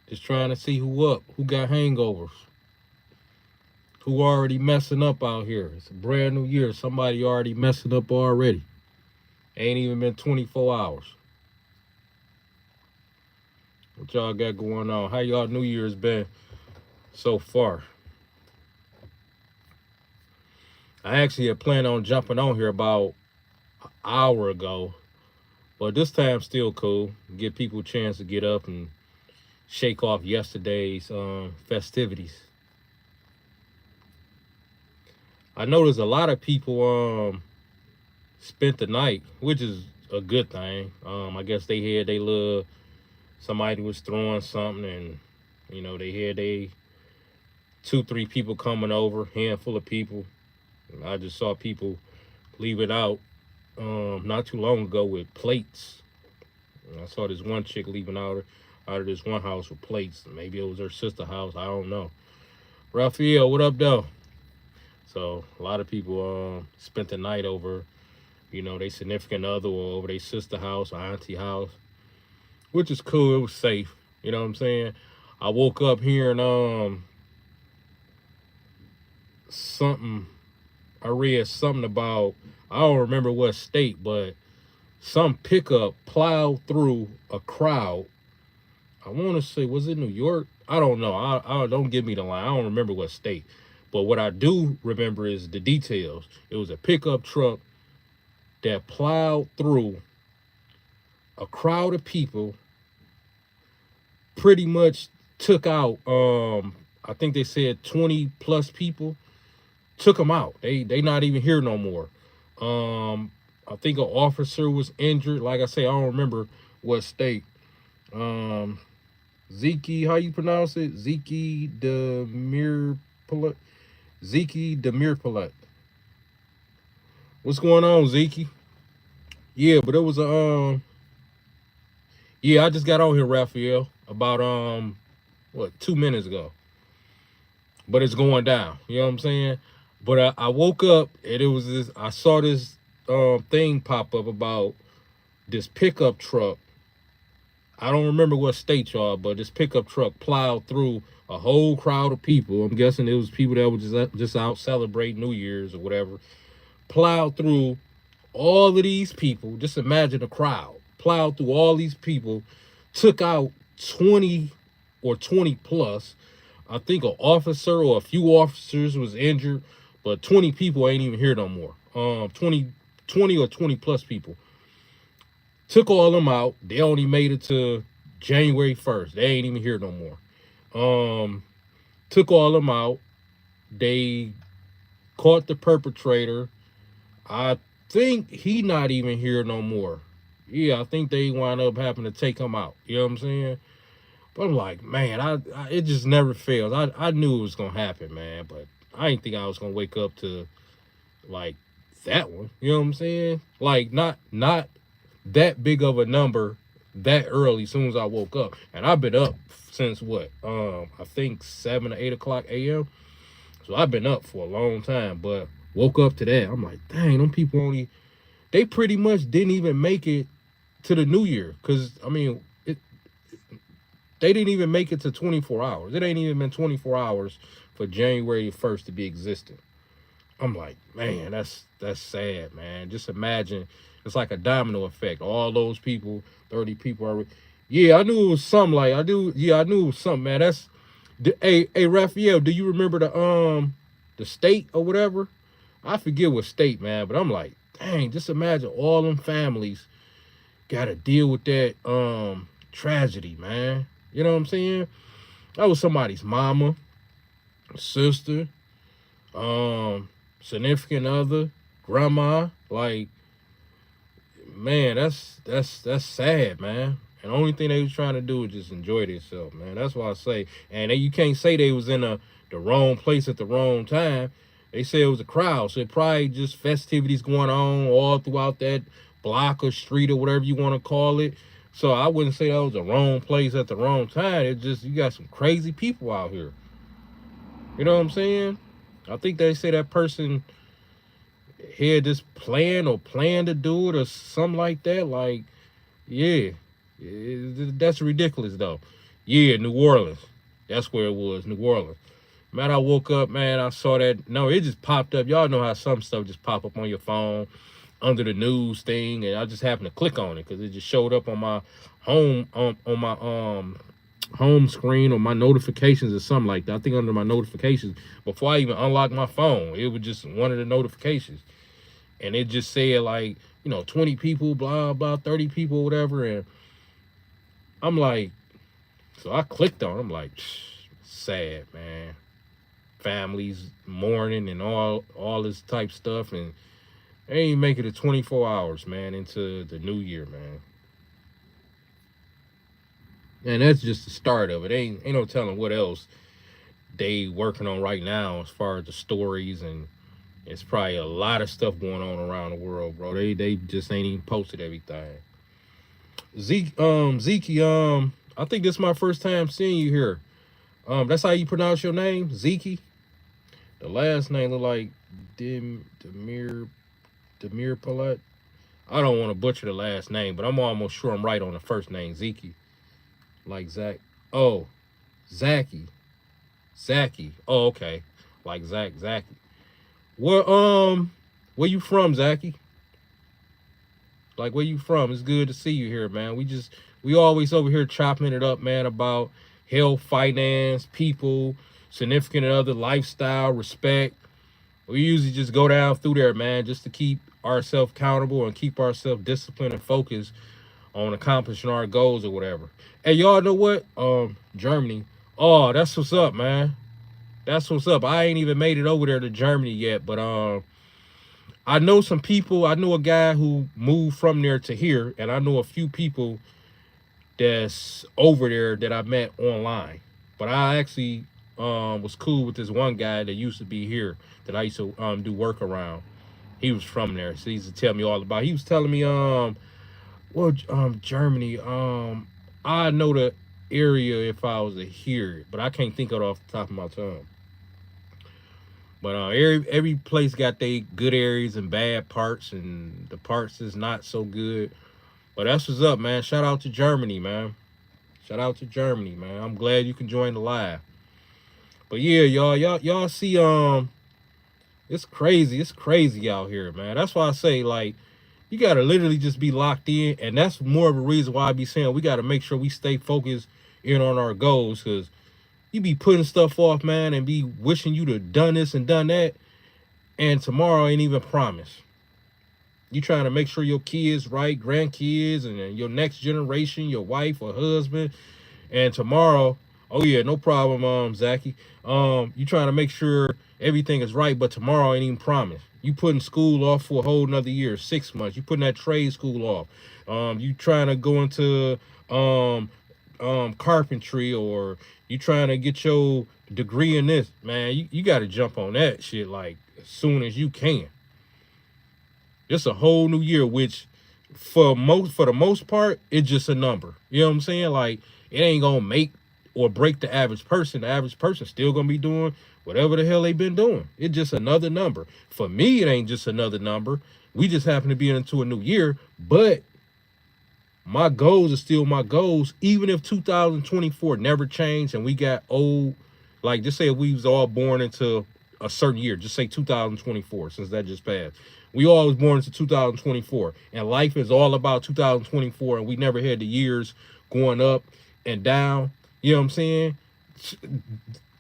Just trying to see who up, who got hangovers, who already messing up out here. It's a brand new year. Somebody already messing up already. Ain't even been 24 hours. What y'all got going on? How y'all New Year's been so far? I actually had planned on jumping on here about an hour ago, but this time still cool. Give people a chance to get up and shake off yesterday's festivities. I noticed a lot of people spent the night, which is a good thing. I guess they had they little somebody was throwing something, and they had they 2, 3 people coming over, handful of people. I just saw people leave it out not too long ago with plates. And I saw this one chick leaving out of this one house with plates. Maybe it was her sister house. I don't know. Raphael, what up, though? So a lot of people spent the night over, their significant other or over their sister house or auntie house, which is cool. It was safe. You know what I'm saying? I woke up hearing something. I read something about, I don't remember what state, but some pickup plowed through a crowd. I want to say, was it New York? I don't know. I don't give me the line. I don't remember what state. But what I do remember is the details. It was a pickup truck that plowed through a crowd of people, pretty much took out, I think they said 20 plus people, took them out. They not even here no more. I think an officer was injured. Like I say, I don't remember what state. Zeke, how you pronounce it? Zeke Demirpalat. Zeke Demirpalat. What's going on, Zeke? Yeah, but it was a yeah, I just got on here, Raphael, about 2 minutes ago. But it's going down. You know what I'm saying? But I woke up and it was this. I saw this thing pop up about this pickup truck. I don't remember what state, y'all, but this pickup truck plowed through a whole crowd of people. I'm guessing it was people that were just out celebrating New Year's or whatever. Plowed through all of these people. Just imagine a crowd. Plowed through all these people, took out 20 or 20 plus. I think an officer or a few officers was injured, but 20 people ain't even here no more. 20 or 20 plus people. Took all them out. They only made it to January 1st. They ain't even here no more. Took all them out. They caught the perpetrator. I think he not even here no more. Yeah, I think they wound up having to take him out. You know what I'm saying? But I'm like, man, it just never fails. I knew it was gonna happen, man, but I didn't think I was gonna wake up to like that one. You know what I'm saying? Like not that big of a number that early. As soon as I woke up, and I've been up since what? I think 7 or 8 o'clock a.m. So I've been up for a long time, but woke up to that. I'm like, dang, them people only they pretty much didn't even make it to the new year. Cause I mean, they didn't even make it to 24 hours. It ain't even been 24 hours for January 1st to be existing. I'm like, man, that's sad, man. Just imagine, it's like a domino effect. All those people, 30 people are. Yeah, I knew it was something like I do. Yeah, I knew it was something, man. Hey, Raphael, do you remember the state or whatever? I forget what state, man, but I'm like, dang, just imagine all them families got to deal with that tragedy, man. You know what I'm saying? That was somebody's mama, sister, significant other, grandma. Like, man, that's sad, man. And the only thing they was trying to do was just enjoy themselves, man. That's why I say, and you can't say they was in the wrong place at the wrong time. They said it was a crowd, so it probably just festivities going on all throughout that block or street or whatever you want to call it. So I wouldn't say that was the wrong place at the wrong time. It's just you got some crazy people out here. You know what I'm saying? I think they say that person had this plan or planned to do it or something like that. Like, yeah, that's ridiculous though. Yeah, New Orleans. That's where it was, New Orleans. Man, I woke up, man, I saw that. No, it just popped up. Y'all know how some stuff just pop up on your phone under the news thing, and I just happened to click on it because it just showed up on my on my home screen or my notifications or something like that. I think under my notifications before I even unlocked my phone, it was just one of the notifications, and it just said like 20 people, blah blah, 30 people, whatever, and I'm like, so I clicked on. I'm like, sad man, families mourning and all this type stuff, and they ain't make it to 24 hours, man, into the new year, man. And that's just the start of it. Ain't no telling what else they working on right now as far as the stories, and it's probably a lot of stuff going on around the world, bro. They just ain't even posted everything. Zeke, I think this is my first time seeing you here. That's how you pronounce your name, Zeke. The last name look like Demir Palat. I don't want to butcher the last name, but I'm almost sure I'm right on the first name, Zeke. Like Zach. Oh, Zachy. Zachy. Oh, okay. Like Zachy. Where you from, Zachy? Like, where you from? It's good to see you here, man. We always over here chopping it up, man, about health, finance, people, significant other, lifestyle, respect. We usually just go down through there, man, just to keep ourselves accountable and keep ourselves disciplined and focused on accomplishing our goals or whatever. Hey, y'all know what? Germany. Oh, that's what's up, man. That's what's up. I ain't even made it over there to Germany yet, but I know some people. I know a guy who moved from there to here, and I know a few people that's over there that I met online. But I actually was cool with this one guy that used to be here that I used to do work around. He was from there, so he used to tell me all about. He was telling me Germany. I know the area if I was to hear it, but I can't think of it off the top of my tongue. But every place got their good areas and bad parts, and the parts is not so good. But that's what's up, man. Shout out to Germany, man. Shout out to Germany, man. I'm glad you can join the live. But yeah, y'all see, it's crazy. It's crazy out here, man. That's why I say, like, you gotta literally just be locked in, and that's more of a reason why I be saying we gotta make sure we stay focused in on our goals, because you be putting stuff off, man, and be wishing you'd have done this and done that, and tomorrow ain't even promised. You trying to make sure your kids, right, grandkids, and your next generation, your wife or husband, and tomorrow, oh yeah, no problem, Zachy. You trying to make sure everything is right, but tomorrow ain't even promised. You putting school off for a whole another year, 6 months. You putting that trade school off. You trying to go into carpentry, or you trying to get your degree in this, man. You got to jump on that shit like as soon as you can. It's a whole new year, which for the most part, it's just a number. You know what I'm saying? Like, it ain't gonna make or break the average person. The average person still gonna be doing whatever the hell they been doing. It's just another number. For me, it ain't just another number. We just happen to be into a new year, but my goals are still my goals, even if 2024 never changed and we got old. Like, just say if we was all born into a certain year, just say 2024, since that just passed. We all was born into 2024, and life is all about 2024, and we never had the years going up and down. You know what I'm saying?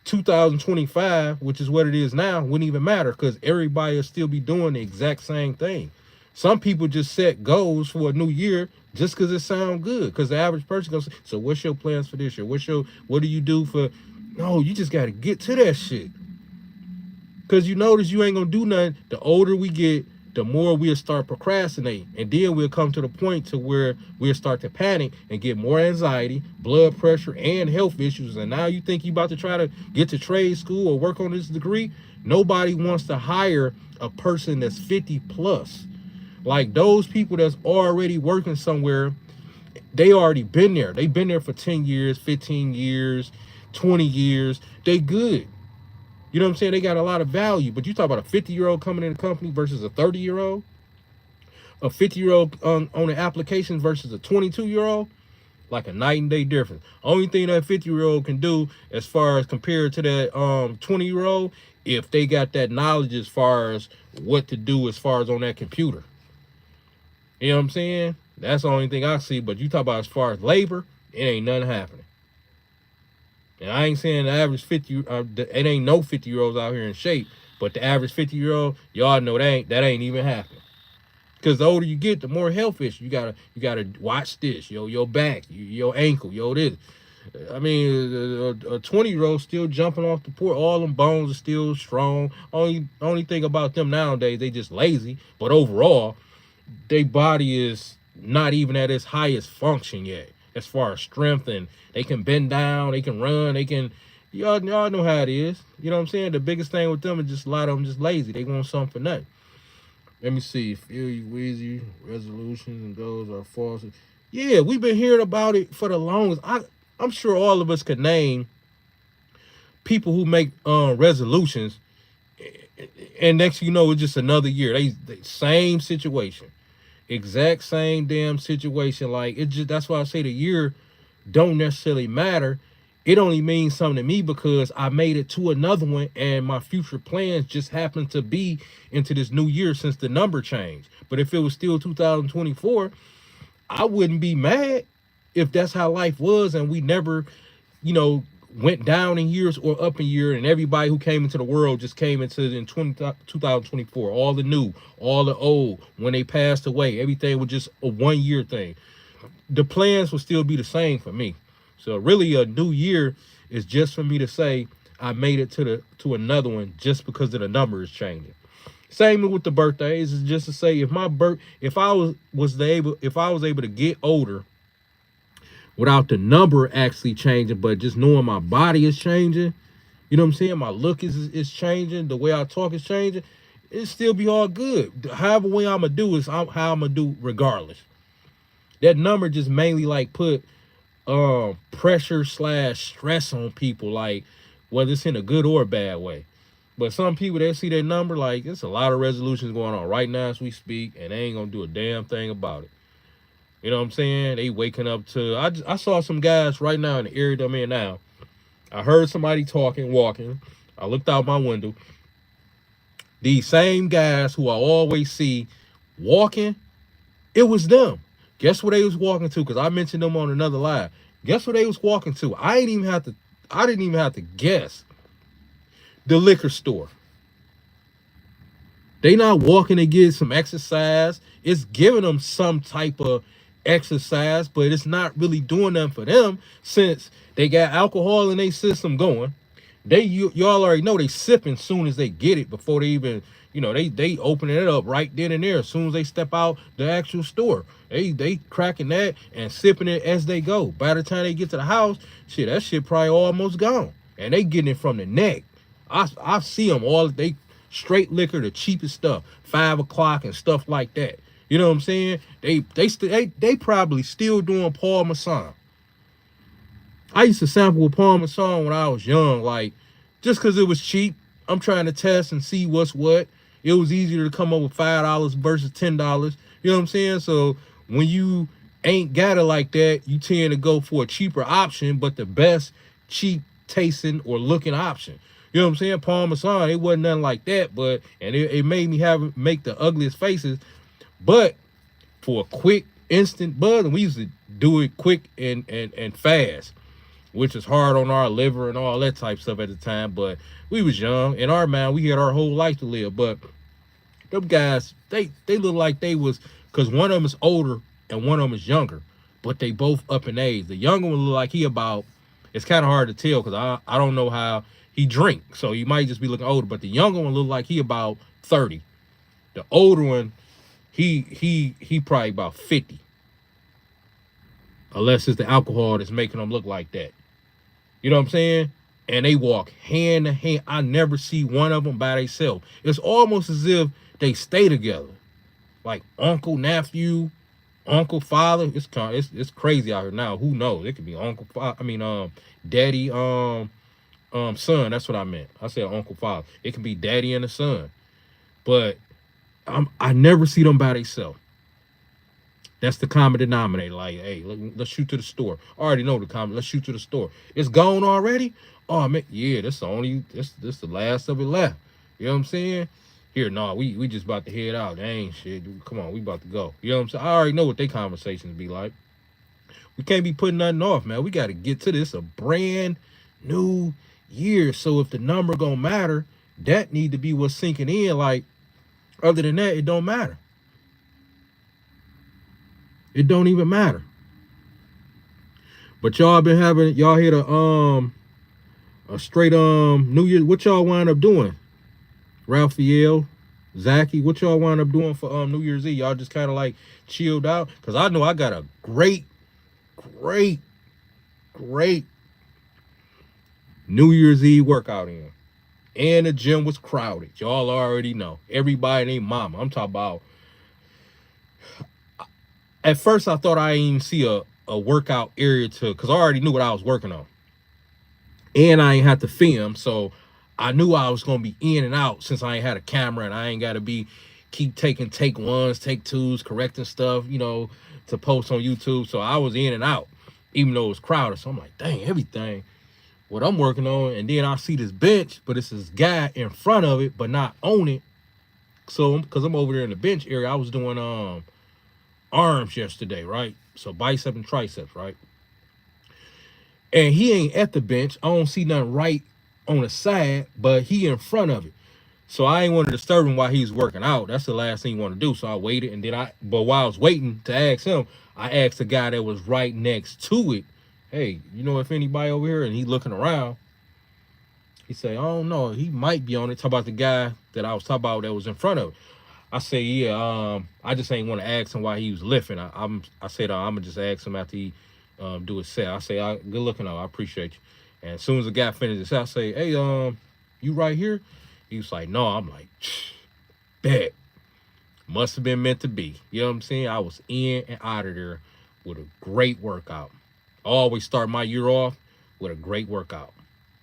2025, which is what it is now, wouldn't even matter, because everybody will still be doing the exact same thing. Some people just set goals for a new year just because it sounds good. Because the average person goes, so what's your plans for this year? What do you do for? No, you just got to get to that shit. Because you notice you ain't going to do nothing. The older we get, the more we'll start procrastinating. And then we'll come to the point to where we'll start to panic and get more anxiety, blood pressure, and health issues. And now you think you about to try to get to trade school or work on this degree? Nobody wants to hire a person that's 50 plus. Like, those people that's already working somewhere, they already been there. They've been there for 10 years, 15 years, 20 years. They good. You know what I'm saying? They got a lot of value. But you talk about a 50-year-old coming in the company versus a 30-year-old, a 50-year-old on an application versus a 22-year-old. like a night and day difference. Only thing that 50-year-old can do as far as compared to that 20-year-old, if they got that knowledge as far as what to do as far as on that computer. You know what I'm saying? That's the only thing I see. But you talk about as far as labor, it ain't nothing happening. And I ain't saying the average 50, it ain't no 50-year-olds out here in shape, but the average 50-year-old, y'all know that ain't even happening. Because the older you get, the more health issues you gotta watch this, your back, your ankle, this. I mean, a 20-year-old still jumping off the porch. All them bones are still strong. Only thing about them nowadays, they just lazy. But overall, their body is not even at its highest function yet, as far as strength, and they can bend down, they can run, they can. Y'all know how it is. You know what I'm saying? The biggest thing with them is just a lot of them just lazy. They want something for nothing. Let me see. Feel you wheezy. Resolutions and goals are false. Yeah, we've been hearing about it for the longest. I'm sure all of us could name people who make resolutions, and next you know it's just another year. They same situation, exact same damn situation. Like it just that's why I say the year don't necessarily matter. It only means something to me because I made it to another one and my future plans just happen to be into this new year since the number changed. But if it was still 2024, I wouldn't be mad if that's how life was and we never, you know, went down in years or up in year, and everybody who came into the world just came into in 2024. All the new, all the old, when they passed away, everything was just a 1 year thing. The plans will still be the same for me. So really a new year is just for me to say I made it to another one just because of the number is changing. Same with the birthdays, is just to say if I was able to get older without the number actually changing, but just knowing my body is changing, you know what I'm saying? My look is changing, the way I talk is changing, it still be all good. However way I'm gonna do is how I'm gonna do regardless. That number just mainly like put pressure / stress on people, like whether it's in a good or bad way. But some people, they see that number, like it's a lot of resolutions going on right now as we speak, and they ain't gonna do a damn thing about it. You know what I'm saying? They waking up to, I saw some guys right now in the area that I'm in now. I heard somebody talking, walking. I looked out my window. These same guys who I always see walking, it was them. Guess where they was walking to? Because I mentioned them on another live. Guess where they was walking to? I didn't even have to guess. The liquor store. They not walking to get some exercise. It's giving them some type of exercise, but it's not really doing nothing for them since they got alcohol in their system going. Y'all already know they sipping soon as they get it before they even, you know, they open it up right then and there as soon as they step out the actual store. They cracking that and sipping it as they go. By the time they get to the house, shit, that shit probably almost gone. And they getting it from the neck. I see them all, they straight liquor, the cheapest stuff, 5 o'clock and stuff like that. You know what I'm saying? They probably still doing Paul Masson. I used to sample with Paul Masson when I was young, like just because it was cheap. I'm trying to test and see what's what. It was easier to come up with $5 versus $10. You know what I'm saying? So when you ain't got it like that, you tend to go for a cheaper option, but the best cheap tasting or looking option. You know what I'm saying? Paul Masson, it wasn't nothing like that, but and it made me make the ugliest faces. But for a quick instant buzz, and we used to do it quick and fast, which is hard on our liver and all that type stuff at the time. But we was young. In our mind, we had our whole life to live. But them guys, they look like they was, because one of them is older and one of them is younger, but they both up in age. The younger one look like he about, it's kind of hard to tell because I don't know how he drink. So he might just be looking older, but the younger one look like he about 30. The older one, he probably about 50. Unless it's the alcohol that's making them look like that. You know what I'm saying? And they walk hand to hand. I never see one of them by themselves. It's almost as if they stay together. Like uncle, nephew, uncle, father. It's crazy out here now. Who knows? It could be uncle, daddy, son. That's what I meant. I said uncle, father. It could be daddy and a son. But I never see them by themselves. That's the common denominator. Like, hey, let's shoot to the store. I already know the common. Let's shoot to the store. It's gone already. Oh man, yeah, that's the only. This the last of it left. You know what I'm saying? Here, no, we just about to head out. They ain't shit. Come on, we about to go. You know what I'm saying? I already know what they conversations be like. We can't be putting nothing off, man. We got to get to this a brand new year. So if the number gonna matter, that need to be what's sinking in. Like, other than that, it don't matter. It don't even matter. But y'all been having y'all hit a straight New Year. What y'all wind up doing? Raphael, Zachy, what y'all wind up doing for New Year's Eve? Y'all just kind of like chilled out? Cause I know I got a great, great, great New Year's Eve workout in. And the gym was crowded. Y'all already know. Everybody named mama. I'm talking about. At first I thought I didn't even see a workout area to, cause I already knew what I was working on. And I ain't had to film, so I knew I was gonna be in and out since I ain't had a camera and I ain't gotta be keep taking take ones, take twos, correcting stuff, to post on YouTube. So I was in and out, even though it was crowded. So I'm like, dang, everything what I'm working on. And then I see this bench, but it's this guy in front of it, but not on it. So because I'm over there in the bench area, I was doing arms yesterday, right? So bicep and triceps, right? And he ain't at the bench. I don't see nothing right on the side, but he in front of it. So I ain't want to disturb him while he's working out. That's the last thing you want to do. So I waited, and then but while I was waiting to ask him, I asked the guy that was right next to it, hey, you know if anybody over here? And he looking around. He said, I don't know. He might be on it. Talk about the guy that I was talking about that was in front of it. I say, yeah, I just ain't want to ask him why he was lifting. I said, I'm going to just ask him after he do his set. I say, good looking out. I appreciate you. And as soon as the guy finished his set, I say, hey, you right here? He was like, no. I'm like, bet. Must have been meant to be. You know what I'm saying? I was in and out of there with a great workout. I always start my year off with a great workout.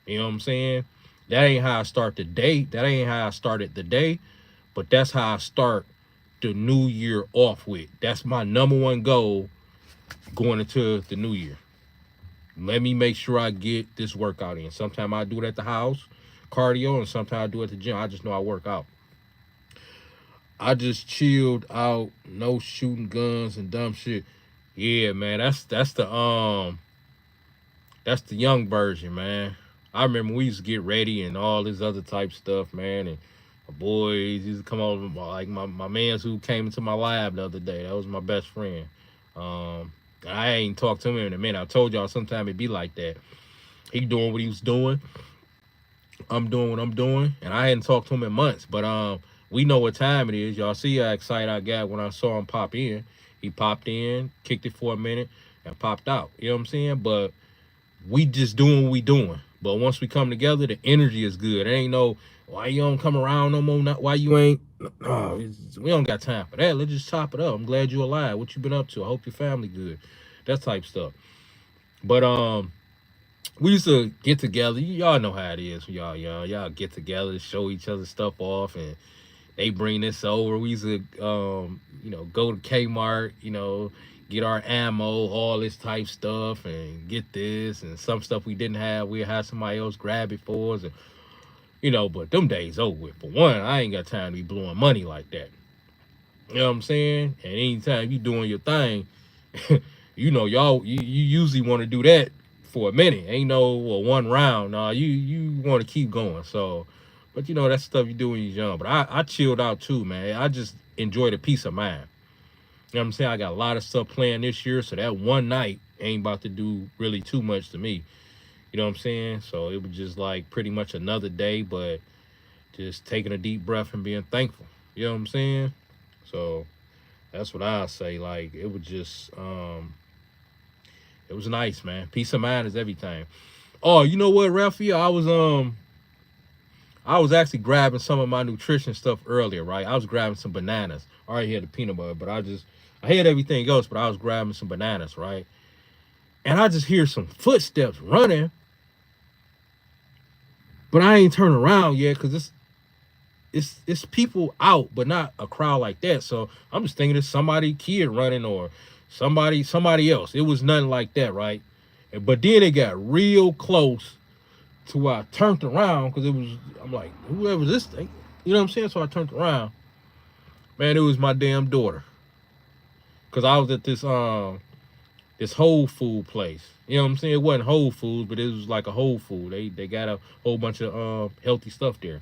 You know what I'm saying? That ain't how I start the day. That ain't how I started the day. But that's how I start the new year off with. That's my number one goal going into the new year. Let me make sure I get this workout in. Sometimes I do it at the house, cardio, and sometimes I do it at the gym. I just know I work out. I just chilled out, no shooting guns and dumb shit. Yeah, man, that's the young version, man. I remember we used to get ready and all this other type stuff, man, and my boys used to come over, like my mans who came into my lab the other day. That was my best friend. I ain't talked to him in a minute. I told y'all sometime it'd be like that. He doing what he was doing. I'm doing what I'm doing. And I hadn't talked to him in months. But we know what time it is. Y'all see how excited I got when I saw him pop in. He popped in, kicked it for a minute, and popped out. You know what I'm saying? But we just doing what we doing. But once we come together, the energy is good. There ain't no, why you don't come around no more? Not why you ain't. No, we don't got time for that. Let's just chop it up. I'm glad you alive. What you been up to? I hope your family good. That type stuff. But we used to get together. Y'all know how it is. Y'all young. Y'all get together to show each other stuff off, and they bring this over. We used to go to Kmart, get our ammo, all this type stuff, and get this and some stuff we didn't have. We'd have somebody else grab it for us, and but them days over with. For one, I ain't got time to be blowing money like that. You know what I'm saying? And anytime you doing your thing, y'all you usually want to do that for a minute. Ain't no one round. Nah, you want to keep going. So, but that's stuff you do when you're young. But I chilled out too, man. I just enjoy the peace of mind. You know what I'm saying? I got a lot of stuff planned this year, so that one night ain't about to do really too much to me. You know what I'm saying? So it was just like pretty much another day, but just taking a deep breath and being thankful. You know what I'm saying? So that's what I say. Like, it was just, it was nice, man. Peace of mind is everything. Oh, you know what, Raphael? I was actually grabbing some of my nutrition stuff earlier, right? I was grabbing some bananas. I already had the peanut butter, but I had everything else, but I was grabbing some bananas, right? And I just hear some footsteps running, but I ain't turned around yet because it's people out, but not a crowd like that. So I'm just thinking it's somebody kid running or somebody else. It was nothing like that, right? But then it got real close to where I turned around because I'm like, whoever this thing, you know what I'm saying? So I turned around, man, it was my damn daughter. Cause I was at this Whole Food place. You know what I'm saying? It wasn't Whole Foods, but it was like a Whole Food. They got a whole bunch of healthy stuff there.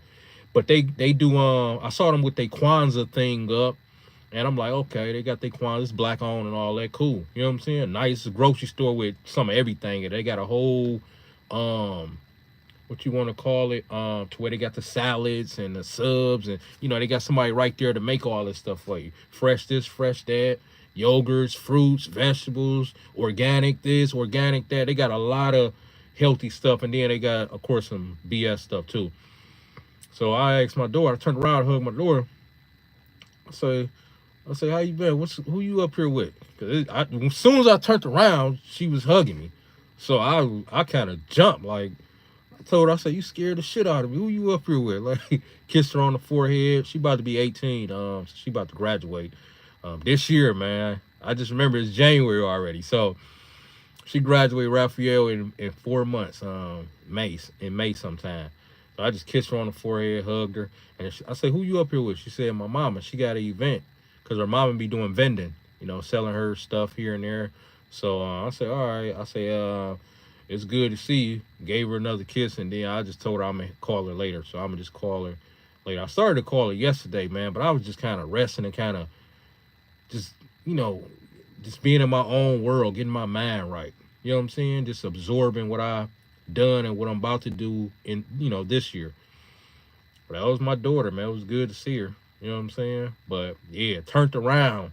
But they do I saw them with their Kwanzaa thing up. And I'm like, okay, they got their Kwanzaa, it's black on and all that, cool. You know what I'm saying? Nice grocery store with some of everything. And they got a whole what you want to call it, to where they got the salads and the subs, and they got somebody right there to make all this stuff for you. Fresh this, fresh that, yogurts, fruits, vegetables, organic this, organic that. They got a lot of healthy stuff, and then they got, of course, some BS stuff too. So I asked my daughter, I turned around, hugged my daughter. I say, how you been? Who you up here with? Cause as soon as I turned around, she was hugging me. So I kind of jumped. Like, I told her, I said, you scared the shit out of me. Who you up here with? Like, kissed her on the forehead. She about to be 18. So she about to graduate this year, man. I just remember it's January already. So she graduated Raphael in 4 months, in May sometime. So I just kissed her on the forehead, hugged her. And I said, who you up here with? She said, my mama. She got an event because her mama be doing vending, selling her stuff here and there. So I said, all right. I say, it's good to see you. Gave her another kiss, and then I just told her I'm going to call her later. So I'm going to just call her later. I started to call her yesterday, man, but I was just kind of resting and kind of just, just being in my own world, getting my mind right. You know what I'm saying? Just absorbing what I've done and what I'm about to do in, this year. But that was my daughter, man. It was good to see her. You know what I'm saying? But yeah, turned around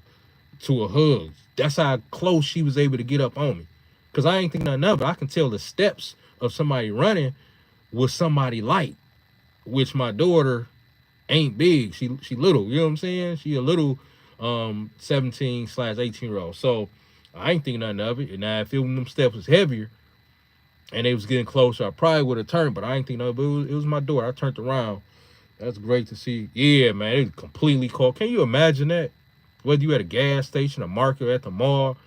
to a hug. That's how close she was able to get up on me. Because I ain't think nothing of it. I can tell the steps of somebody running with somebody light, which my daughter ain't big. She little. You know what I'm saying? She a little 17/18-year-old. So I ain't think nothing of it. And now if them steps was heavier and they was getting closer, I probably would have turned. But I ain't think nothing. But it was my daughter. I turned around. That's great to see. Yeah, man. It was completely cold. Can you imagine that? Whether you at a gas station, a market, or at the mall,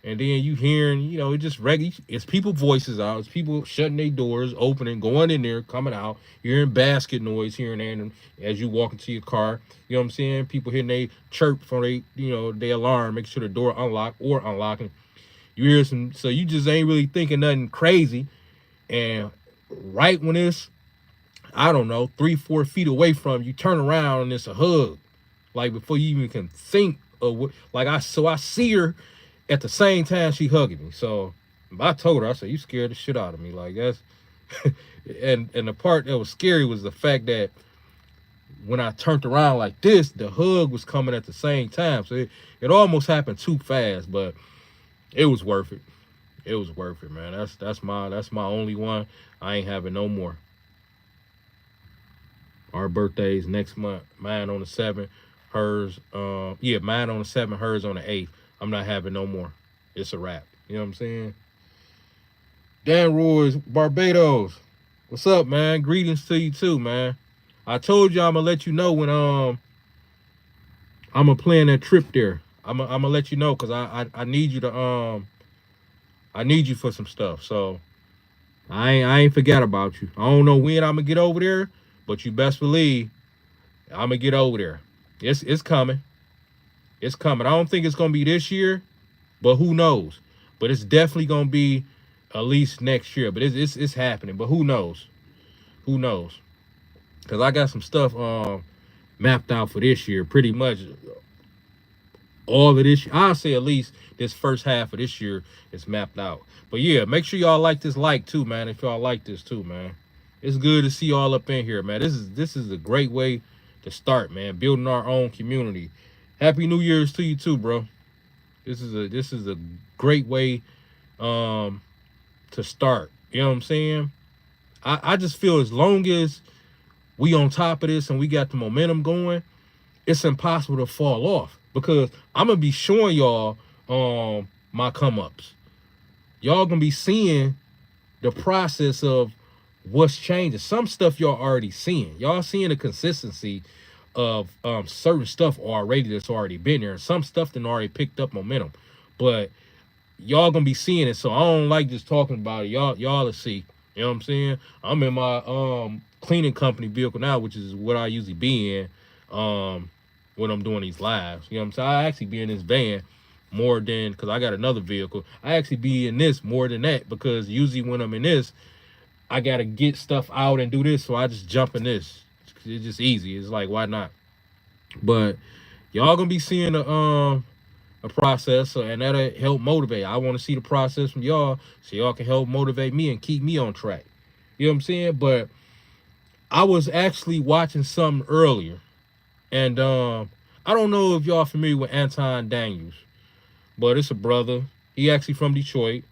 and then you hearing, it just regular. It's people voices out. It's people shutting their doors, opening, going in there, coming out. You're hearing basket noise here and there, and as you walk into your car. You know what I'm saying? People hitting they chirp for they alarm, make sure the door unlocked or unlocking. You hear some, so you just ain't really thinking nothing crazy. And right when it's, I don't know, 3-4 feet away from you, turn around and it's a hug. Like before you even can think of what, I see her. At the same time, she hugging me. So I told her, I said, you scared the shit out of me. Like that's, and the part that was scary was the fact that when I turned around like this, the hug was coming at the same time. So it almost happened too fast, but it was worth it. It was worth it, man. That's my only one. I ain't having no more. Our birthdays next month. Mine on the 7th, hers, mine on the 7th, hers on the 8th. I'm not having no more. It's a wrap. You know what I'm saying? Dan Roy's Barbados. What's up, man? Greetings to you too, man. I told you I'm gonna let you know when I'm gonna plan that trip there. I'm gonna let you know because I need you to I need you for some stuff. So I ain't forgot about you. I don't know when I'm gonna get over there, but you best believe I'm gonna get over there. It's coming. It's coming. I don't think it's gonna be this year, but who knows? But it's definitely gonna be at least next year. But it's happening. But who knows? Who knows? Cause I got some stuff mapped out for this year. Pretty much all of this. I'll say at least this first half of this year is mapped out. But yeah, make sure y'all like this too, man. If y'all like this too, man. It's good to see y'all up in here, man. This is a great way to start, man. Building our own community. Happy New Year's to you too, bro. This is a great way to start. You know what I'm saying? I just feel as long as we on top of this and we got the momentum going, it's impossible to fall off because I'm gonna be showing y'all my come ups. Y'all gonna be seeing the process of what's changing. Some stuff y'all already seeing. Y'all seeing the consistency of certain stuff already that's already been there. Some stuff that already picked up momentum. but y'all gonna be seeing it. So I don't like just talking about it. Y'all will see. You know what I'm saying? I'm in my cleaning company vehicle now, which is what I usually be in when I'm doing these lives. You know what I'm saying? I actually be in this van more than, because I got another vehicle. I actually be in this more than that, because usually when I'm in this, I gotta get stuff out and do this, so I just jump in this. It's just easy. It's like, why not? But y'all gonna be seeing a process, and that'll help motivate. I want to see the process from y'all, so y'all can help motivate me and keep me on track. You know what I'm saying? But I was actually watching something earlier, and I don't know if y'all familiar with Anton Daniels, but it's a brother. He actually from Detroit.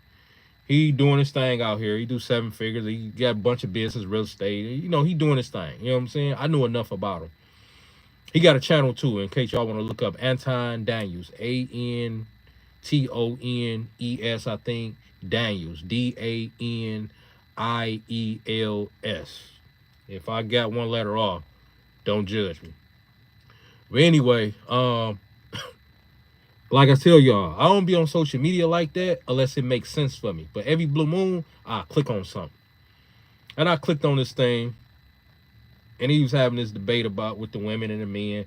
He doing his thing out here. He do 7 figures. He got a bunch of business, real estate. You know, he doing his thing. You know what I'm saying? I knew enough about him. He got a channel too, in case y'all want to look up Anton Daniels. ANTONES, I think. Daniels. DANIELS. If I got one letter off, don't judge me. But anyway, like I tell y'all, I don't be on social media like that unless it makes sense for me. But every blue moon, I click on something. And I clicked on this thing, and he was having this debate about with the women and the men,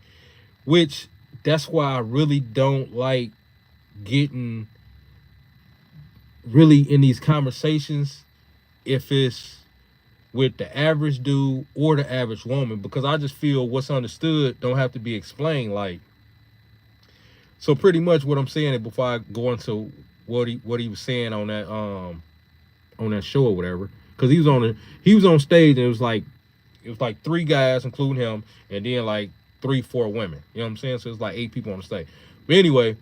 which that's why I really don't like getting really in these conversations if it's with the average dude or the average woman, because I just feel what's understood don't have to be explained. Like, so pretty much what I'm saying, before I go into what he was saying on that show or whatever, because he was on stage, and it was like 3 guys including him, and then like 3-4 women. You know what I'm saying? So it's like 8 people on the stage. But anyway,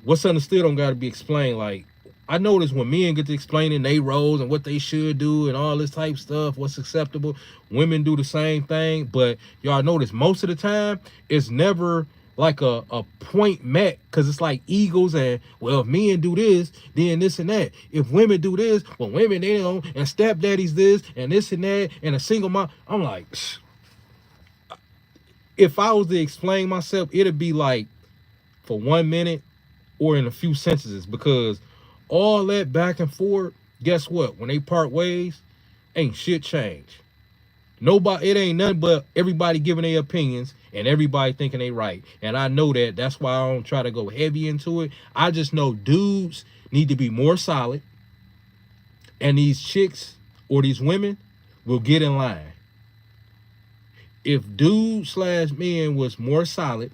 what's understood don't got to be explained. Like, I notice when men get to explaining their roles and what they should do and all this type stuff, what's acceptable, women do the same thing. But y'all notice most of the time it's never like a point met, because it's like egos and, well, if men do this, then this and that. If women do this, well, women, they don't, and stepdaddy's this and this and that, and a single mom. I'm like, if I was to explain myself, it'd be like for 1 minute or in a few sentences, because all that back and forth, guess what? When they part ways, ain't shit changed. Nobody, it ain't nothing but everybody giving their opinions and everybody thinking they right. And I know that. That's why I don't try to go heavy into it. I just know dudes need to be more solid, and these chicks or these women will get in line. If dude/men was more solid,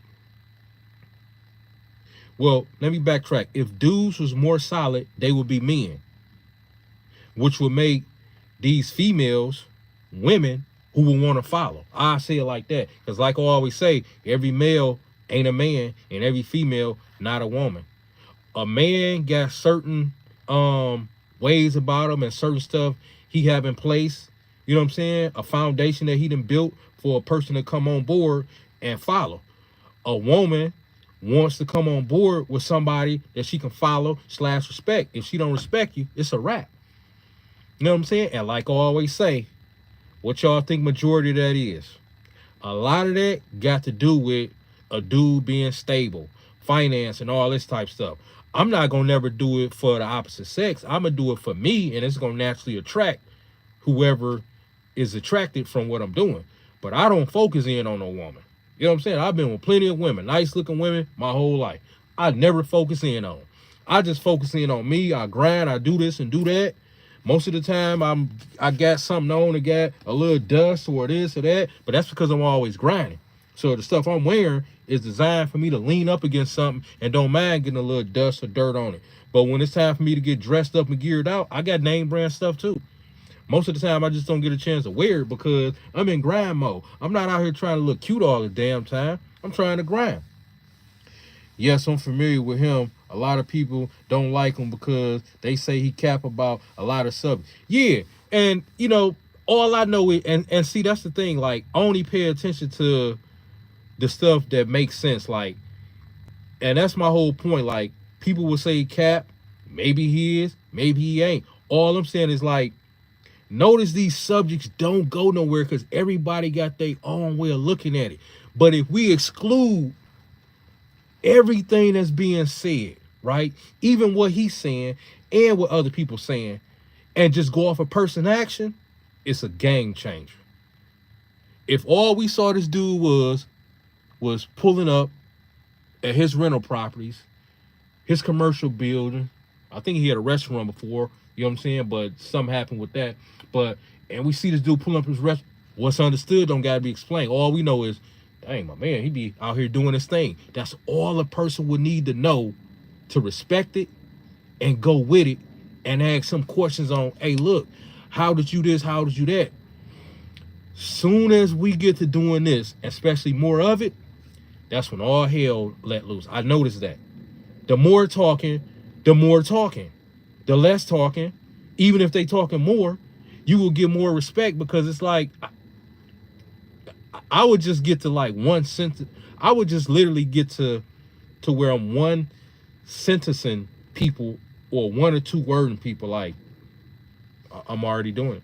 well, let me backtrack. If dudes was more solid, they would be men, which would make these females women who will want to follow. I say it like that, because like I always say, every male ain't a man, and every female not a woman. A man got certain ways about him and certain stuff he have in place. You know what I'm saying? A foundation that he done built for a person to come on board and follow. A woman wants to come on board with somebody that she can follow/respect. If she don't respect you, it's a wrap. You know what I'm saying? And like I always say, what y'all think majority of that is? A lot of that got to do with a dude being stable, finance, and all this type stuff. I'm not gonna never do it for the opposite sex. I'm gonna do it for me, and it's gonna naturally attract whoever is attracted from what I'm doing. But I don't focus in on no woman. You know what I'm saying? I've been with plenty of women, nice looking women, my whole life. I never focus in on them. I just focus in on me. I grind, I do this and do that. Most of the time I got something on, I got a little dust or this or that, but that's because I'm always grinding. So the stuff I'm wearing is designed for me to lean up against something and don't mind getting a little dust or dirt on it. But when it's time for me to get dressed up and geared out, I got name brand stuff too. Most of the time, I just don't get a chance to wear it because I'm in grind mode. I'm not out here trying to look cute all the damn time. I'm trying to grind. Yes, I'm familiar with him. A lot of people don't like him because they say he cap about a lot of subjects. Yeah, and, you know, all I know is, and see, that's the thing. Like, I only pay attention to the stuff that makes sense. Like, and that's my whole point. Like, people will say cap. Maybe he is. Maybe he ain't. All I'm saying is, like, notice these subjects don't go nowhere because everybody got their own way of looking at it. But if we exclude everything that's being said, right? Even what he's saying and what other people saying, and just go off a person action, it's a game changer. If all we saw this dude was pulling up at his rental properties, his commercial building. I think he had a restaurant before, you know what I'm saying? But something happened with that. But and we see this dude pulling up his restaurant. What's understood don't gotta be explained. All we know is, dang, my man, he be out here doing his thing. That's all a person would need to know to respect it and go with it and ask some questions on, hey, look, how did you this? How did you that? Soon as we get to doing this, especially more of it, that's when all hell let loose. I noticed that. The more talking, the more talking. The less talking, even if they talking more, you will get more respect because it's like, I would just get to like one sentence. I would just literally get to where I'm one sentencing people or one or two wording people like, I'm already doing it.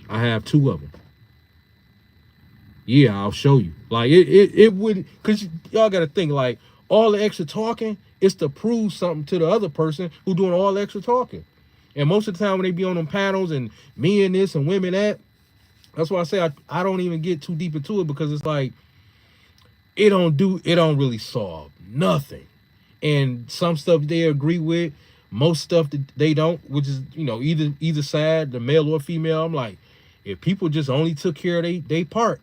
I have two of them. Yeah, I'll show you. Like it would, cause y'all gotta think like all the extra talking is to prove something to the other person who doing all the extra talking. And most of the time when they be on them panels and men this and women that, that's why I say I don't even get too deep into it because it's like it don't really solve nothing. And some stuff they agree with, most stuff that they don't, which is, you know, either side, the male or female. I'm like, if people just only took care of they part,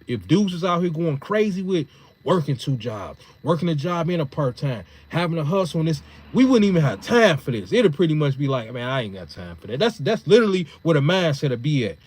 if dudes was out here going crazy with working two jobs, working a job and a part-time, having a hustle on this, we wouldn't even have time for this. It'd pretty much be like, man, I ain't got time for that. That's literally what a mindset would be at.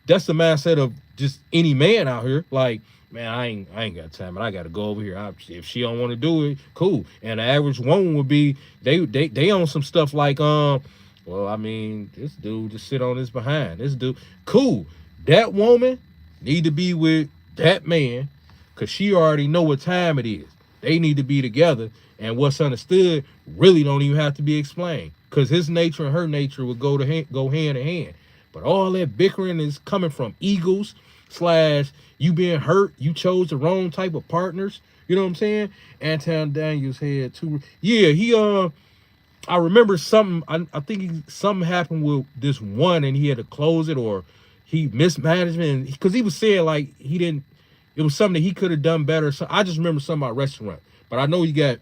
That's the mindset of just any man out here. Like, man, I ain't got time, but I gotta go over here. If she don't want to do it, cool. And the average woman would be they own some stuff like well, I mean, this dude just sit on his behind. This dude, cool. That woman need to be with that man because she already know what time it is. They need to be together, and what's understood really don't even have to be explained because his nature and her nature would go hand in hand. But all that bickering is coming from egos / you being hurt. You chose the wrong type of partners. You know what I'm saying? Anton Daniels had two. Yeah, I remember something. I think something happened with this one, and he had to close it, or he mismanagement because he was saying like he didn't. It was something that he could have done better. So I just remember something about restaurant, but I know he got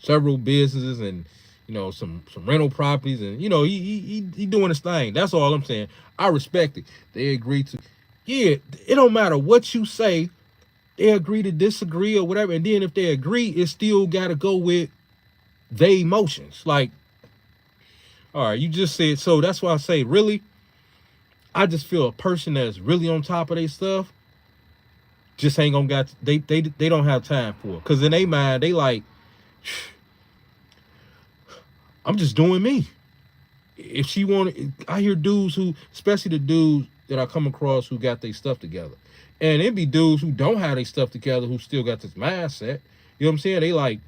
several businesses and, you know, some rental properties, and, you know, he doing his thing. That's all I'm saying. I respect it. They agree to, yeah, it don't matter what you say. They agree to disagree or whatever. And then if they agree, it still got to go with their emotions. Like, all right, you just said, so that's why I say, really, I just feel a person that's really on top of their stuff just ain't gonna they don't have time for it. Cause in their mind, they like, I'm just doing me. If she wanted, I hear dudes who, especially the dudes that I come across who got their stuff together. And it be dudes who don't have their stuff together who still got this mindset. You know what I'm saying? They like,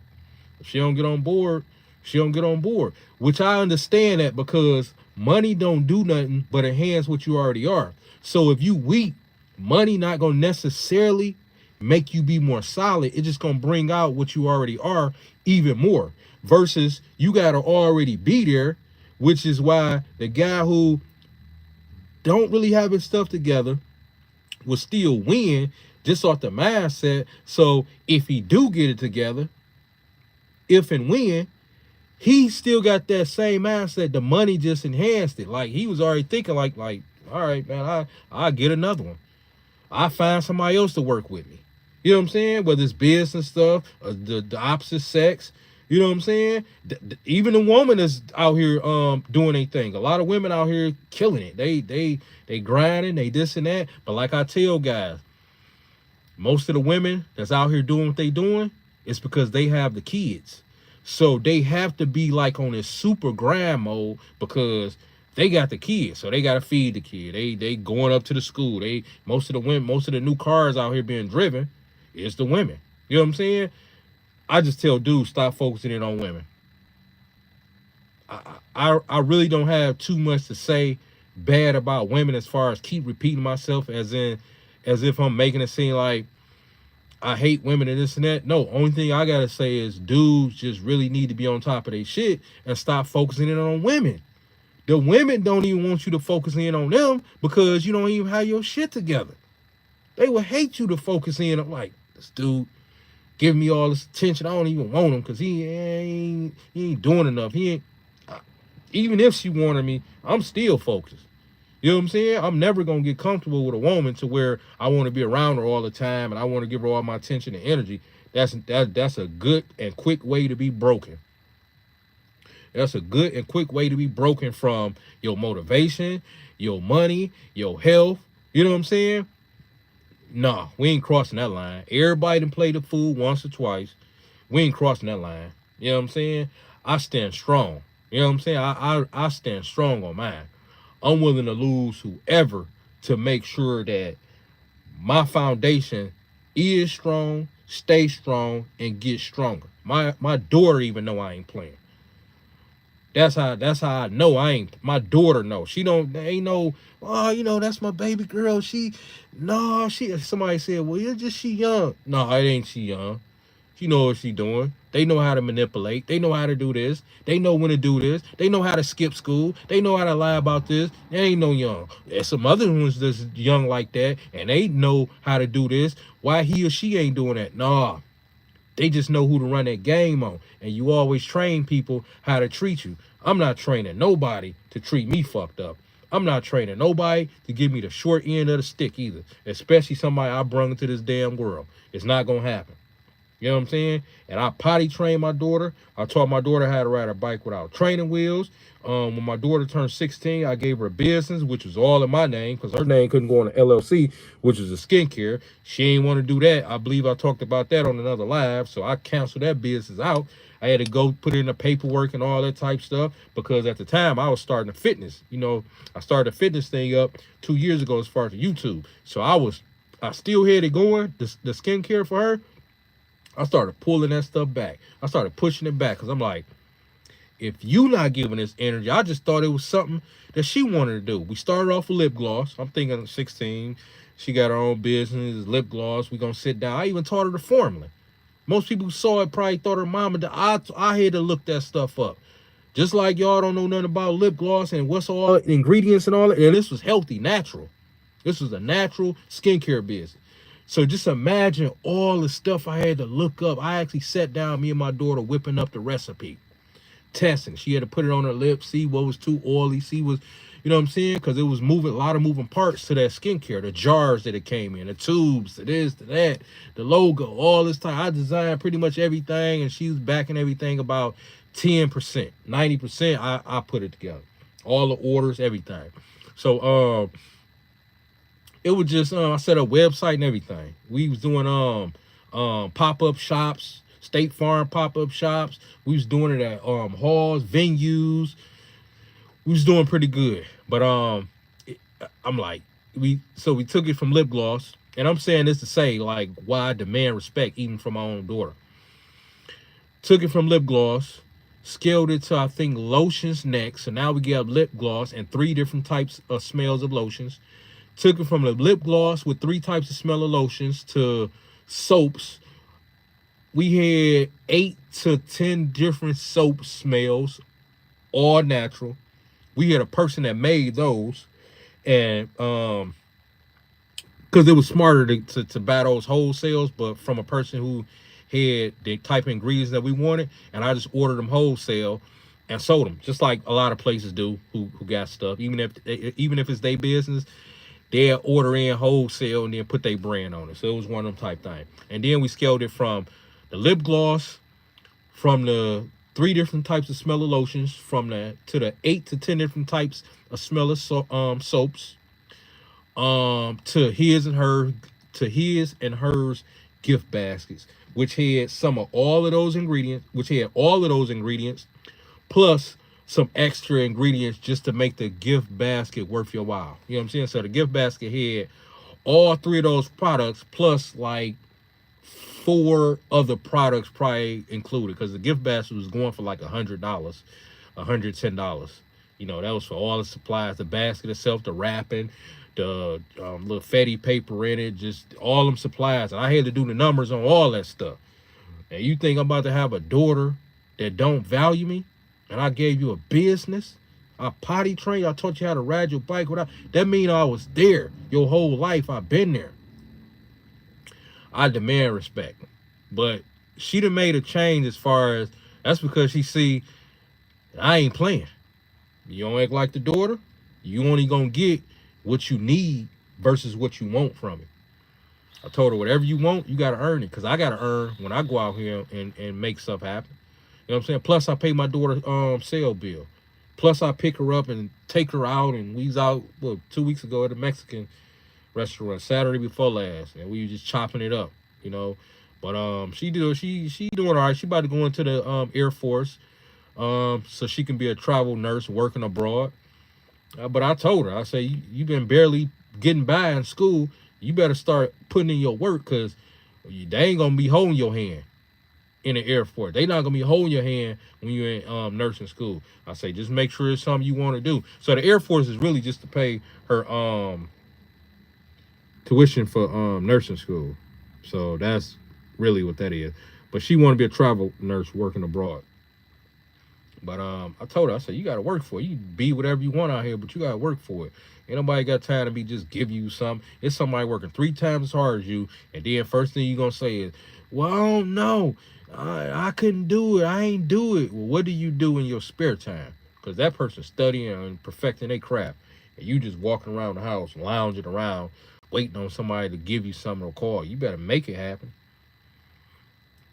if she don't get on board, she don't get on board. Which I understand that because money don't do nothing but enhance what you already are. So if you weak, money not gonna necessarily make you be more solid. It's just gonna bring out what you already are even more. Versus you gotta already be there, which is why the guy who don't really have his stuff together will still win just off the mindset. So if he do get it together, if and when, he still got that same mindset. The money just enhanced it. Like he was already thinking like, all right, man, I'll get another one. I find somebody else to work with me. You know what I'm saying? Whether it's business stuff, or the opposite sex. You know what I'm saying? Even the woman is out here doing a thing. A lot of women out here killing it. They grinding, they this and that. But like I tell guys, most of the women that's out here doing what they doing, it's because they have the kids. So they have to be like on this super grind mode because they got the kids, so they got to feed the kid. They going up to the school. Most of the new cars out here being driven is the women. You know what I'm saying? I just tell dudes, stop focusing in on women. I really don't have too much to say bad about women as far as keep repeating myself as if I'm making it seem like I hate women and this and that. No, only thing I gotta say is dudes just really need to be on top of their shit and stop focusing in on women. The women don't even want you to focus in on them because you don't even have your shit together. They would hate you to focus in on like this dude giving me all this attention. I don't even want him because he ain't doing enough. He ain't. Even if she wanted me, I'm still focused. You know what I'm saying? I'm never gonna get comfortable with a woman to where I want to be around her all the time and I want to give her all my attention and energy. That's a good and quick way to be broken. That's a good and quick way to be broken from your motivation, your money, your health. You know what I'm saying? Nah, we ain't crossing that line. Everybody done played the fool once or twice. We ain't crossing that line. You know what I'm saying? I stand strong. You know what I'm saying? I stand strong on mine. I'm willing to lose whoever to make sure that my foundation is strong, stay strong, and get stronger. My daughter even know I ain't playing. That's how I know I ain't. My daughter know. She ain't no, oh, that's my baby girl. Somebody said, well, it's just she young. No, it ain't she young. She know what she doing. They know how to manipulate. They know how to do this. They know when to do this. They know how to skip school. They know how to lie about this. They ain't no young. There's some other ones that's young like that, and they know how to do this. Why he or she ain't doing that? Nah. They just know who to run that game on. And you always train people how to treat you. I'm not training nobody to treat me fucked up. I'm not training nobody to give me the short end of the stick either. Especially somebody I brung into this damn world. It's not going to happen. You know what I'm saying? And I potty trained my daughter. I taught my daughter how to ride a bike without training wheels. When my daughter turned 16, I gave her a business, which was all in my name because her name couldn't go on the LLC, which is a skincare. She ain't want to do that. I believe I talked about that on another live, so I canceled that business out. I had to go put in the paperwork and all that type stuff because at the time I was starting a fitness. I started a fitness thing up 2 years ago as far as YouTube. So I still had it going, the skincare for her. I started pulling that stuff back. I started pushing it back because I'm like, if you not giving this energy, I just thought it was something that she wanted to do. We started off with lip gloss. I'm thinking 16. She got her own business, lip gloss. We gonna sit down. I even taught her the formula. Most people who saw it probably thought her mama did. I had to look that stuff up. Just like y'all don't know nothing about lip gloss and what's all the ingredients and all that. And this was healthy, natural. This was a natural skincare business. So just imagine all the stuff I had to look up. I actually sat down, me and my daughter, whipping up the recipe, testing. She had to put it on her lips, see what was too oily, see what, you know what I'm saying? Because it was a lot of moving parts to that skincare, the jars that it came in, the tubes, to this, to that, the logo, all this time. I designed pretty much everything, and she was backing everything about 10%, 90%. I put it together, all the orders, everything. So it was just I set up website and everything. We was doing pop-up shops, State Farm pop-up shops. We was doing it at halls, venues. We was doing pretty good. But I'm like, we took it from lip gloss, and I'm saying this to say like why I demand respect even from my own daughter. Took it from lip gloss, scaled it to I think lotions next. So now we get lip gloss and 3 different types of smells of lotions. Took it from the lip gloss with 3 types of smell of lotions to soaps. We had 8 to 10 different soap smells, all natural. We had a person that made those, and because it was smarter to buy those wholesales, but from a person who had the type of ingredients that we wanted, and I just ordered them wholesale and sold them, just like a lot of places do who got stuff. Even if it's their business, they'll order in wholesale and then put their brand on it. So it was one of them type things. And then we scaled it from the lip gloss, from the 3 different types of smell of lotions, to the 8 to 10 different types of smell of soaps, to his and hers gift baskets, which had all of those ingredients, plus some extra ingredients just to make the gift basket worth your while. You know what I'm saying? So the gift basket had all 3 of those products plus like 4 other products probably included, because the gift basket was going for like $100, $110. That was for all the supplies, the basket itself, the wrapping, the little fatty paper in it, just all them supplies. And I had to do the numbers on all that stuff. And you think I'm about to have a daughter that don't value me? And I gave you a business? I potty trained. I taught you how to ride your bike without. That mean I was there your whole life. I've been there. I demand respect. But she done made a change as far as that's because she see I ain't playing. You don't act like the daughter. You only gonna get what you need versus what you want from it. I told her whatever you want, you gotta earn it. Cause I gotta earn when I go out here and make stuff happen. You know what I'm saying? Plus I pay my daughter cell bill. Plus I pick her up and take her out, and we was out 2 weeks ago at a Mexican restaurant, Saturday before last, and we were just chopping it up, you know. But she doing all right. She about to go into the Air Force, so she can be a travel nurse working abroad. But I told her, I say, you been barely getting by in school. You better start putting in your work, because they ain't gonna be holding your hand in the Air Force. They not gonna be holding your hand when you're in nursing school. I say, just make sure it's something you want to do. So the Air Force is really just to pay her tuition for nursing school. So that's really what that is. But she want to be a travel nurse working abroad. But I told her, I said, you got to work for it. You can be whatever you want out here, but you got to work for it. Ain't nobody got time to be just give you something. It's somebody working 3 times as hard as you, and then first thing you going to say is, well, I don't know. I couldn't do it. I ain't do it. Well, what do you do in your spare time? Because that person's studying and perfecting their craft, and you just walking around the house, lounging around, waiting on somebody to give you something or call. You better make it happen.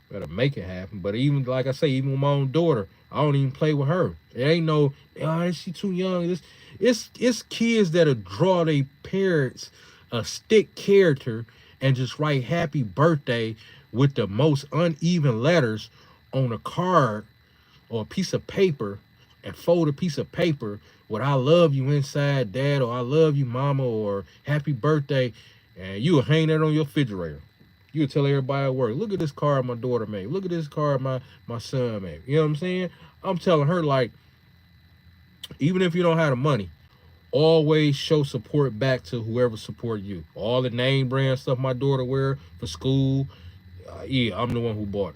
Better make it happen. But even, like I say, even with my own daughter, I don't even play with her. It ain't no, oh, she too young. It's kids that'll draw their parents a stick character and just write happy birthday with the most uneven letters on a card or a piece of paper, and fold a piece of paper with I love you inside, Dad, or I love you, Mama, or happy birthday, and you will hang that on your refrigerator. You would tell everybody at work, look at this card my daughter made. Look at this card my son made. You know what I'm saying? I'm telling her, like, even if you don't have the money, always show support back to whoever support you. All the name brand stuff my daughter wear for school, yeah, I'm the one who bought it.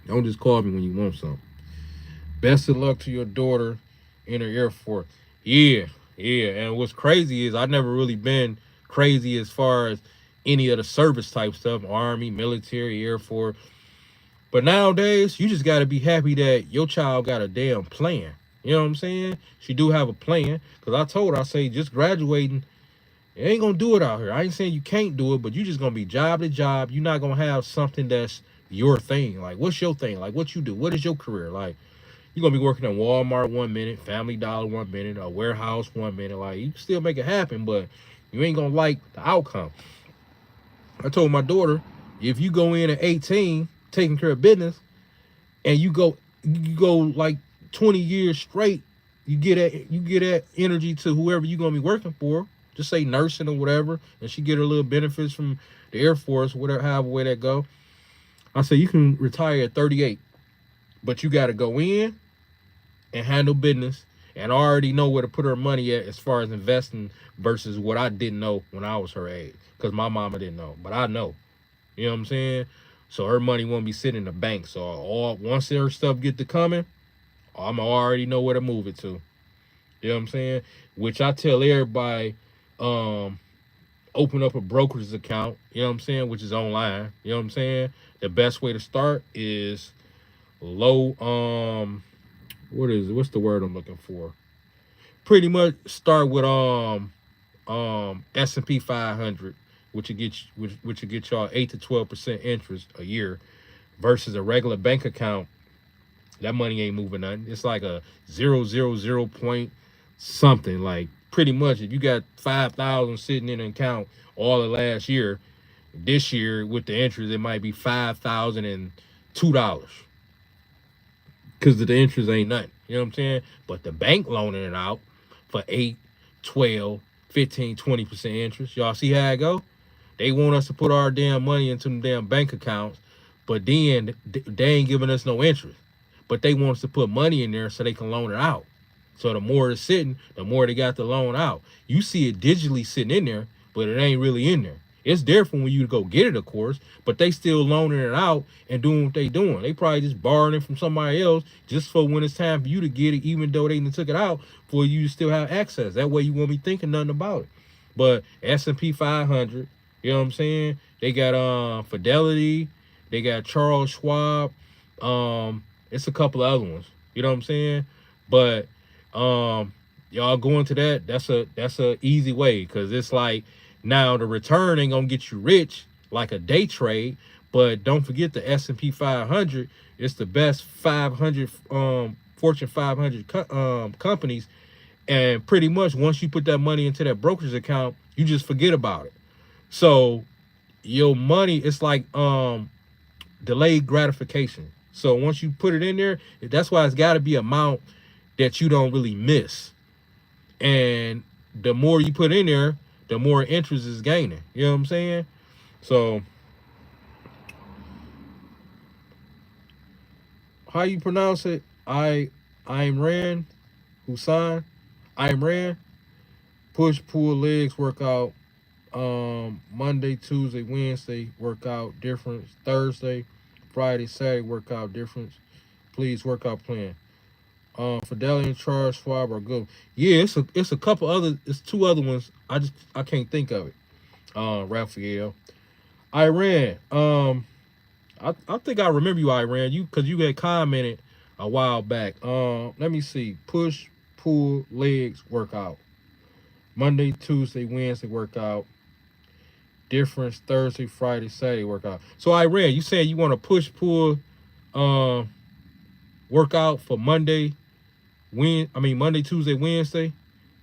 Don't just call me when you want something. Best of luck to your daughter in her Air Force. Yeah. And what's crazy is I never really been crazy as far as any of the service type stuff, Army, military, Air Force. But nowadays, you just got to be happy that your child got a damn plan. You know what I'm saying? She do have a plan. Because I told her, I say, just graduating, it ain't going to do it out here. I ain't saying you can't do it, but you just going to be job to job. You're not going to have something that's your thing. Like, what's your thing? Like, what you do? What is your career? Like, you're going to be working at Walmart 1 minute, Family Dollar 1 minute, a warehouse 1 minute. Like, you can still make it happen, but you ain't going to like the outcome. I told my daughter, if you go in at 18, taking care of business, and you go like 20 years straight, you get that energy to whoever you're gonna be working for. Just say nursing or whatever, and she get her little benefits from the Air Force, whatever, however way that go. I say you can retire at 38, but you got to go in and handle business, and I already know where to put her money at as far as investing versus what I didn't know when I was her age. Because my mama didn't know, but I know. You know what I'm saying? So her money won't be sitting in the bank. So once her stuff get to coming, I'm already know where to move it to. You know what I'm saying? Which I tell everybody, open up a brokerage account, you know what I'm saying, which is online. You know what I'm saying? The best way to start is low, what's the word I'm looking for? Pretty much start with S&P 500, which will get y'all 8 to 12% interest a year, versus a regular bank account. That money ain't moving nothing. It's like a 0.000 point something. Like, pretty much, if you got 5,000 sitting in an account all of last year, this year with the interest, it might be $5,002 because the interest ain't nothing. You know what I'm saying? But the bank loaning it out for 8, 12, 15, 20% interest. Y'all see how it go? They want us to put our damn money into them damn bank accounts, but then they ain't giving us no interest. But they want us to put money in there so they can loan it out. So the more it's sitting, the more they got the loan out. You see it digitally sitting in there, but it ain't really in there. It's different when you go get it, of course, but they still loaning it out and doing what they doing. They probably just borrowing it from somebody else just for when it's time for you to get it, even though they took it out for you to still have access. That way you won't be thinking nothing about it. But S&P 500, you know what I'm saying? They got Fidelity, they got Charles Schwab, it's a couple of other ones. You know what I'm saying? But y'all going to that, that's a easy way, because it's like now the return ain't gonna get you rich like a day trade, but don't forget the S&P 500. It's the best 500 Fortune 500 companies, and pretty much once you put that money into that brokerage account, you just forget about it. So your money, it's like delayed gratification. So once you put it in there, that's why it's got to be an amount that you don't really miss. And the more you put in there, the more interest is gaining. You know what I'm saying? So how you pronounce it? I'm Ran Hussein. I'm Ran. Push, pull, legs workout. Monday, Tuesday, Wednesday workout difference. Thursday, Friday, Saturday workout difference. Please workout plan. Fidelity and Charles Schwab are good. Yeah, it's a couple other, it's two other ones. I can't think of it. Raphael. Iran. I think I remember you, Iran. You, because you had commented a while back. Let me see. Push, pull, legs workout. Monday, Tuesday, Wednesday workout. Difference Thursday, Friday, Saturday workout. So Iran, you saying you want to push, pull, workout for Monday, Monday, Tuesday, Wednesday,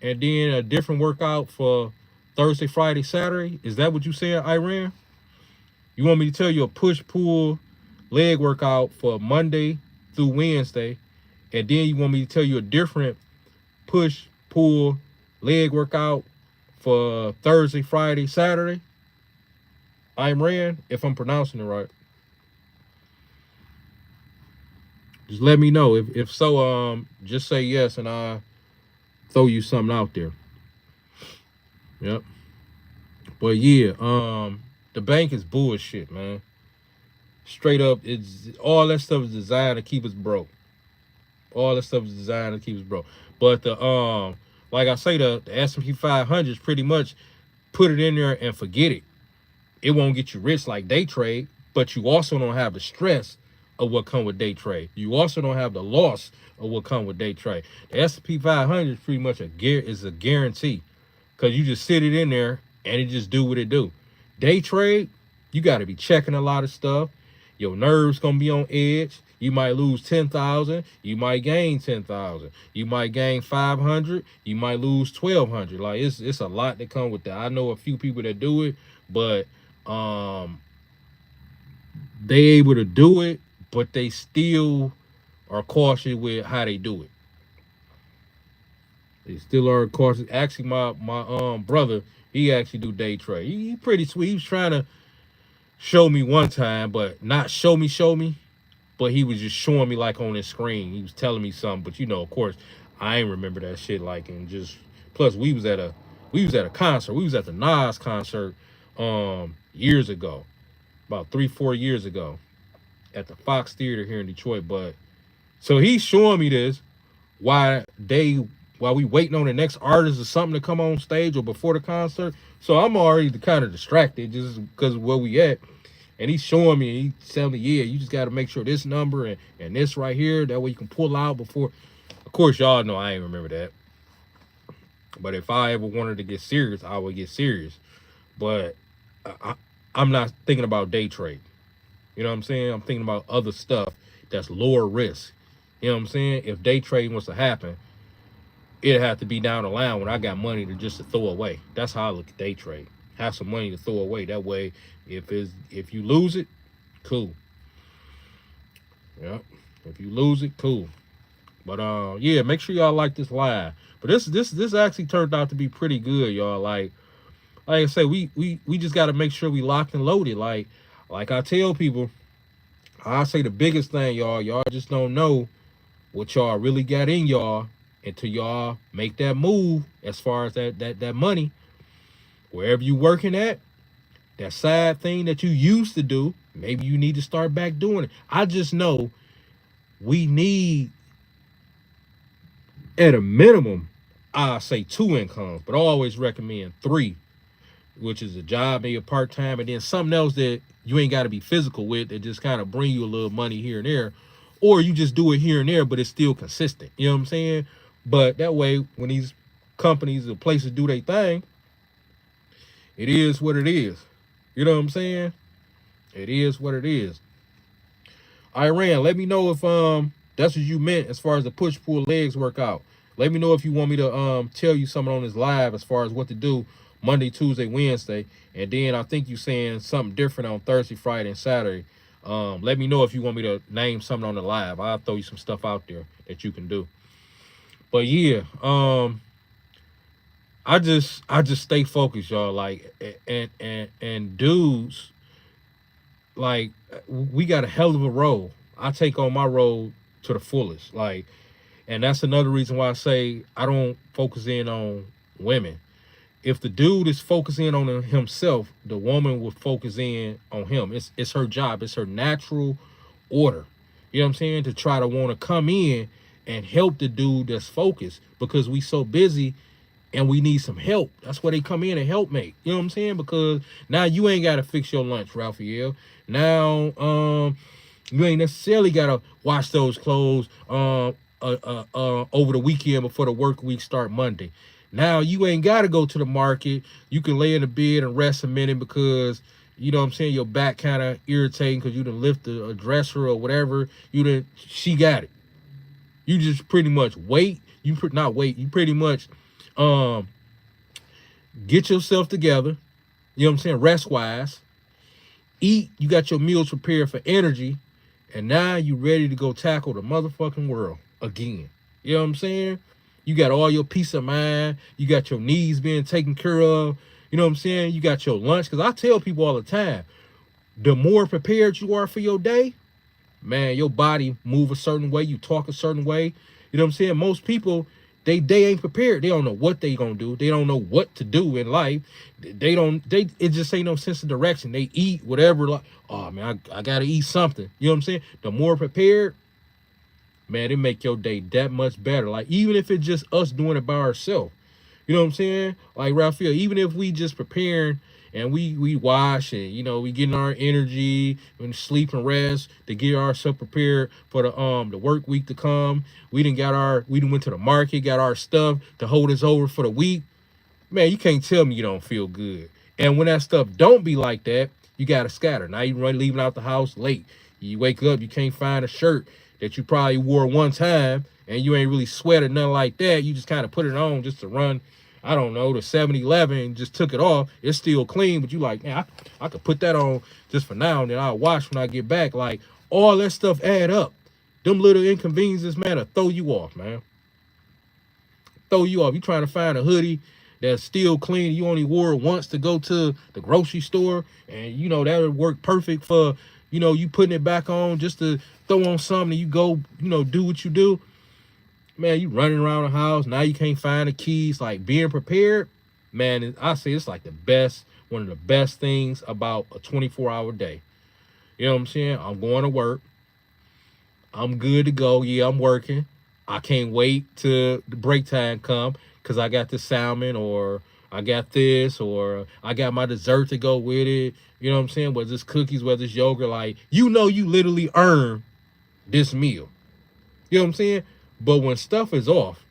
and then a different workout for Thursday, Friday, Saturday. Is that what you said, Iran? You want me to tell you a push, pull, leg workout for Monday through Wednesday, and then you want me to tell you a different push, pull, leg workout for Thursday, Friday, Saturday? Imran, if I'm pronouncing it right. Just let me know. If so, just say yes and I'll throw you something out there. Yep. But yeah, the bank is bullshit, man. Straight up, it's all that stuff is designed to keep us broke. All that stuff is designed to keep us broke. But the like I say, the S&P 500 is pretty much put it in there and forget it. It won't get you rich like day trade, but you also don't have the stress of what come with day trade. You also don't have the loss of what come with day trade. The S&P 500 is pretty much a guarantee, because you just sit it in there and it just do what it do. Day trade, you got to be checking a lot of stuff. Your nerves gonna be on edge. You might lose 10,000. You might gain 10,000. You might gain 500. You might lose 1,200. Like it's a lot that come with that. I know a few people that do it, but they able to do it, but they still are cautious with how they do it. They still are cautious. Actually, my brother, he actually do day trade. He pretty sweet. He was trying to show me one time, but not show me, but he was just showing me like on his screen. He was telling me something, but of course, I ain't remember that shit. Like, and just plus we was at a concert. We was at the Nas concert years ago, about 3-4 years ago, at the Fox Theater here in Detroit. But so he's showing me this while we waiting on the next artist or something to come on stage or before the concert. So I'm already kind of distracted just because of where we at. And he's showing me, he's telling me, yeah, you just got to make sure this number and this right here, that way you can pull out before. Of course, y'all know I ain't remember that. But if I ever wanted to get serious, I would get serious. But I'm not thinking about day trade. You know what I'm saying? I'm thinking about other stuff that's lower risk. You know what I'm saying? If day trading was to happen, it'd have to be down the line when I got money to throw away. That's how I look at day trade. Have some money to throw away. That way, if you lose it, cool. Yep. If you lose it, cool. But yeah, make sure y'all like this live. But this actually turned out to be pretty good, y'all. Like I say, we just got to make sure we locked and loaded. Like I tell people, I say the biggest thing, y'all just don't know what y'all really got in y'all until y'all make that move as far as that money, wherever you working at, that side thing that you used to do, maybe you need to start back doing it. I just know we need, at a minimum, I say 2 incomes, but I always recommend 3, which is a job, maybe a part-time, and then something else that you ain't got to be physical with that just kind of bring you a little money here and there, or you just do it here and there, but it's still consistent. You know what I'm saying? But that way, when these companies or places do their thing, it is what it is. You know what I'm saying? It is what it is. Iran, let me know if that's what you meant as far as the push pull legs workout. Let me know if you want me to tell you something on this live as far as what to do Monday, Tuesday, Wednesday, and then I think you saying something different on Thursday, Friday, and Saturday. Let me know if you want me to name something on the live. I'll throw you some stuff out there that you can do. But yeah, I just stay focused, y'all. Like, and dudes, like, we got a hell of a role. I take on my role to the fullest. Like, and that's another reason why I say I don't focus in on women. If the dude is focusing on himself, the woman will focus in on him. It's her job. It's her natural order. You know what I'm saying? To try to want to come in and help the dude that's focused, because we so busy and we need some help. That's why they come in and help make. You know what I'm saying? Because now you ain't got to fix your lunch, Raphael. Now you ain't necessarily got to wash those clothes over the weekend before the work week start Monday. Now you ain't got to go to the market. You can lay in the bed and rest a minute because, you know what I'm saying, your back kind of irritating because you done lift a dresser or whatever. She got it. You just pretty much wait. You pretty much get yourself together. You know what I'm saying? Rest wise. Eat. You got your meals prepared for energy. And now you ready to go tackle the motherfucking world again. You know what I'm saying? You got all your peace of mind. You got your needs being taken care of. You know what I'm saying? You got your lunch. Because I tell people all the time, the more prepared you are for your day, man, your body move a certain way. You talk a certain way. You know what I'm saying? Most people, they ain't prepared. They don't know what they gonna do. They don't know what to do in life. It just ain't no sense of direction. They eat whatever, like, oh man, I gotta eat something. You know what I'm saying? The more prepared, man, it make your day that much better. Like, even if it's just us doing it by ourselves. You know what I'm saying? Like, Raphael, even if we just preparing and we wash and, you know, we getting our energy and sleep and rest to get ourselves prepared for the work week to come. We done went to the market, got our stuff to hold us over for the week. Man, you can't tell me you don't feel good. And when that stuff don't be like that, you gotta scatter. Now you leaving out the house late. You wake up, you can't find a shirt that you probably wore one time and you ain't really sweat or nothing like that. You just kind of put it on just to run, I don't know, to 7-Eleven and just took it off. It's still clean, but you like, man, I could put that on just for now and then I'll wash when I get back. Like, all that stuff add up. Them little inconveniences, man, will throw you off, man. Throw you off. You trying to find a hoodie that's still clean. You only wore it once to go to the grocery store, and you know that would work perfect for, you know, you putting it back on just to throw on something and you go, you know, do what you do. Man, you running around the house. Now you can't find the keys. Like, being prepared, man, I say it's like one of the best things about a 24-hour day. You know what I'm saying? I'm going to work. I'm good to go. Yeah, I'm working. I can't wait till the break time come because I got the salmon, or I got this, or I got my dessert to go with it. You know what I'm saying? Whether it's cookies, whether it's yogurt, like, you know, you literally earn this meal. You know what I'm saying? But when stuff is off,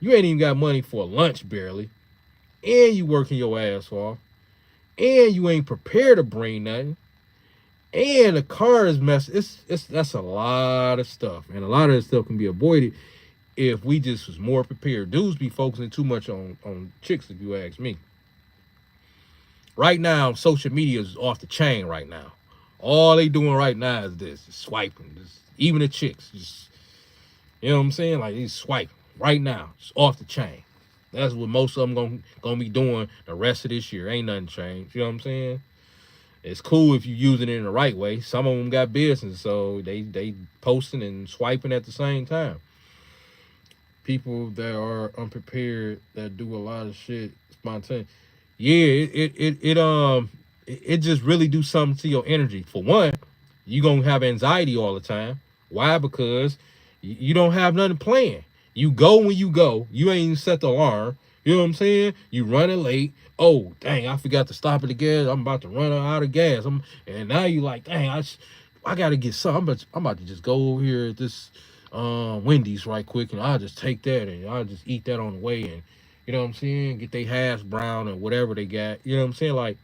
you ain't even got money for lunch barely, and you working your ass off, and you ain't prepared to bring nothing, and the car is messed. That's a lot of stuff, and a lot of this stuff can be avoided if we just was more prepared. Dudes be focusing too much on chicks, if you ask me. Right now, social media is off the chain right now. All they doing right now is this, just swiping. Even the chicks, just, you know what I'm saying? Like, they swiping right now. It's off the chain. That's what most of them gonna be doing the rest of this year. Ain't nothing changed. You know what I'm saying? It's cool if you using it in the right way. Some of them got business, so they posting and swiping at the same time. people that are unprepared that do a lot of shit spontaneous. Yeah, it just really do something to your energy. For one, you gonna have anxiety all the time. Why? Because you don't have nothing planned. You go when you go. You ain't even set the alarm. You know what I'm saying? You running late. Oh dang, I forgot to stop at the gas. I'm about to run out of gas. And now you like, dang, I gotta get some. I'm about to just go over here at this Wendy's right quick, and I'll just take that and I'll just eat that on the way, and you know what I'm saying, get they hash brown and whatever they got. You know what I'm saying? Like,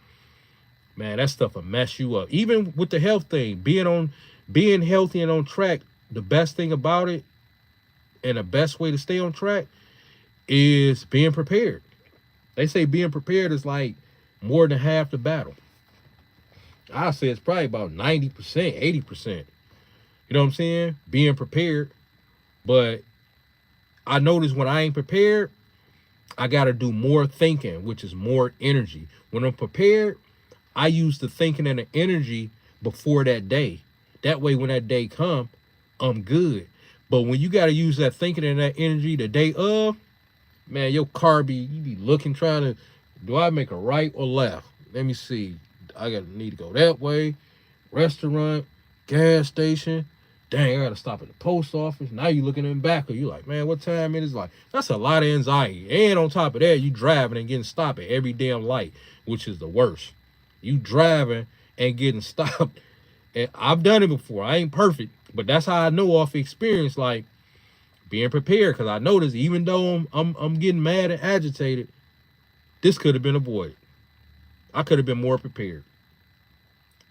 man, that stuff will mess you up. Even with the health thing, being healthy and on track, the best thing about it and the best way to stay on track is being prepared. They say being prepared is like more than half the battle. I say it's probably about 90%, 80%. You know what I'm saying? Being prepared. But I notice when I ain't prepared, I got to do more thinking, which is more energy. When I'm prepared, I use the thinking and the energy before that day. That way, when that day come, I'm good. But when you got to use that thinking and that energy the day of, man, your car you be looking, trying to, do I make a right or left? Let me see. Need to go that way. Restaurant, gas station. Dang, I gotta stop at the post office. Now you looking in the back, or you like, man, what time it is? Like, that's a lot of anxiety. And on top of that, you driving and getting stopped at every damn light, which is the worst. You driving and getting stopped. And I've done it before. I ain't perfect, but that's how I know off experience, like being prepared. Because I noticed, even though I'm getting mad and agitated, this could have been avoided. I could have been more prepared.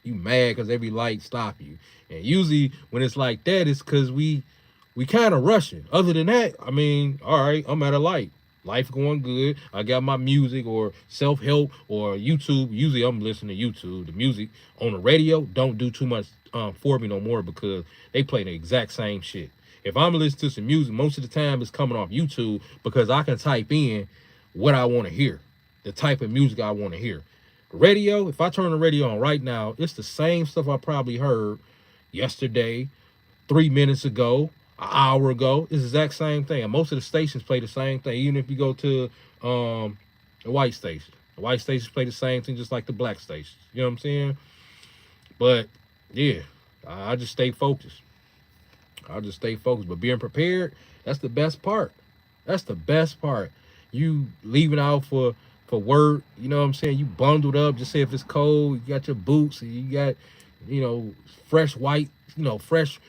You mad because every light stop you. And usually when it's like that, it's because we kind of rushing. Other than that, I mean, all right, I'm at a light. Life going good. I got my music or self-help or YouTube. Usually I'm listening to YouTube. The music on the radio don't do too much for me no more because they play the exact same shit. If I'm listening to some music, most of the time it's coming off YouTube because I can type in what I want to hear, the type of music I want to hear. Radio, if I turn the radio on right now, it's the same stuff I probably heard yesterday, 3 minutes ago, an hour ago. It's the exact same thing. And most of the stations play the same thing. Even if you go to the white station. The white stations play the same thing just like the black stations. You know what I'm saying? But yeah, I just stay focused. But being prepared, that's the best part. That's the best part. You leaving out for work, you know what I'm saying? You bundled up, just say if it's cold, you got your boots, and you got, fresh white, fresh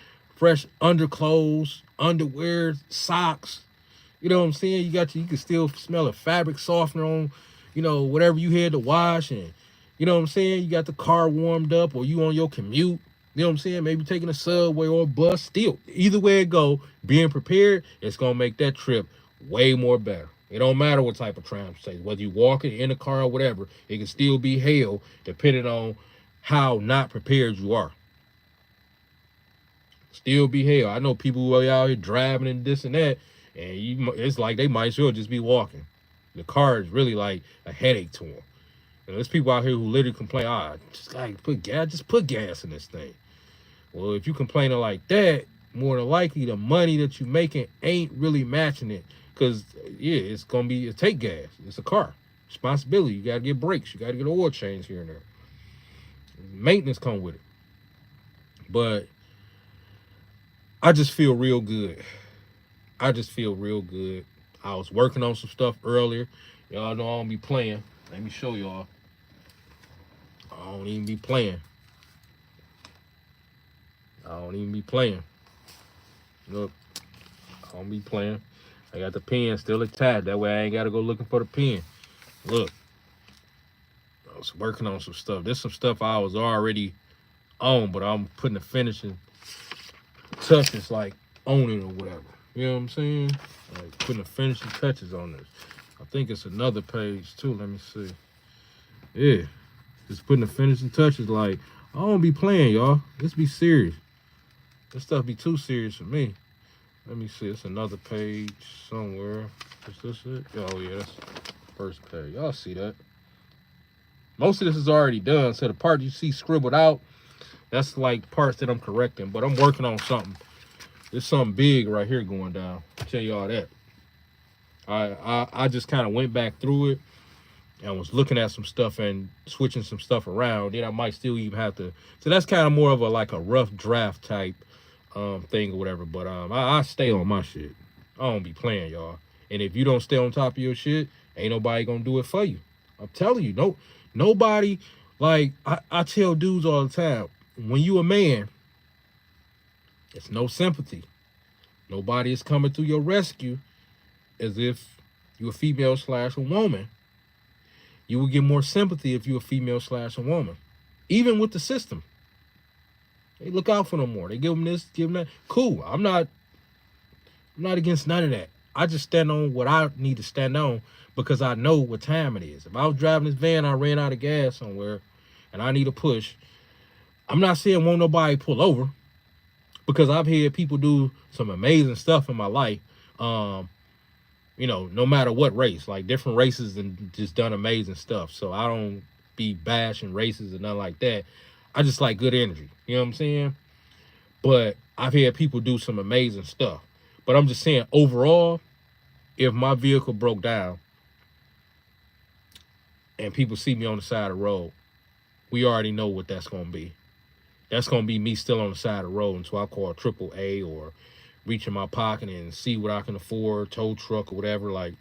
underclothes, underwear, socks. You know what I'm saying? You can still smell a fabric softener on, whatever you had to wash, and you know what I'm saying? You got the car warmed up, or you on your commute. You know what I'm saying? Maybe taking a subway or a bus. Still, either way it go, being prepared, it's gonna make that trip way more better. It don't matter what type of transportation, whether you walking in a car or whatever, it can still be hell depending on how not prepared you are. Still be hell. I know people who are out here driving and this and that, and it's like they might as well just be walking. The car is really like a headache to them. And there's people out here who literally complain, just put gas in this thing. Well, if you complaining like that, more than likely the money that you making ain't really matching it. Because, yeah, it's going to be a take gas. It's a car. Responsibility. You got to get brakes. You got to get oil change here and there. Maintenance come with it. But I just feel real good. I was working on some stuff earlier. Y'all know I don't be playing. Let me show y'all. I don't even be playing. Look, I don't be playing. I got the pen still attached. That way I ain't got to go looking for the pen. Look, I was working on some stuff. There's some stuff I was already on, but I'm putting the finishing touches, like on it or whatever. You know what I'm saying? Like putting the finishing touches on this. I think it's another page too. Let me see. Yeah, just putting the finishing touches. Like, I don't be playing, y'all. Let's be serious. This stuff be too serious for me. Let me see. It's another page somewhere. Is this it? Oh, yeah, that's the first page. Y'all see that? Most of this is already done. So the part you see scribbled out, that's like parts that I'm correcting. But I'm working on something. There's something big right here going down. I'll tell y'all that. I just kind of went back through it and was looking at some stuff and switching some stuff around. Then I might still even have to. So that's kind of more of a like a rough draft type thing or whatever. But I stay on my shit. I don't be playing, y'all. And if you don't stay on top of your shit, ain't nobody gonna do it for you. I'm telling you, nobody. Like I tell dudes all the time, when you a man, it's no sympathy. Nobody is coming to your rescue as if you're a female slash a woman. You will get more sympathy if you're a female slash a woman. Even with the system. They look out for them more. They give them this, give them that. Cool. I'm not against none of that. I just stand on what I need to stand on because I know what time it is. If I was driving this van, I ran out of gas somewhere, and I need a push, I'm not saying won't nobody pull over, because I've had people do some amazing stuff in my life. You know, no matter what race, like different races and just done amazing stuff. So I don't be bashing races and nothing like that. I just like good energy. You know what I'm saying? But I've had people do some amazing stuff. But I'm just saying, overall, if my vehicle broke down and people see me on the side of the road, we already know what that's going to be. That's going to be me still on the side of the road until I call AAA or reach in my pocket and see what I can afford, tow truck or whatever. Like,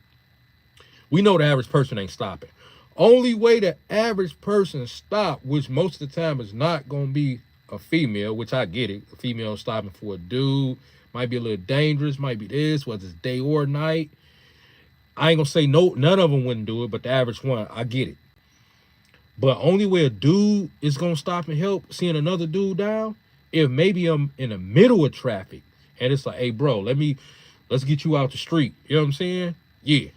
we know the average person ain't stopping. Only way the average person stop, which most of the time is not going to be a female, which I get it. A female stopping for a dude might be a little dangerous, might be this, whether it's day or night. I ain't going to say no, none of them wouldn't do it, but the average one, I get it. But only way a dude is going to stop and help seeing another dude down, if maybe I'm in the middle of traffic and it's like, hey, bro, let's get you out the street. You know what I'm saying? Yeah.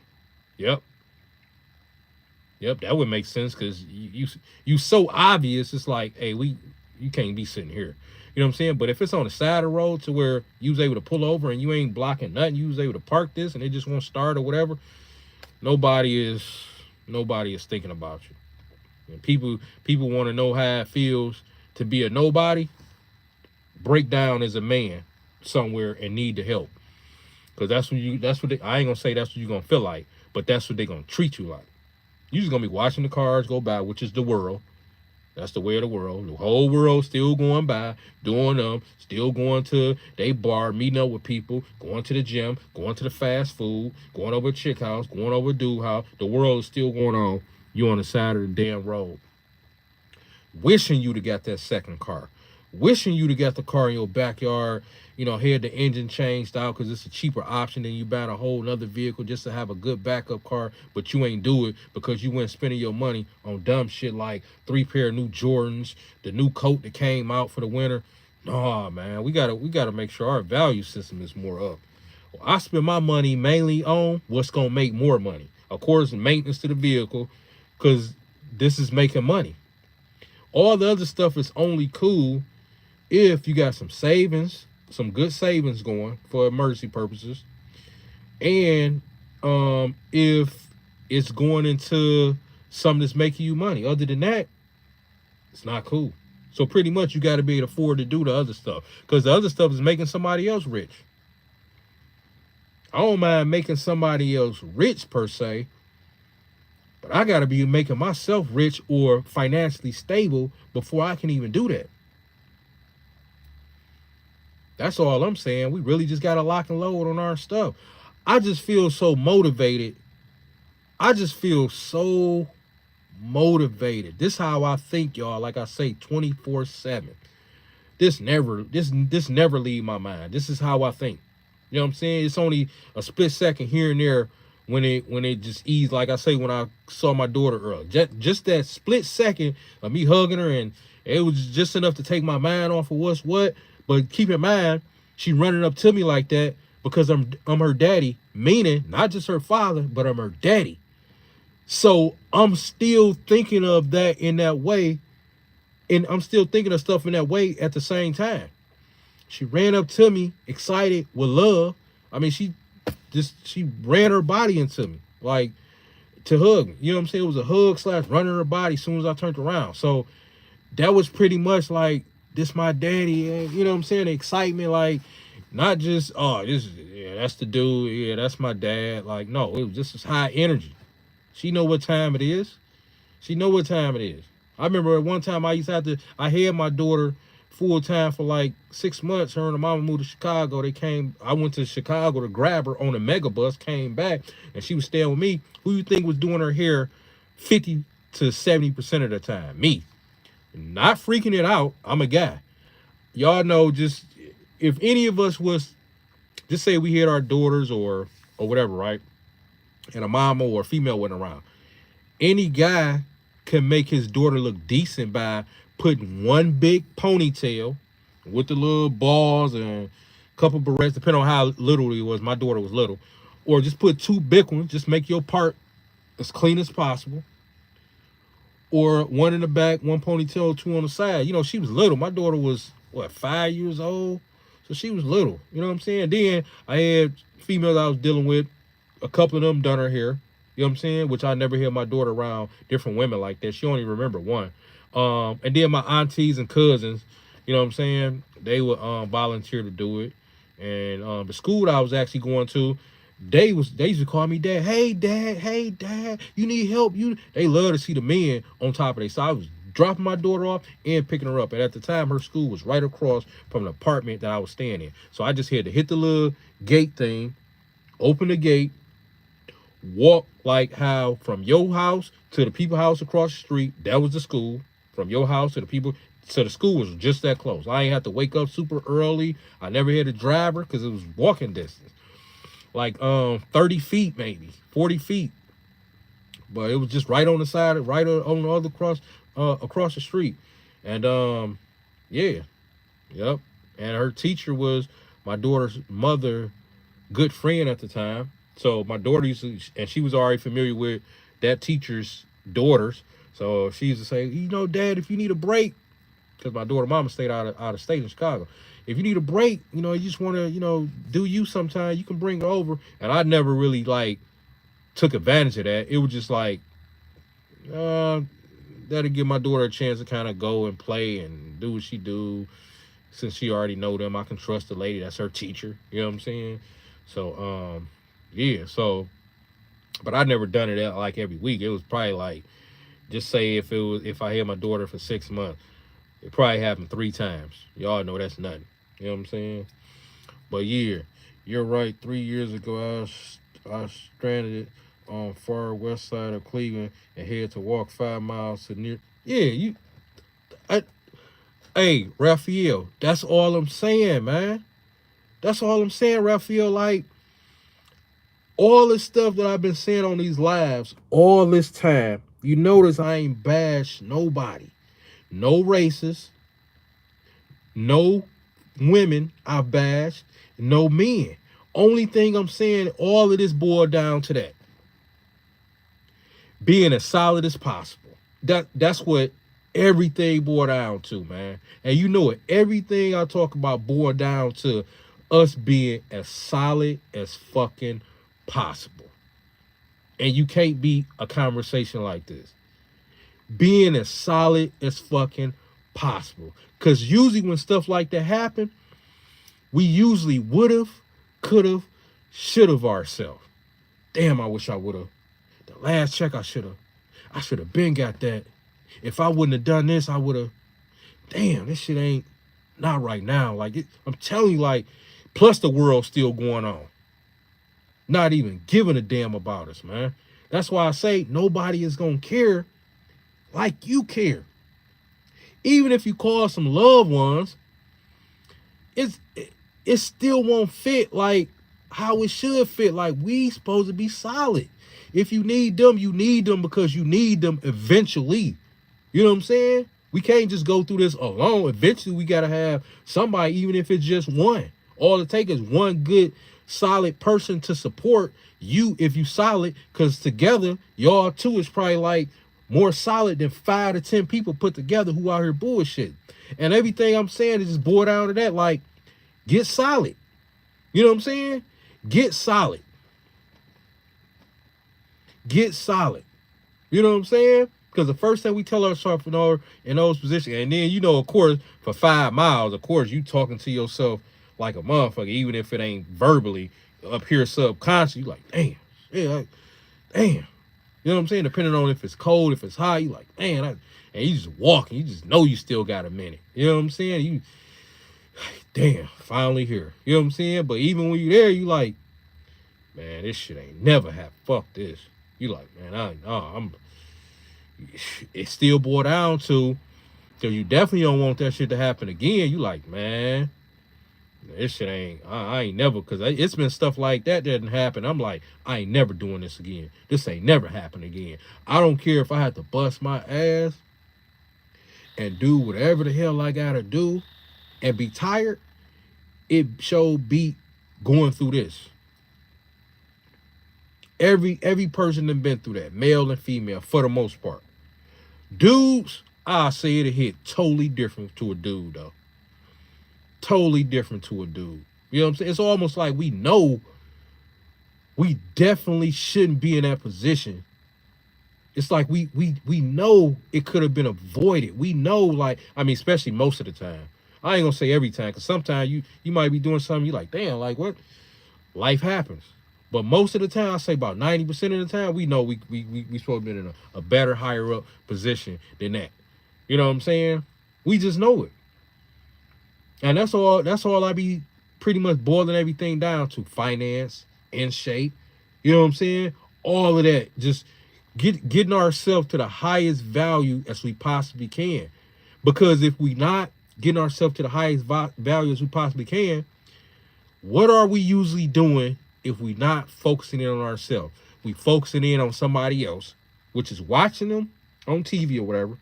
Yep, that would make sense, because you so obvious. It's like, hey, you can't be sitting here. You know what I'm saying? But if it's on the side of the road to where you was able to pull over and you ain't blocking nothing, you was able to park this and it just won't start or whatever, nobody is thinking about you. And people want to know how it feels to be a nobody. Break down as a man somewhere and need the help, because I ain't gonna say that's what you're gonna feel like, but that's what they're gonna treat you like. You're just gonna be watching the cars go by, which is the world. That's the way of the world. The whole world still going by, doing them, still going to they bar, meeting up with people, going to the gym, going to the fast food, going over to chick house, going over to dude house. The world is still going on. You on the side of the damn road. Wishing you to got that second car. Wishing you to got the car in your backyard, you know, had the engine changed out because it's a cheaper option than you buying a whole nother vehicle just to have a good backup car, but you ain't do it because you went spending your money on dumb shit like 3 pair of new Jordans, the new coat that came out for the winter. Nah, man, we gotta make sure our value system is more up. Well, I spend my money mainly on what's gonna make more money. Of course, maintenance to the vehicle, because this is making money. All the other stuff is only cool if you got some savings, some good savings going for emergency purposes, and if it's going into something that's making you money. Other than that, it's not cool. So pretty much you got to be able to afford to do the other stuff, because the other stuff is making somebody else rich. I don't mind making somebody else rich per se, but I got to be making myself rich or financially stable before I can even do that. That's all I'm saying. We really just got to lock and load on our stuff. I just feel so motivated. This is how I think, y'all. Like I say, 24/7. This never leave my mind. This is how I think. You know what I'm saying? It's only a split second here and there when it just eased. Like I say, when I saw my daughter earlier, just that split second of me hugging her, and it was just enough to take my mind off of what's what. But keep in mind, she running up to me like that because I'm her daddy, meaning not just her father, but I'm her daddy. So I'm still thinking of that in that way, and I'm still thinking of stuff in that way at the same time. She ran up to me, excited with love. I mean, she ran her body into me, like, to hug me. You know what I'm saying? It was a hug / running her body as soon as I turned around. So that was pretty much like, this my daddy, and you know what I'm saying? The excitement, like, Not just, oh, yeah, that's the dude. Yeah, that's my dad. Like, no, it was just this high energy. She know what time it is. She know what time it is. I remember at one time I used to have to, I had my daughter full time for like 6 months. Her and her mama moved to Chicago. They came, I went to Chicago to grab her on a mega bus, came back, and she was staying with me. Who you think was doing her hair 50 to 70% of the time? Me. Not freaking it out. I'm a guy. Y'all know, just if any of us was, just say we had our daughters or whatever, right? And a mama or a female went around. Any guy can make his daughter look decent by putting one big ponytail with the little balls and a couple barrettes, depending on how little he was. My daughter was little. Or just put two big ones, just make your part as clean as possible. Or one in the back, one ponytail, two on the side. You know, she was little. My daughter was, what, 5 years old? So she was little. You know what I'm saying? Then I had females I was dealing with, a couple of them done her hair. You know what I'm saying? Which I never hear my daughter around different women like that. She only remember one. And then my aunties and cousins, you know what I'm saying? They would volunteer to do it. And the school that I was actually going to, they used to call me dad. Hey dad, you need help. They love to see the men on top of their. So I was dropping my daughter off and picking her up. And at the time, her school was right across from the apartment that I was staying in. So I just had to hit the little gate thing, open the gate, walk like how from your house to the people house across the street, that was the school. From your house to the people, so the school was just that close. I ain't have to wake up super early. I never had a driver because it was walking distance. Like 30 feet, maybe 40 feet. But it was just right on the side, right on the other across the street. And yeah, yep. And her teacher was my daughter's mother, good friend at the time. So my daughter used to, and she was already familiar with that teacher's daughters. So she used to say, you know, Dad, if you need a break, because my daughter mama stayed out of state in Chicago. If you need a break, you know, you just want to, you know, do you sometime, you can bring her over. And I never really like took advantage of that. It was just like, that'll give my daughter a chance to kind of go and play and do what she do. Since she already know them, I can trust the lady. That's her teacher. You know what I'm saying? So, yeah. So, but I never done it like every week. It was probably like, just say if I had my daughter for 6 months, it probably happened 3 times. Y'all know that's nothing. You know what I'm saying? But yeah, you're right. 3 years ago, I was stranded on far west side of Cleveland and had to walk 5 miles to near. Yeah, hey, Raphael, that's all I'm saying, man. That's all I'm saying, Raphael. Like, all this stuff that I've been saying on these lives all this time, you notice I ain't bashed nobody. No races, no women I bashed, no men. Only thing I'm saying, all of this boiled down to that. Being as solid as possible. That's what everything boiled down to, man. And you know it. Everything I talk about boiled down to us being as solid as fucking possible. And you can't beat a conversation like this. Being as solid as fucking possible. Because usually when stuff like that happen, we usually would've, could've, should've ourselves. Damn, I wish I would've. The last check I should've been got that. If I wouldn't have done this, I would've. Damn, this shit ain't not right now. Like, I'm telling you, like, plus the world's still going on. Not even giving a damn about us, man. That's why I say nobody is gonna care like you care. Even if you call some loved ones, it still won't fit like how it should fit. Like, we supposed to be solid. If you need them because you need them eventually. You know what I'm saying? We can't just go through this alone. Eventually, we got to have somebody, even if it's just one. All it takes is one good, solid person to support you if you solid, because together, y'all two is probably like more solid than 5 to 10 people put together who out here bullshit. And everything I'm saying is just boiled down to that, like, get solid. You know what I'm saying? Get solid. Get solid. You know what I'm saying? Because the first thing we tell ourselves in those positions, and then, you know, of course, for 5 miles, of course, you talking to yourself like a motherfucker, even if it ain't verbally up here subconscious. You like, damn, yeah, like, damn. You know what I'm saying? Depending on if it's cold, if it's hot, you like, damn, and you just walking, you just know you still got a minute. You know what I'm saying? You, damn, finally here. You know what I'm saying? But even when you there, you like, man, this shit ain't never happened. Fuck this. You like, man, it still boiled down to, because you definitely don't want that shit to happen again. You like, man, this shit ain't, I ain't never, because it's been stuff like that didn't happen. I'm like, I ain't never doing this again. This ain't never happen again. I don't care if I have to bust my ass and do whatever the hell I gotta do and be tired. It sure beat going through this. Every person that been through that, male and female, for the most part. Dudes, I say it'll hit totally different to a dude, though. Totally different to a dude. You know what I'm saying? It's almost like we know we definitely shouldn't be in that position. It's like we know it could have been avoided. We know, like, I mean, especially most of the time. I ain't gonna say every time, because sometimes you might be doing something, you like, damn, like, what? Life happens. But most of the time, I say about 90% of the time, we know we supposed to be in a better, higher up position than that. You know what I'm saying? We just know it. And that's all I be pretty much boiling everything down to. Finance, in shape. You know what I'm saying? All of that. Just getting ourselves to the highest value as we possibly can. Because if we not getting ourselves to the highest value as we possibly can, what are we usually doing if we not focusing in on ourselves? We focusing in on somebody else, which is watching them on TV or whatever,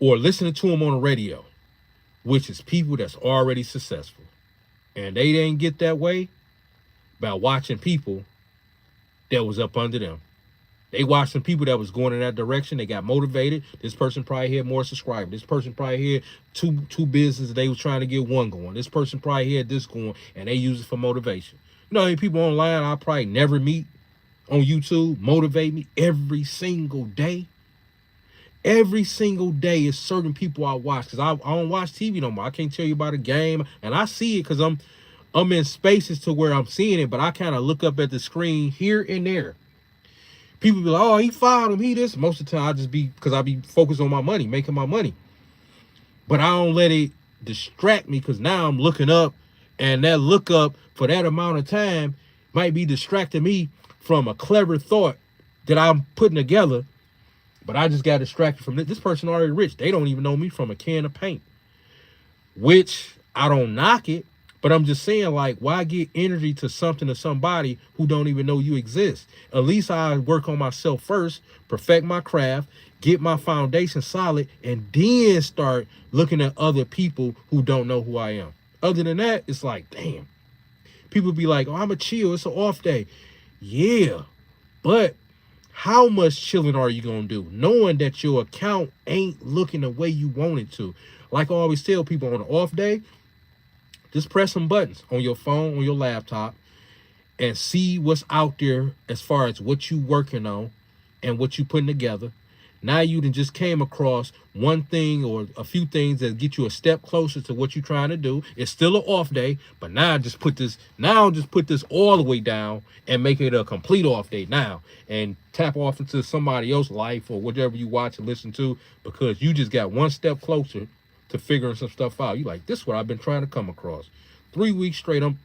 or listening to them on the radio, which is people that's already successful. And they didn't get that way by watching people that was up under them. They watched some people that was going in that direction. They got motivated. This person probably had more subscribers. This person probably had two businesses. They was trying to get one going. This person probably had this going, and they use it for motivation. You know how many people online I probably never meet on YouTube motivate me every single day? Every single day is certain people I watch, because I don't watch TV no more. I can't tell you about a game, and I see it because I'm in spaces to where I'm seeing it, but I kind of look up at the screen here and there. People be like, oh, he filed him, he this. Most of the time, because I be focused on my money, making my money. But I don't let it distract me, because now I'm looking up, and that look up for that amount of time might be distracting me from a clever thought that I'm putting together. But I just got distracted from this person already rich. They don't even know me from a can of paint. Which, I don't knock it, but I'm just saying, like, why get energy to something or somebody who don't even know you exist? At least I work on myself first, perfect my craft, get my foundation solid, and then start looking at other people who don't know who I am. Other than that, it's like, damn. People be like, oh, I'm a chill, it's an off day. Yeah, but how much chilling are you going to do? Knowing that your account ain't looking the way you want it to. Like I always tell people, on an off day, just press some buttons on your phone, on your laptop, and see what's out there as far as what you working on and what you putting together. Now you done just came across one thing or a few things that get you a step closer to what you're trying to do. It's still an off day, but now just put this all the way down and make it a complete off day now, and tap off into somebody else's life or whatever you watch and listen to, because you just got one step closer to figuring some stuff out. You like, this is what I've been trying to come across. 3 weeks straight, I'm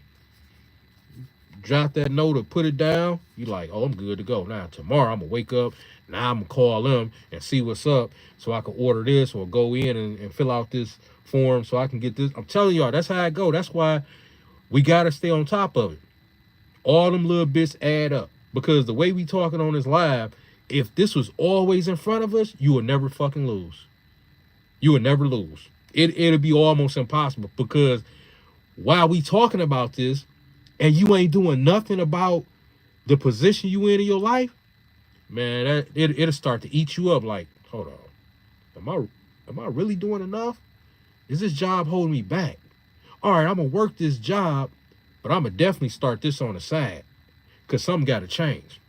jot that note or put it down. You like, oh, I'm good to go. Now tomorrow I'm gonna wake up. Now I'm gonna call them and see what's up, so I can order this or go in and fill out this form so I can get this. I'm telling y'all, that's how I go. That's why we gotta stay on top of it. All them little bits add up, because the way we talking on this live, if this was always in front of us, you would never fucking lose. You would never lose. It'll be almost impossible, because while we talking about this and you ain't doing nothing about the position you in your life, man, it'll start to eat you up. Like, hold on, am I really doing enough? Is this job holding me back? All right, I'm gonna work this job, but I'm gonna definitely start this on the side, because something gotta change.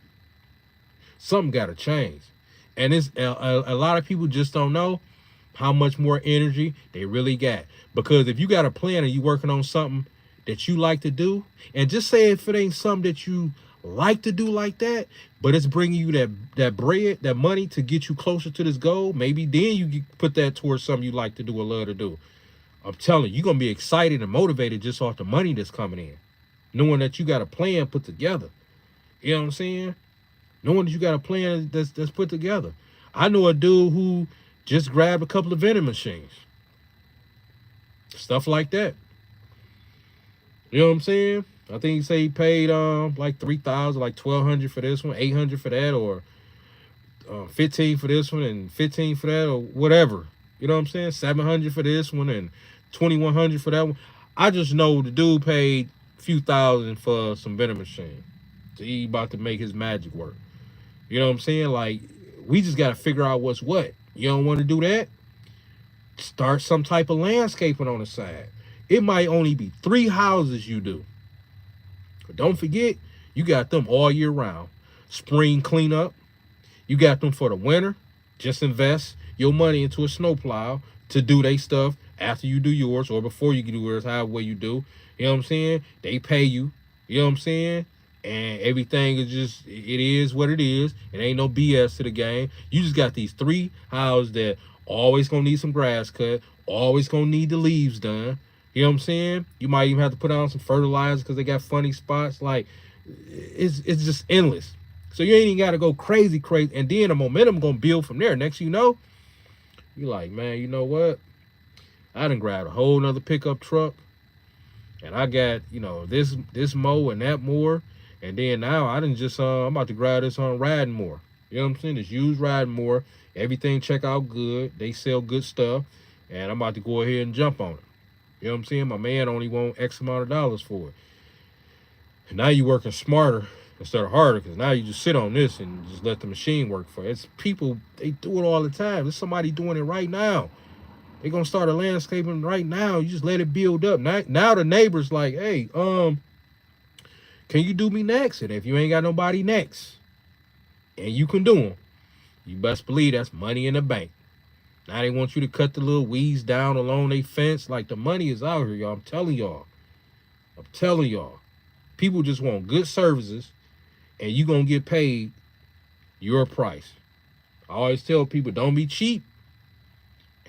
Something gotta change. And it's a lot of people just don't know how much more energy they really got. Because if you got a plan and you working on something that you like to do, and just say if it ain't something that you like to do like that, but it's bringing you that bread, that money to get you closer to this goal, maybe then you put that towards something you like to do or love to do. I'm telling you, you're gonna be excited and motivated just off the money that's coming in, knowing that you got a plan put together. You know what I'm saying? Knowing that you got a plan that's put together. I know a dude who just grabbed a couple of vending machines, stuff like that. You know what I'm saying? I think he say he paid like 3,000, like 1,200 for this one, 800 for that, or 15 for this one and 15 for that, or whatever. You know what I'm saying? 700 for this one and 2,100 for that one. I just know the dude paid a few thousand for some vending machine. So he about to make his magic work. You know what I'm saying? Like, we just got to figure out what's what. You don't want to do that? Start some type of landscaping on the side. It might only be 3 houses you do. But don't forget, you got them all year round. Spring cleanup. You got them for the winter. Just invest your money into a snowplow to do their stuff after you do yours or before you do yours, however way you do. You know what I'm saying? They pay you. You know what I'm saying? And everything is just, it is what it is. It ain't no BS to the game. You just got these 3 houses that always gonna need some grass cut, always gonna need the leaves done. You know what I'm saying? You might even have to put on some fertilizer because they got funny spots. Like, it's just endless. So you ain't even got to go crazy. And then the momentum going to build from there. Next you know, you're like, man, you know what? I done grabbed a whole nother pickup truck. And I got, you know, this mower and that more. And then now I done just, I'm about to grab this on riding more. You know what I'm saying? This used riding more. Everything check out good. They sell good stuff. And I'm about to go ahead and jump on it. You know what I'm saying? My man only want X amount of dollars for it. And now you working smarter instead of harder, because now you just sit on this and just let the machine work for you. It's people, they do it all the time. There's somebody doing it right now. They're going to start a landscaping right now. You just let it build up. Now the neighbor's like, hey, can you do me next? And if you ain't got nobody next and you can do them, you best believe that's money in the bank. Now they want you to cut the little weeds down along their fence. Like, the money is out here, y'all. I'm telling y'all. People just want good services, and you going to get paid your price. I always tell people, don't be cheap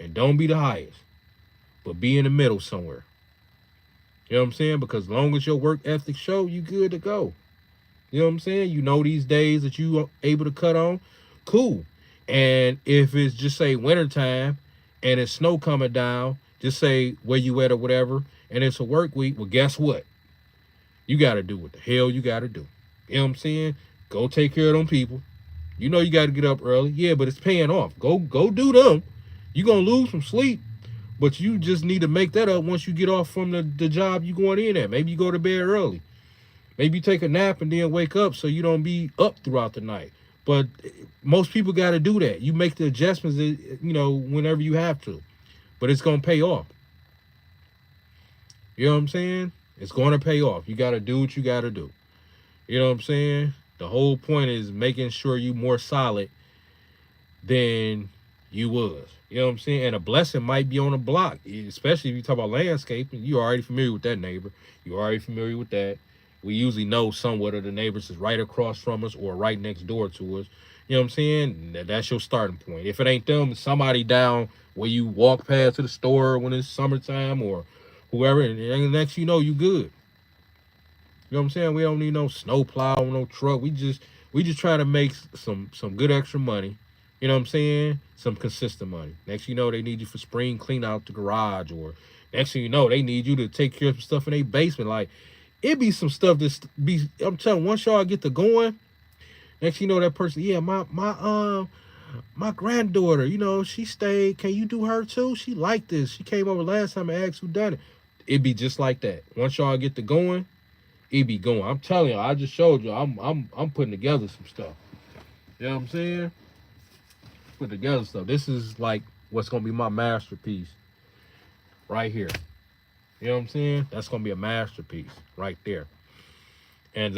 and don't be the highest, but be in the middle somewhere. You know what I'm saying? Because as long as your work ethic show, you good to go. You know what I'm saying? You know these days that you are able to cut on, cool. And if it's just say wintertime and it's snow coming down, just say where you at or whatever, and it's a work week, well, guess what? You got to do what the hell you got to do. You know what I'm saying? Go take care of them people. You know you got to get up early. Yeah, but it's paying off. Go do them. You're going to lose some sleep, but you just need to make that up once you get off from the job you going in at. Maybe you go to bed early. Maybe you take a nap and then wake up so you don't be up throughout the night. But most people got to do that. You make the adjustments, you know, whenever you have to. But it's going to pay off. You know what I'm saying? It's going to pay off. You got to do what you got to do. You know what I'm saying? The whole point is making sure you more solid than you was. You know what I'm saying? And a blessing might be on a block, especially if you talk about landscaping. You're already familiar with that neighbor. You're already familiar with that. We usually know somewhat of the neighbors is right across from us or right next door to us. You know what I'm saying? That's your starting point. If it ain't them, somebody down where you walk past to the store when it's summertime or whoever, and next you know, you good. You know what I'm saying? We don't need no snow plow, no truck. We just trying to make some good extra money. You know what I'm saying? Some consistent money. Next you know, they need you for spring clean out the garage, or next thing you know, they need you to take care of some stuff in their basement. Like, it be some stuff that's be, I'm telling you, once y'all get to going, next you know, that person, yeah, my granddaughter, you know, she stayed. Can you do her too? She liked this. She came over last time and asked who done it. It be just like that. Once y'all get to going, it be going. I'm telling you, I just showed you. I'm putting together some stuff. You know what I'm saying? Put together stuff. This is like what's gonna be my masterpiece right here. You know what I'm saying? That's gonna be a masterpiece right there. And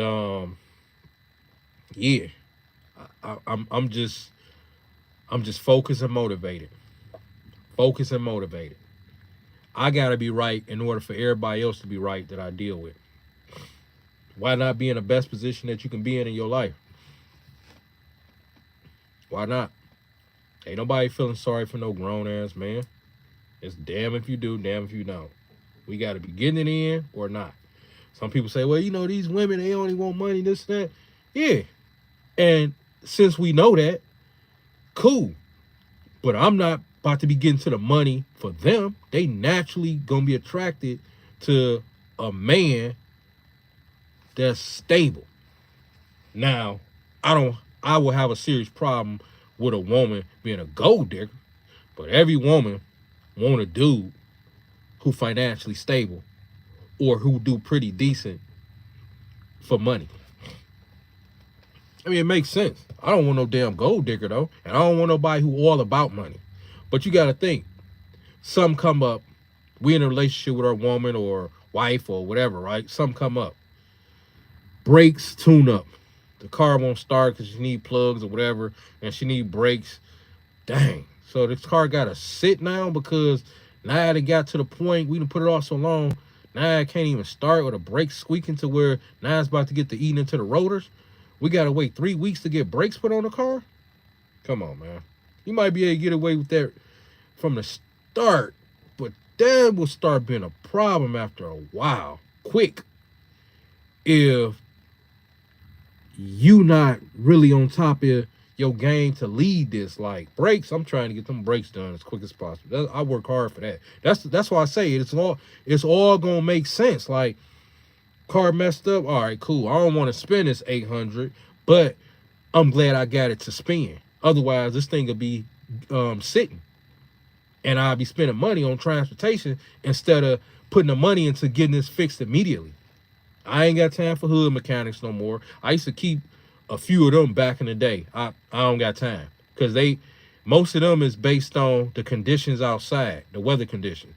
yeah, I'm just focused and motivated. focused and motivated. I gotta be right in order for everybody else to be right that I deal with. Why not be in the best position that you can be in your life? Why not? Ain't nobody feeling sorry for no grown ass man. It's damn if you do, damn if you don't. We got to be getting it in or not. Some people say, well, you know, these women, they only want money, this, that. Yeah. And since we know that, cool. But I'm not about to be getting to the money for them. They naturally going to be attracted to a man that's stable. Now, I will have a serious problem with a woman being a gold digger, but every woman want a dude who financially stable or who do pretty decent for money. I mean, it makes sense. I don't want no damn gold digger though, and I don't want nobody who all about money. But you got to think, some come up, we in a relationship with our woman or wife or whatever, right? Some come up, brakes tune up. The car won't start because she need plugs or whatever, and she need brakes. Dang. So this car got to sit now because now it got to the point, we done put it off so long, now it can't even start with the brakes squeaking to where now it's about to get to eating into the rotors. We got to wait 3 weeks to get brakes put on the car? Come on, man. You might be able to get away with that from the start, but that will start being a problem after a while. Quick. If you not really on top of your game to lead this, like brakes, I'm trying to get them brakes done as quick as possible. I work hard for that. That's why I say it's all gonna make sense. Like, car messed up, all right, cool. I don't want to spend this $800, but I'm glad I got it to spend. Otherwise, this thing could be sitting, and I'll be spending money on transportation instead of putting the money into getting this fixed immediately. I ain't got time for hood mechanics no more. I used to keep a few of them back in the day. I don't got time because most of them is based on the conditions outside, the weather conditions.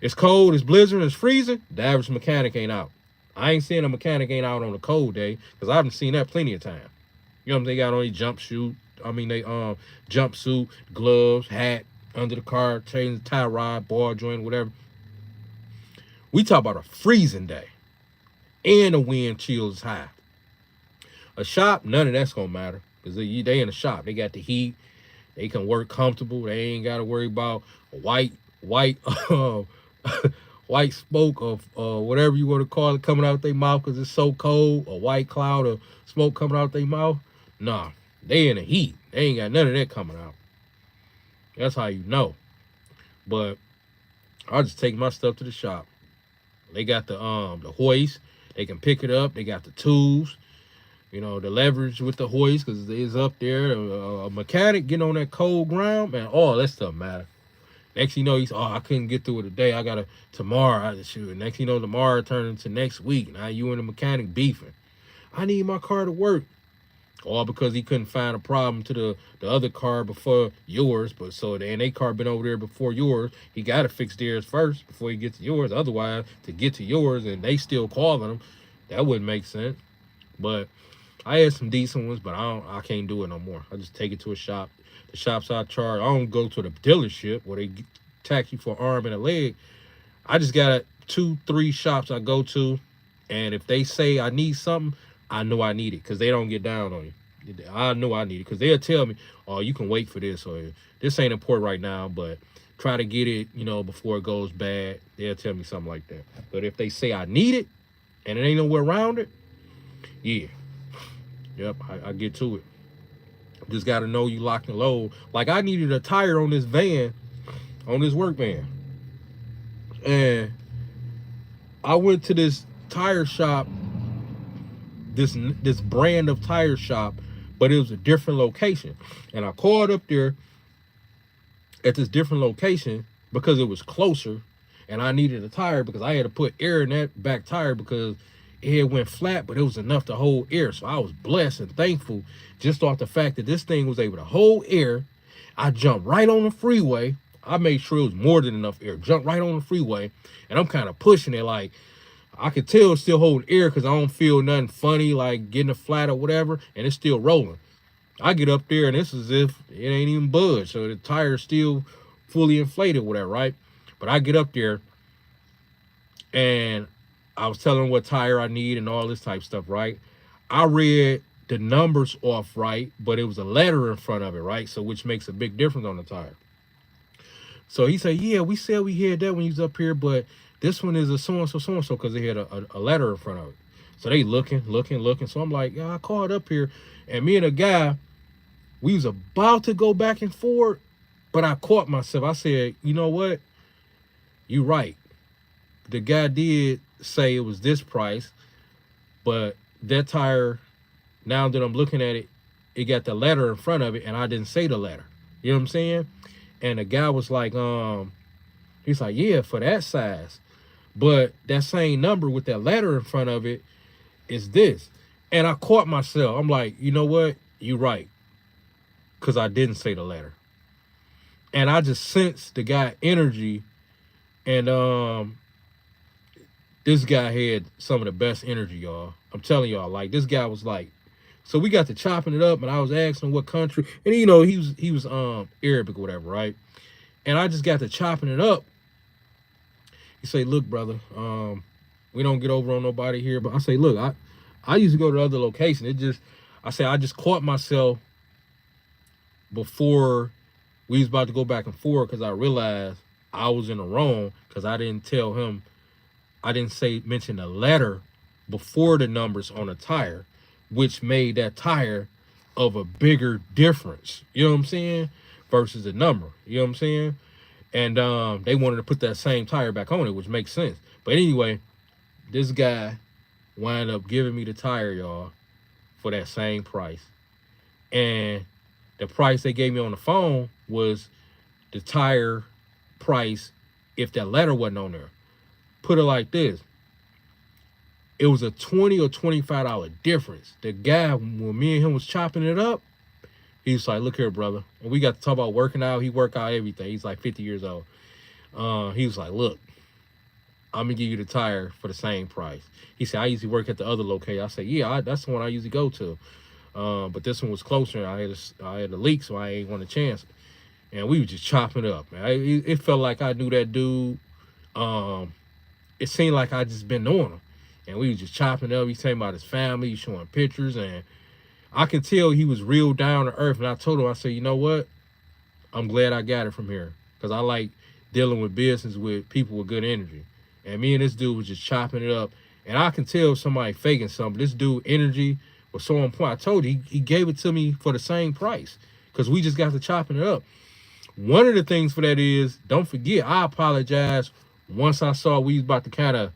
It's cold, it's blizzard, it's freezing. The average mechanic ain't out. I ain't seeing a mechanic ain't out on a cold day because I haven't seen that plenty of time. You know what I'm saying? They got on their jumpsuit, gloves, hat, under the car, changing the tie rod, ball joint, whatever. We talk about a freezing day. And the wind chill is high. A shop, none of that's gonna matter because they in a shop. They got the heat. They can work comfortable. They ain't got to worry about white white smoke of whatever you want to call it coming out their mouth because it's so cold. A white cloud of smoke coming out their mouth. Nah, they in the heat. They ain't got none of that coming out. That's how you know. But I'll just take my stuff to the shop. They got the hoist. They can pick it up. They got the tools, you know, the leverage with the hoist because it's up there. A mechanic getting on that cold ground, man, all that stuff matter. Next you know, I couldn't get through it today. I got to tomorrow. I just shoot. Next you know, tomorrow turn into next week. Now you and the mechanic beefing. I need my car to work. All because he couldn't find a problem to the other car before yours. But so and their car been over there before yours. He got to fix theirs first before he gets to yours. Otherwise, to get to yours and they still calling him, that wouldn't make sense. But I had some decent ones, but I can't do it no more. I just take it to a shop. The shops I charge, I don't go to the dealership where they tax you for an arm and a leg. I just got 2-3 shops I go to, and if they say I need something, I know I need it because they don't get down on you. I know I need it because they'll tell me, oh, you can wait for this, or this ain't important right now, but try to get it, you know, before it goes bad. They'll tell me something like that. But if they say I need it and it ain't nowhere around it, yeah. Yep, I get to it. Just got to know you locked and load. Like I needed a tire on this van, on this work van. And I went to this tire shop, this brand of tire shop, but it was a different location. And I called up there at this different location because it was closer and I needed a tire because I had to put air in that back tire because it went flat, but it was enough to hold air. So I was blessed and thankful just off the fact that this thing was able to hold air. I jumped right on the freeway. I made sure it was more than enough air. Jumped right on the freeway, and I'm kind of pushing it like I could tell it's still holding air because I don't feel nothing funny like getting a flat or whatever, and it's still rolling. I get up there, and it's as if it ain't even budged. So the tire's still fully inflated, whatever, right? But I get up there and I was telling him what tire I need and all this type stuff, right? I read the numbers off right, but it was a letter in front of it, right? So which makes a big difference on the tire. So he said, yeah, we said we had that when he was up here, but this one is a so-and-so, because they had a letter in front of it. So they looking. So I'm like, yeah, I called up here, and me and a guy, we was about to go back and forth, but I caught myself. I said, you know what? You right. The guy did say it was this price, but that tire, now that I'm looking at it, it got the letter in front of it, and I didn't say the letter. You know what I'm saying? And the guy was like, he's like, yeah, for that size. But that same number with that letter in front of it is this. And I caught myself. I'm like, you know what? You right. Because I didn't say the letter. And I just sensed the guy energy. And this guy had some of the best energy, y'all. I'm telling y'all, like, this guy was like, so we got to chopping it up, and I was asking what country, and you know, he was Arabic or whatever, right? And I just got to chopping it up. He say, look, brother, we don't get over on nobody here, but I say, look, I used to go to other location. I just caught myself before we was about to go back and forth, because I realized I was in the wrong, because I didn't tell him, I didn't mention the letter before the numbers on the tire, which made that tire of a bigger difference. You know what I'm saying? Versus the number. You know what I'm saying? And they wanted to put that same tire back on it, which makes sense. But anyway, this guy wound up giving me the tire, y'all, for that same price. And the price they gave me on the phone was the tire price if that letter wasn't on there. Put it like this. It was a $20 or $25 difference. The guy, when me and him was chopping it up, he was like, look here, brother. And we got to talk about working out. He work out everything. He's like 50 years old. He was like, look, I'm going to give you the tire for the same price. He said, I usually work at the other location. I said, yeah, that's the one I usually go to. But this one was closer. I had a leak, so I ain't want to chance it. And we were just chopping it up. It felt like I knew that dude. It seemed like I just been knowing him. And we was just chopping it up. He's talking about his family, showing pictures, and I could tell he was real down to earth. And I told him, I said, you know what? I'm glad I got it from here, because I like dealing with business with people with good energy. And me and this dude was just chopping it up. And I can tell somebody faking something. This dude energy was so on point. I told you, he gave it to me for the same price, because we just got to chopping it up. One of the things for that is, don't forget, I apologize once I saw we was about to kind of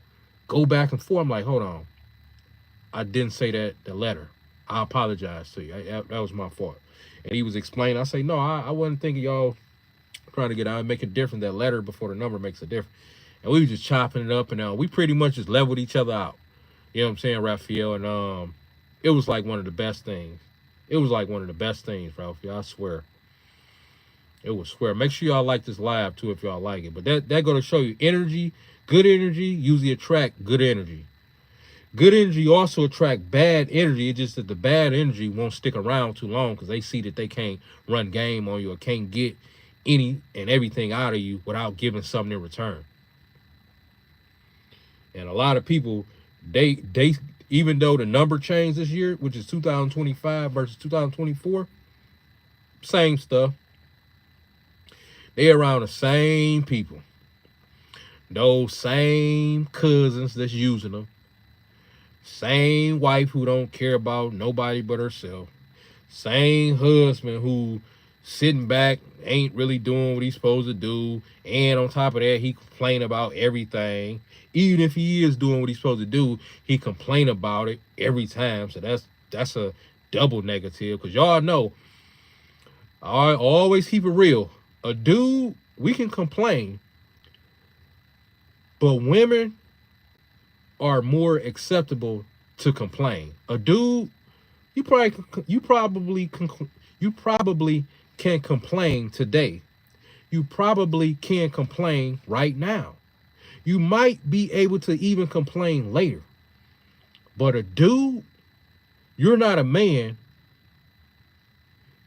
go back and forth. I'm like, hold on. I didn't say the letter. I apologize to you. That was my fault. And he was explaining. I say, no, I wasn't thinking y'all trying to get out and make a difference. That letter before the number makes a difference. And we were just chopping it up, and we pretty much just leveled each other out. You know what I'm saying, Raphael? And it was like one of the best things. It was like one of the best things, Raphael. I swear. It was swear. Make sure y'all like this live too if y'all like it. But that going to show you energy. Good energy usually attract good energy. Good energy also attract bad energy. It's just that the bad energy won't stick around too long, because they see that they can't run game on you or can't get any and everything out of you without giving something in return. And a lot of people, they even though the number changed this year, which is 2025 versus 2024, same stuff. They around the same people. Those same cousins that's using them. Same wife who don't care about nobody but herself. Same husband who sitting back, ain't really doing what he's supposed to do. And on top of that, he complain about everything. Even if he is doing what he's supposed to do, he complain about it every time. So that's a double negative. Because y'all know, I always keep it real. A dude, we can complain, but women are more acceptable to complain. A dude, you probably can complain today. You probably can complain right now. You might be able to even complain later. But a dude, you're not a man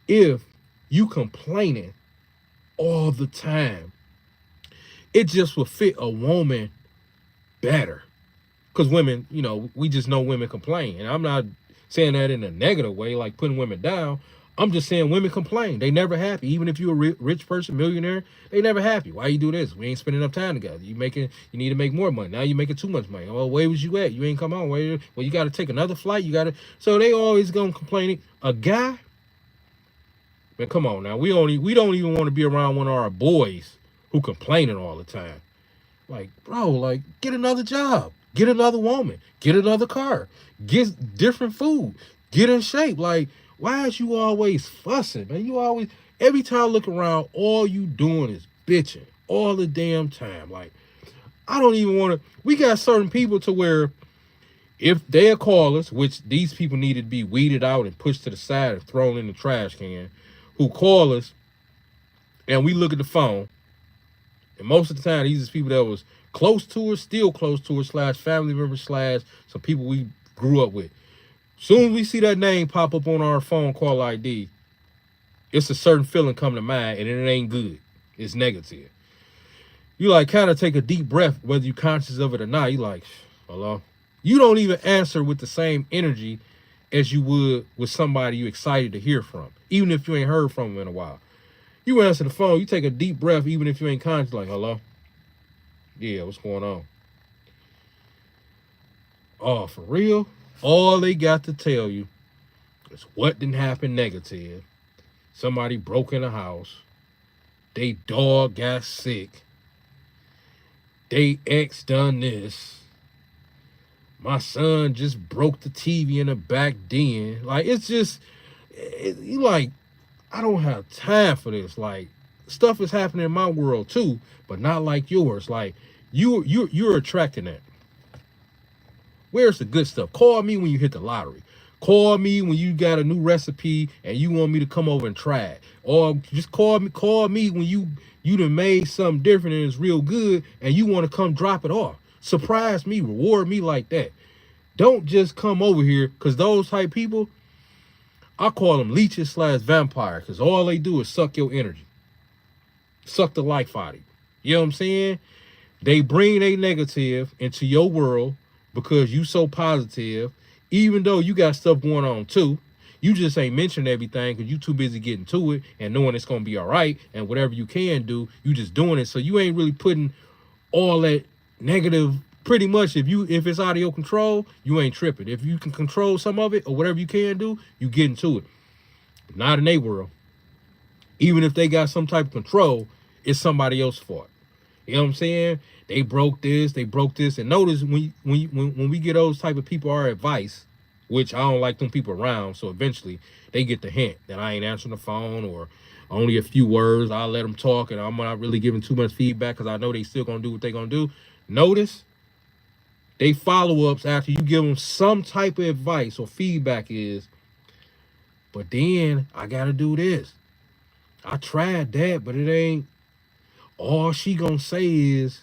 if you complaining all the time. It just would fit a woman better. Because women, we just know women complain. And I'm not saying that in a negative way, like putting women down. I'm just saying women complain. They never happy. Even if you're a rich person, millionaire, they never happy. Why you do this? We ain't spending enough time together. You need to make more money. Now you making too much money. Oh, where was you at? You ain't come on. Well, you got to take another flight. So they always gonna complain. A guy, man, come on now. We don't even want to be around one of our boys who complaining all the time. Like, bro, like, get another job. Get another woman. Get another car. Get different food. Get in shape. Like, why is you always fussing, man? Every time I look around, all you doing is bitching all the damn time. Like, I don't even want to. We got certain people to where if they'll call us, which these people need to be weeded out and pushed to the side and thrown in the trash can, who call us and we look at the phone. And most of the time, these are people that was close to us, still close to us, / family members, / some people we grew up with. Soon as we see that name pop up on our phone call ID, it's a certain feeling come to mind, and it ain't good. It's negative. You like kind of take a deep breath, whether you're conscious of it or not. You like, hello? You don't even answer with the same energy as you would with somebody you excited to hear from, even if you ain't heard from them in a while. You answer the phone, you take a deep breath, even if you ain't conscious, like, hello? Yeah, what's going on? Oh, for real? All they got to tell you is what didn't happen negative. Somebody broke in a house. They dog got sick. They ex done this. My son just broke the TV in the back den. Like, it's just, you like, I don't have time for this. Like, stuff is happening in my world too, but not like yours. Like, you're attracting that. Where's the good stuff? Call me when you hit the lottery. Call me when you got a new recipe and you want me to come over and try it. Or just call me when you done made something different and it's real good and you want to come drop it off. Surprise me, reward me like that. Don't just come over here, because those type people, I call them leeches / vampire, because all they do is suck your energy. Suck the life out of you. You know what I'm saying? They bring a negative into your world because you so positive, even though you got stuff going on too. You just ain't mentioning everything because you too busy getting to it and knowing it's going to be all right. And whatever you can do, you just doing it. So you ain't really putting all that negative. Pretty much, if it's out of your control, you ain't tripping. If you can control some of it or whatever you can do, you get into it. But not in their world. Even if they got some type of control, it's somebody else's fault. You know what I'm saying? They broke this. And notice when we get those type of people our advice, which I don't like them people around, so eventually they get the hint that I ain't answering the phone or only a few words. I'll let them talk, and I'm not really giving too much feedback because I know they still gonna do what they gonna do. Notice they follow-ups after you give them some type of advice or feedback is, but then I gotta do this. I tried that, but it ain't. All she gonna say is,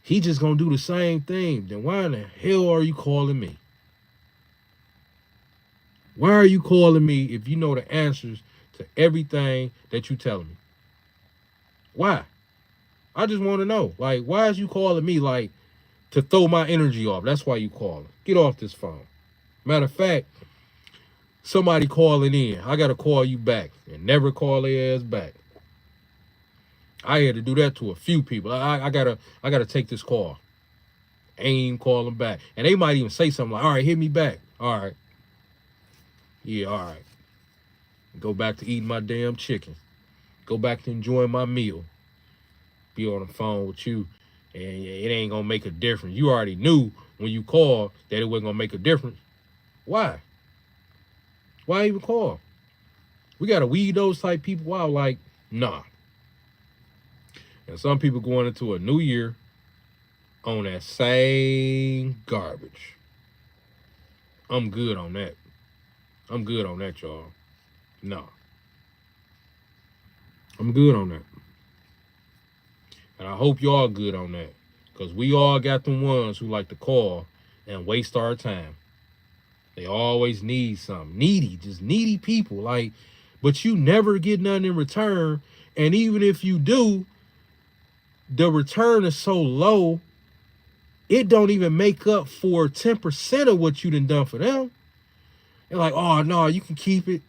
he just gonna do the same thing. Then why in the hell are you calling me? Why are you calling me if you know the answers to everything that you telling me? Why? I just want to know. Like, why is you calling me, like, to throw my energy off? That's why you calling. Get off this phone. Matter of fact, somebody calling in, I gotta call you back and never call their ass back. I had to do that to a few people. I gotta take this call. Ain't even call them back. And they might even say something like, all right, hit me back. All right. Yeah, all right. Go back to eating my damn chicken. Go back to enjoying my meal. Be on the phone with you, and it ain't gonna make a difference. You already knew when you called that it wasn't gonna make a difference. Why? Why even call? We gotta weed those type people out. Like, nah. And some people going into a new year on that same garbage. I'm good on that. I'm good on that, y'all. No. I'm good on that. And I hope y'all good on that. Because we all got the ones who like to call and waste our time. They always need something. Needy, just needy people. Like, but you never get nothing in return. And even if you do, the return is so low, it don't even make up for 10% of what you done for them. They're like, oh no, you can keep it.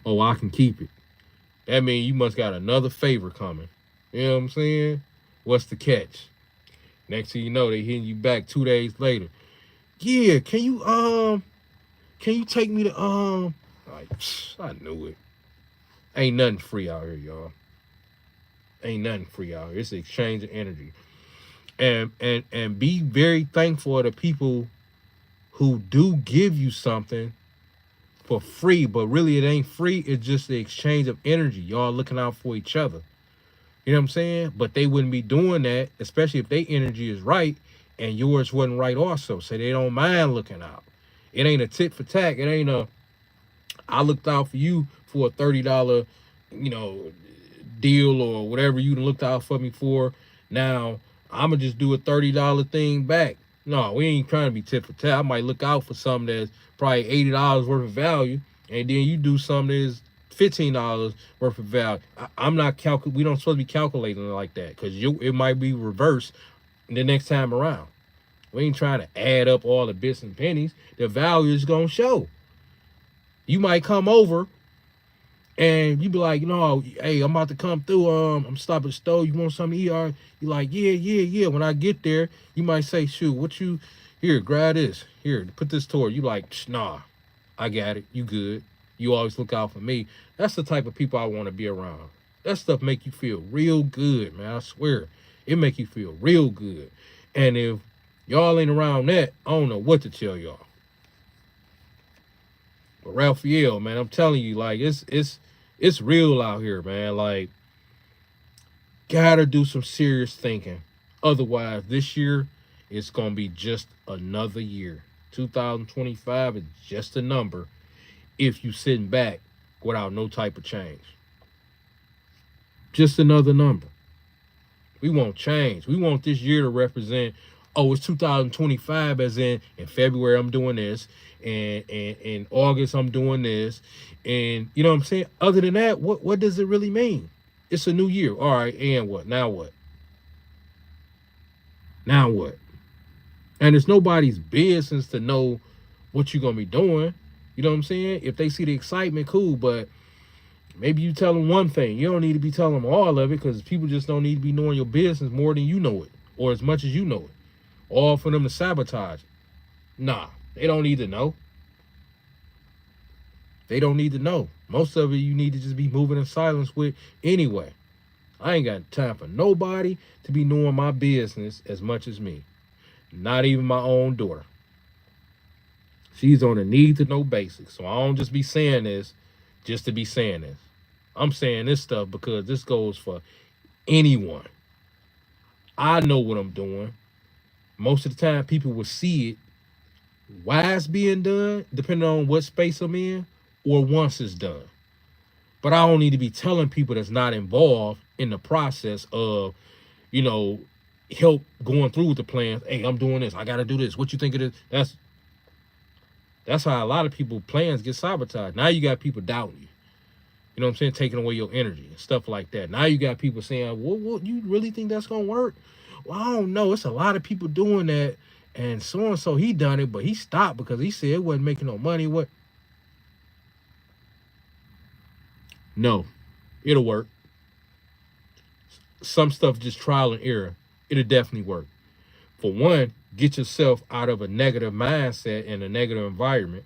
Oh, I can keep it. That means you must got another favor coming. You know what I'm saying? What's the catch? Next thing you know, they hitting you back 2 days later. Yeah, can you take me to like, I knew it. Ain't nothing free out here, y'all. Ain't nothing free out here. It's an exchange of energy. And be very thankful of the people who do give you something for free, but really it ain't free. It's just the exchange of energy. Y'all looking out for each other. You know what I'm saying? But they wouldn't be doing that, especially if their energy is right and yours wasn't right also. So they don't mind looking out. It ain't a tit for tat. It ain't a, I looked out for you for a $30, deal or whatever you looked out for me for. Now I'ma just do a $30 thing back. No, we ain't trying to be tit for tat. I might look out for something that's probably $80 worth of value, and then you do something that's $15 worth of value. I'm not we don't supposed to be calculating it like that, because it might be reversed the next time around. We ain't trying to add up all the bits and pennies. The value is gonna show. You might come over and you be like, hey, I'm about to come through. I'm stopping at the store. You want something to eat? You like, yeah. When I get there, you might say, shoot, here, grab this. Here, put this toward. You like, nah, I got it. You good. You always look out for me. That's the type of people I want to be around. That stuff make you feel real good, man. I swear. It make you feel real good. And if y'all ain't around that, I don't know what to tell y'all. But Raphael, man, I'm telling you, like, it's real out here, man. Like, gotta do some serious thinking. Otherwise, this year, it's gonna be just another year. 2025 is just a number if you sitting back without no type of change. Just another number. We want change. We want this year to represent, oh, it's 2025, as in February I'm doing this, and in August I'm doing this, and you know what I'm saying? Other than that, what does it really mean? It's a new year. All right, and what? Now what? Now what? And it's nobody's business to know what you're gonna be doing. You know what I'm saying? If they see the excitement, cool, but maybe you tell them one thing. You don't need to be telling them all of it, because people just don't need to be knowing your business more than you know it, or as much as you know it. All for them to sabotage it. Nah, they don't need to know. They don't need to know. Most of it you need to just be moving in silence with anyway. I ain't got time for nobody to be knowing my business as much as me. Not even my own daughter. She's on a need to know basis. So I don't just be saying this just to be saying this. I'm saying this stuff because this goes for anyone. I know what I'm doing. Most of the time people will see it why it's being done, depending on what space I'm in, or once it's done. But I don't need to be telling people that's not involved in the process of, help going through with the plans. Hey, I'm doing this. I got to do this. What you think of this? That's how a lot of people plans get sabotaged. Now you got people doubting you. You know what I'm saying? Taking away your energy and stuff like that. Now you got people saying, well, you really think that's going to work? Well, I don't know. It's a lot of people doing that. And so-and-so, he done it, but he stopped because he said it wasn't making no money. What? No, it'll work. Some stuff just trial and error. It'll definitely work. For one, get yourself out of a negative mindset and a negative environment,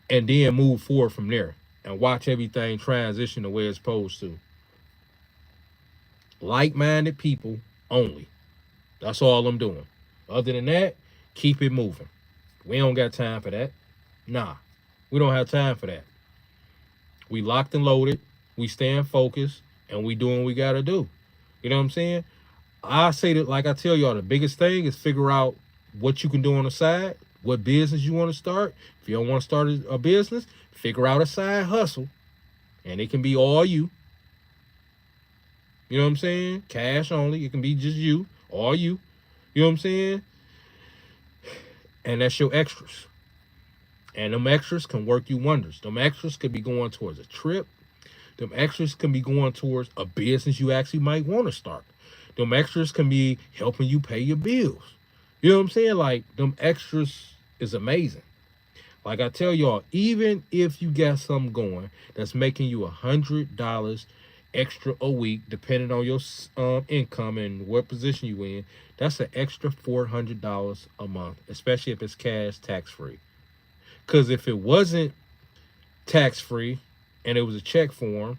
and then move forward from there and watch everything transition the way it's supposed to. Like-minded people only. That's all I'm doing. Other than that, keep it moving. We don't got time for that. Nah, we don't have time for that. We locked and loaded. We staying focused, and we doing what we got to do. You know what I'm saying? I say that, like I tell y'all, the biggest thing is figure out what you can do on the side, what business you want to start. If you don't want to start a business, figure out a side hustle, and it can be all you. You know what I'm saying? Cash only. It can be just you, all you. You know what I'm saying? And that's your extras. And them extras can work you wonders. Them extras could be going towards a trip. Them extras can be going towards a business you actually might want to start. Them extras can be helping you pay your bills. You know what I'm saying? Like, them extras is amazing. Like I tell y'all, even if you got something going that's making you $100 extra a week, depending on your income and what position you in, that's an extra $400 a month, especially if it's cash tax free. Because if it wasn't tax free and it was a check form,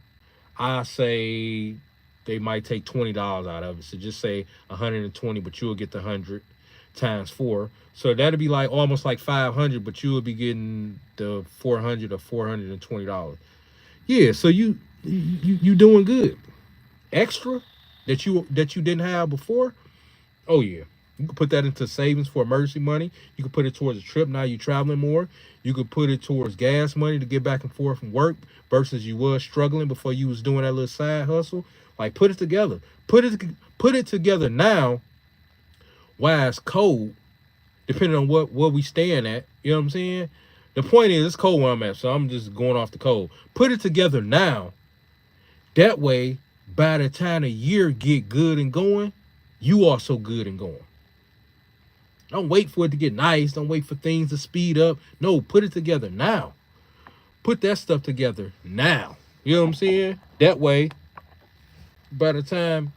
I say they might take $20 out of it. So just say 120, but you'll get the 100 times 4. So that'd be like almost like 500, but you would be getting the 400 or $420. Yeah, so you doing good. Extra that you didn't have before. Oh yeah. You could put that into savings for emergency money. You could put it towards a trip. Now you're traveling more. You could put it towards gas money to get back and forth from work versus you was struggling before you was doing that little side hustle. Like, put it together. Put it together now while it's cold, depending on what we staying at. You know what I'm saying? The point is, it's cold where I'm at, so I'm just going off the cold. Put it together now. That way, by the time the year get good and going, you also good and going. Don't wait for it to get nice. Don't wait for things to speed up. No, put it together now. Put that stuff together now. You know what I'm saying? That way, by the time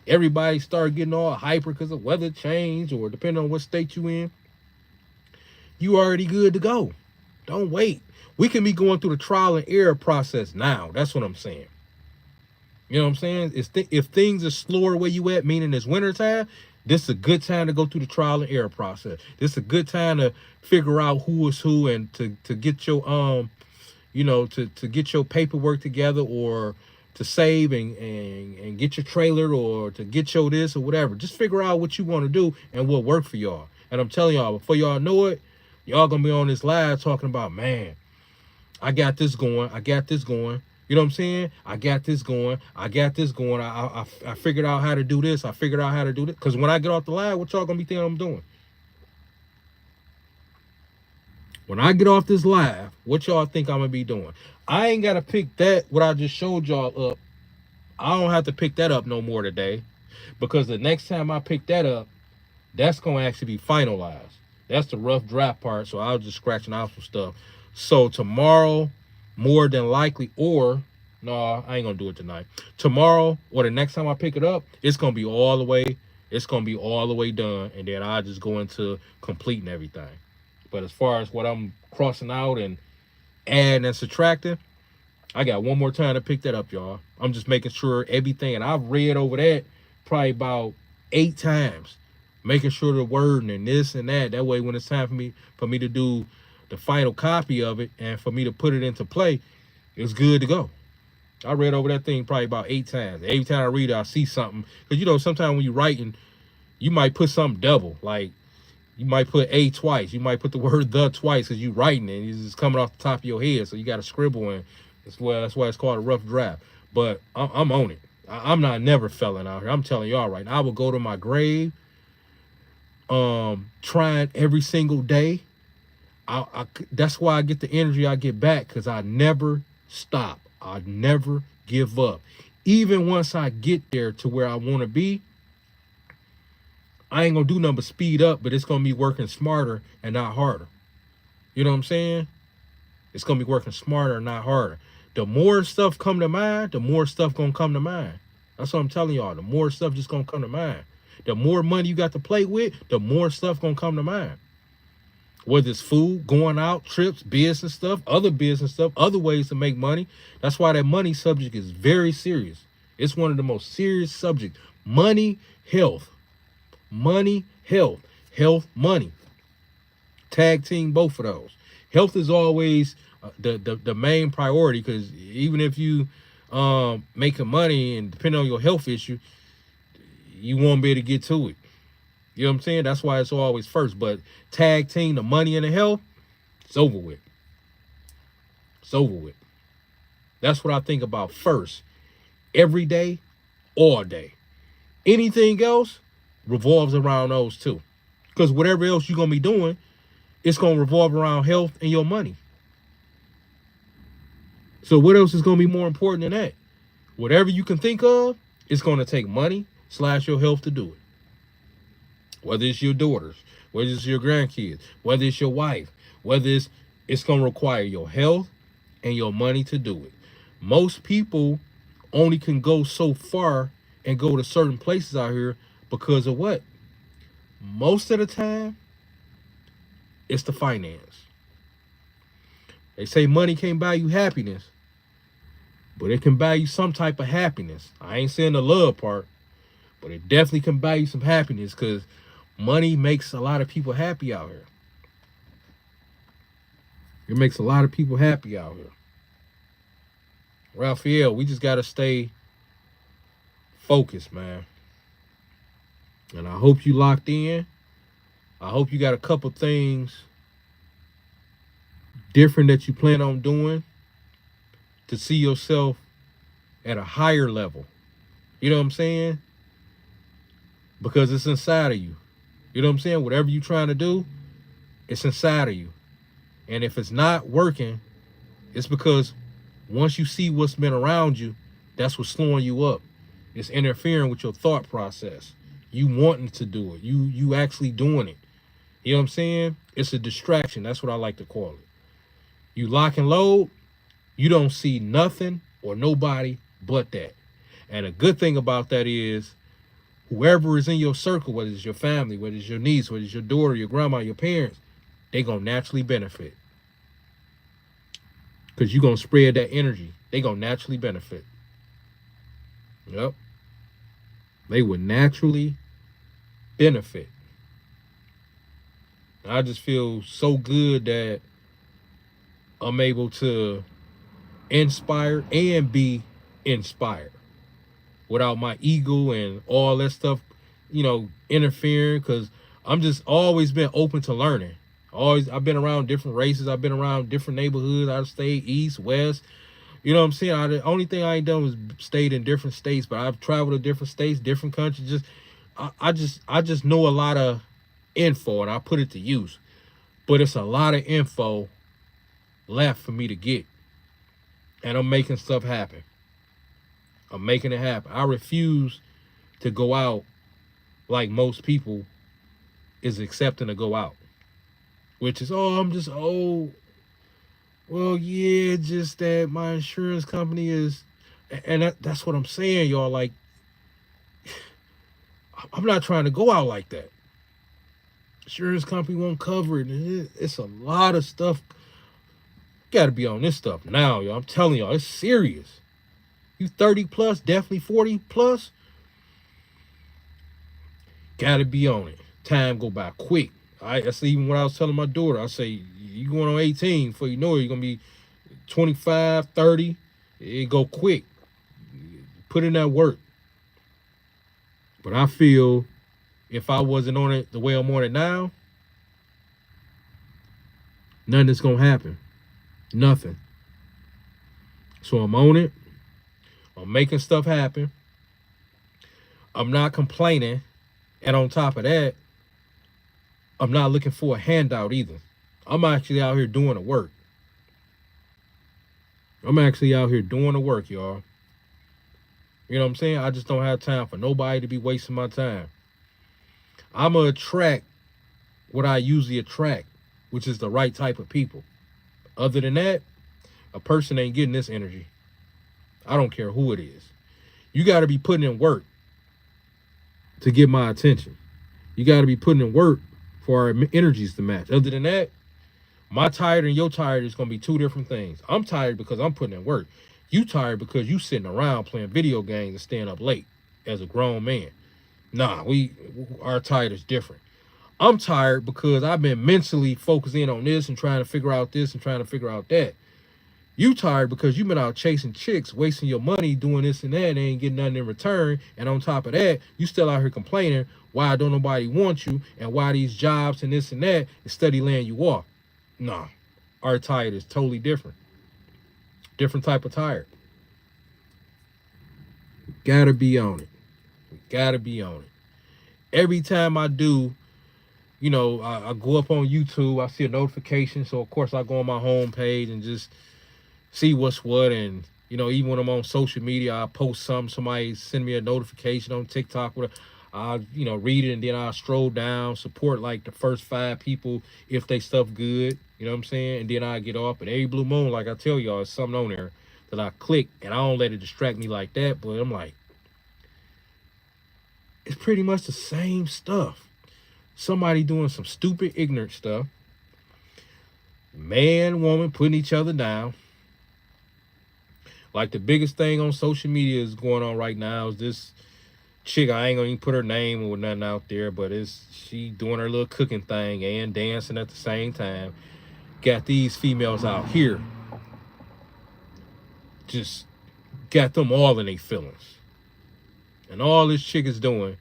everybody start getting all hyper because of weather change or depending on what state you in, you already good to go. Don't wait. We can be going through the trial and error process now. That's what I'm saying. You know what I'm saying? If things are slower where you at, meaning it's wintertime, this is a good time to go through the trial and error process. This is a good time to figure out who is who and to get your to get your paperwork together, or to save and get your trailer, or to get your this or whatever. Just figure out what you want to do and what work for y'all. And I'm telling y'all, before y'all know it, y'all gonna be on this live talking about, man, I got this going. I got this going. You know what I'm saying? I got this going. I got this going. I figured out how to do this. I figured out how to do this. Because when I get off the live, what y'all gonna be thinking I'm doing? When I get off this live, what y'all think I'm gonna be doing? I ain't gotta pick that, what I just showed y'all up. I don't have to pick that up no more today. Because the next time I pick that up, that's gonna actually be finalized. That's the rough draft part. So I was just scratching out some stuff. So tomorrow, more than likely, or no, I ain't gonna do it tonight. Tomorrow or the next time I pick it up, it's gonna be all the way done, and then I just go into completing everything. But as far as what I'm crossing out and adding and subtracting, I got one more time to pick that up, y'all. I'm just making sure everything, and I've read over that probably about 8 times, making sure the wording and this and that. That way, when it's time for me to do the final copy of it and for me to put it into play, it's good to go. I read over that thing probably about 8 times. Every time I read it, I see something. Because, sometimes when you're writing, you might put something double. Like, you might put a twice. You might put the word the twice because you're writing it. It's just coming off the top of your head. So you got to scribble in. That's why it's called a rough draft. But I'm on it. I'm not never felling out here. I'm telling y'all right now. I will go to my grave trying every single day. That's why I get the energy I get back, because I never stop. I never give up. Even once I get there to where I want to be, I ain't going to do nothing but speed up, but it's going to be working smarter and not harder. You know what I'm saying? It's going to be working smarter and not harder. The more stuff come to mind, the more stuff going to come to mind. That's what I'm telling y'all. The more stuff just going to come to mind. The more money you got to play with, the more stuff going to come to mind. Whether it's food, going out, trips, business stuff, other ways to make money. That's why that money subject is very serious. It's one of the most serious subjects. Money, health. Money, health. Health, money. Tag team both of those. Health is always the main priority, because even if you making money and depending on your health issue, you won't be able to get to it. You know what I'm saying? That's why it's always first. But tag team, the money and the health, it's over with. It's over with. That's what I think about first. Every day, all day. Anything else revolves around those two. Because whatever else you're going to be doing, it's going to revolve around health and your money. So what else is going to be more important than that? Whatever you can think of, it's going to take money / your health to do it. Whether it's your daughters, whether it's your grandkids, whether it's your wife, whether it's going to require your health and your money to do it. Most people only can go so far and go to certain places out here because of what? Most of the time, it's the finance. They say money can't buy you happiness, but it can buy you some type of happiness. I ain't saying the love part, but it definitely can buy you some happiness because money makes a lot of people happy out here. It makes a lot of people happy out here. Raphael, we just got to stay focused, man. And I hope you locked in. I hope you got a couple things different that you plan on doing to see yourself at a higher level. You know what I'm saying? Because it's inside of you. You know what I'm saying? Whatever you're trying to do, it's inside of you. And if it's not working, it's because once you see what's been around you, that's what's slowing you up. It's interfering with your thought process. You wanting to do it. You actually doing it. You know what I'm saying? It's a distraction. That's what I like to call it. You lock and load, you don't see nothing or nobody but that. And a good thing about that is whoever is in your circle, whether it's your family, whether it's your niece, whether it's your daughter, your grandma, your parents, they going to naturally benefit. Because you're going to spread that energy. They going to naturally benefit. Yep. They would naturally benefit. I just feel so good that I'm able to inspire and be inspired without my ego and all that stuff, interfering, because I'm just always been open to learning. I've been around different races. I've been around different neighborhoods. I've stayed east, west. You know what I'm saying? The only thing I ain't done was stayed in different states, but I've traveled to different states, different countries. I just know a lot of info and I put it to use. But it's a lot of info left for me to get. And I'm making stuff happen. I'm making it happen. I refuse to go out like most people is accepting to go out. Which is, I'm just old. Well, yeah, just that my insurance company is, and that's what I'm saying, y'all. Like, I'm not trying to go out like that. Insurance company won't cover it. It's a lot of stuff. Got to be on this stuff now, y'all. I'm telling y'all, it's serious. You 30 plus, definitely 40 plus. Got to be on it. Time go by quick. That's even what I was telling my daughter. I say, you going on 18, before you know it, you're going to be 25, 30. It go quick. Put in that work. But I feel if I wasn't on it the way I'm on it now, nothing's going to happen. Nothing. So I'm on it. I'm making stuff happen. I'm not complaining. And on top of that, I'm not looking for a handout either. I'm actually out here doing the work. I'm actually out here doing the work, y'all. You know what I'm saying? I just don't have time for nobody to be wasting my time. I'm going to attract what I usually attract, which is the right type of people. Other than that, a person ain't getting this energy. I don't care who it is. You got to be putting in work to get my attention. You got to be putting in work for our energies to match. Other than that, my tired and your tired is going to be two different things. I'm tired because I'm putting in work. You tired because you sitting around playing video games and staying up late as a grown man. Nah, our tired is different. I'm tired because I've been mentally focusing on this and trying to figure out this and trying to figure out that. You tired because you've been out chasing chicks, wasting your money, doing this and that, and ain't getting nothing in return. And on top of that, you still out here complaining why don't nobody want you and why these jobs and this and that is steady laying you off. Nah, our tired is totally different. Different type of tired. Gotta be on it. Gotta be on it. Every time I do I go up on YouTube, I see a notification, so of course I go on my home page and just see what's what. And even when I'm on social media, I post something, somebody send me a notification on TikTok, whatever. I read it, and then I stroll down, support like the first 5 people if they stuff good. You know what I'm saying? And then I get off. But every blue moon, like I tell y'all, it's something on there that I click, and I don't let it distract me like that. But I'm like, it's pretty much the same stuff. Somebody doing some stupid, ignorant stuff. Man, woman putting each other down. Like the biggest thing on social media is going on right now is this chick. I ain't gonna even put her name or nothing out there, but she doing her little cooking thing and dancing at the same time. Got these females out here, just got them all in their feelings. And all this chick is doing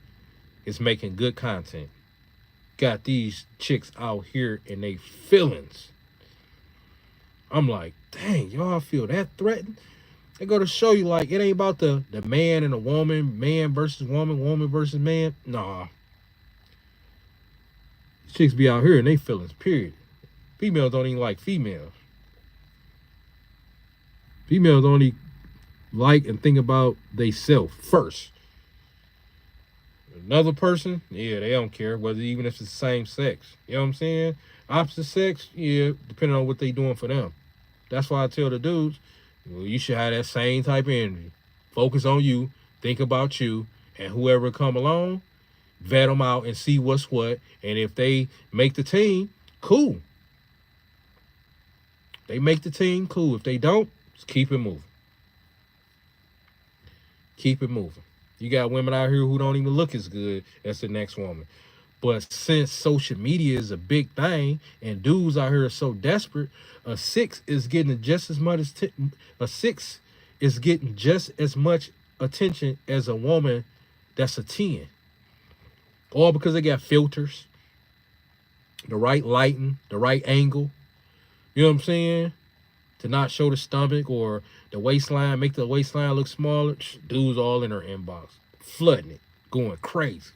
is making good content. Got these chicks out here in their feelings. I'm like, dang, y'all feel that threatened? They go to show you, like, it ain't about the man and the woman, man versus woman, woman versus man. Nah. Chicks be out here in their feelings, period. Females don't even like females. Females only like and think about they self first. Another person, yeah, they don't care, whether even if it's the same sex. You know what I'm saying? Opposite sex, yeah, depending on what they doing for them. That's why I tell the dudes, well, you should have that same type of energy. Focus on you, think about you, and whoever come along, vet them out and see what's what. And if they make the team, cool. They make the team, cool. If they don't, just keep it moving. Keep it moving. You got women out here who don't even look as good as the next woman. But since social media is a big thing and dudes out here are so desperate, a 6 is getting just as much attention as a woman that's a 10. All because they got filters, the right lighting, the right angle. You know what I'm saying? To not show the stomach or the waistline, make the waistline look smaller. Dudes all in her inbox, flooding it, going crazy.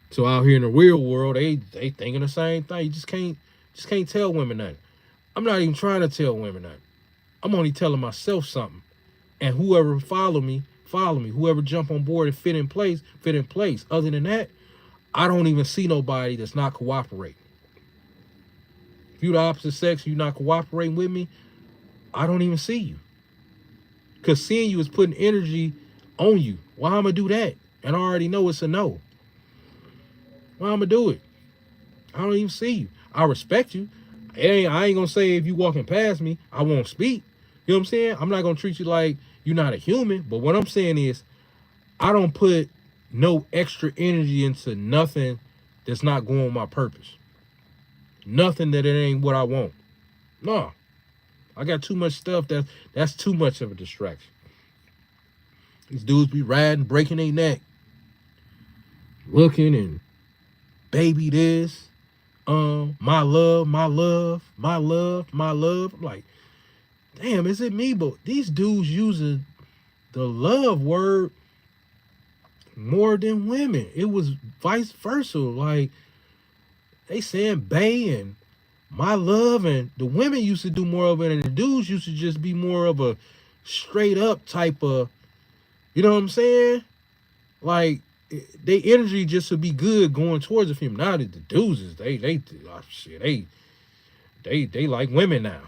So out here in the real world, they thinking the same thing. You just can't tell women nothing. I'm not even trying to tell women nothing. I'm only telling myself something. And whoever follow me. Whoever jump on board and fit in place. Other than that, I don't even see nobody that's not cooperating. If you the opposite sex, you not cooperating with me, I don't even see you. Because seeing you is putting energy on you. Why I'm going to do that? And I already know it's a no. Why I'm going to do it? I don't even see you. I respect you. I ain't going to say if you walking past me, I won't speak. You know what I'm saying? I'm not going to treat you like you're not a human. But what I'm saying is, I don't put no extra energy into nothing that's not going with my purpose. Nothing that it ain't what I want. No. I got too much stuff that's too much of a distraction. These dudes be riding, breaking their neck, looking and baby this, my love. I'm like, damn, is it me? But these dudes using the love word more than women. It was vice versa. Like, they saying bae and my love, and the women used to do more of it, and the dudes used to just be more of a straight up type of, you know what I'm saying? Like, their energy just would be good going towards the female. Now that the dudes is they like women now.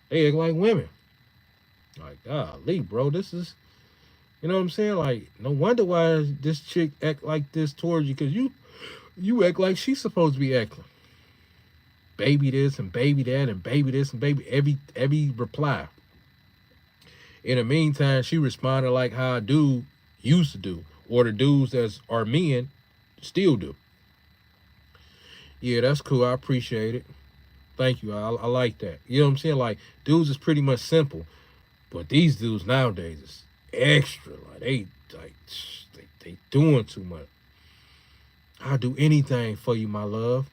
They act like women. Like, golly, bro, this is, you know what I'm saying? Like, no wonder why this chick act like this towards you, because you act like she's supposed to be acting. Baby this and baby that and baby this and baby every reply. In the meantime, she responded like how a dude used to do, or the dudes that are men still do. Yeah, that's cool. I appreciate it. Thank you. I like that. You know what I'm saying? Like, dudes is pretty much simple, but these dudes nowadays is extra. Like they doing too much. I'll do anything for you, my love.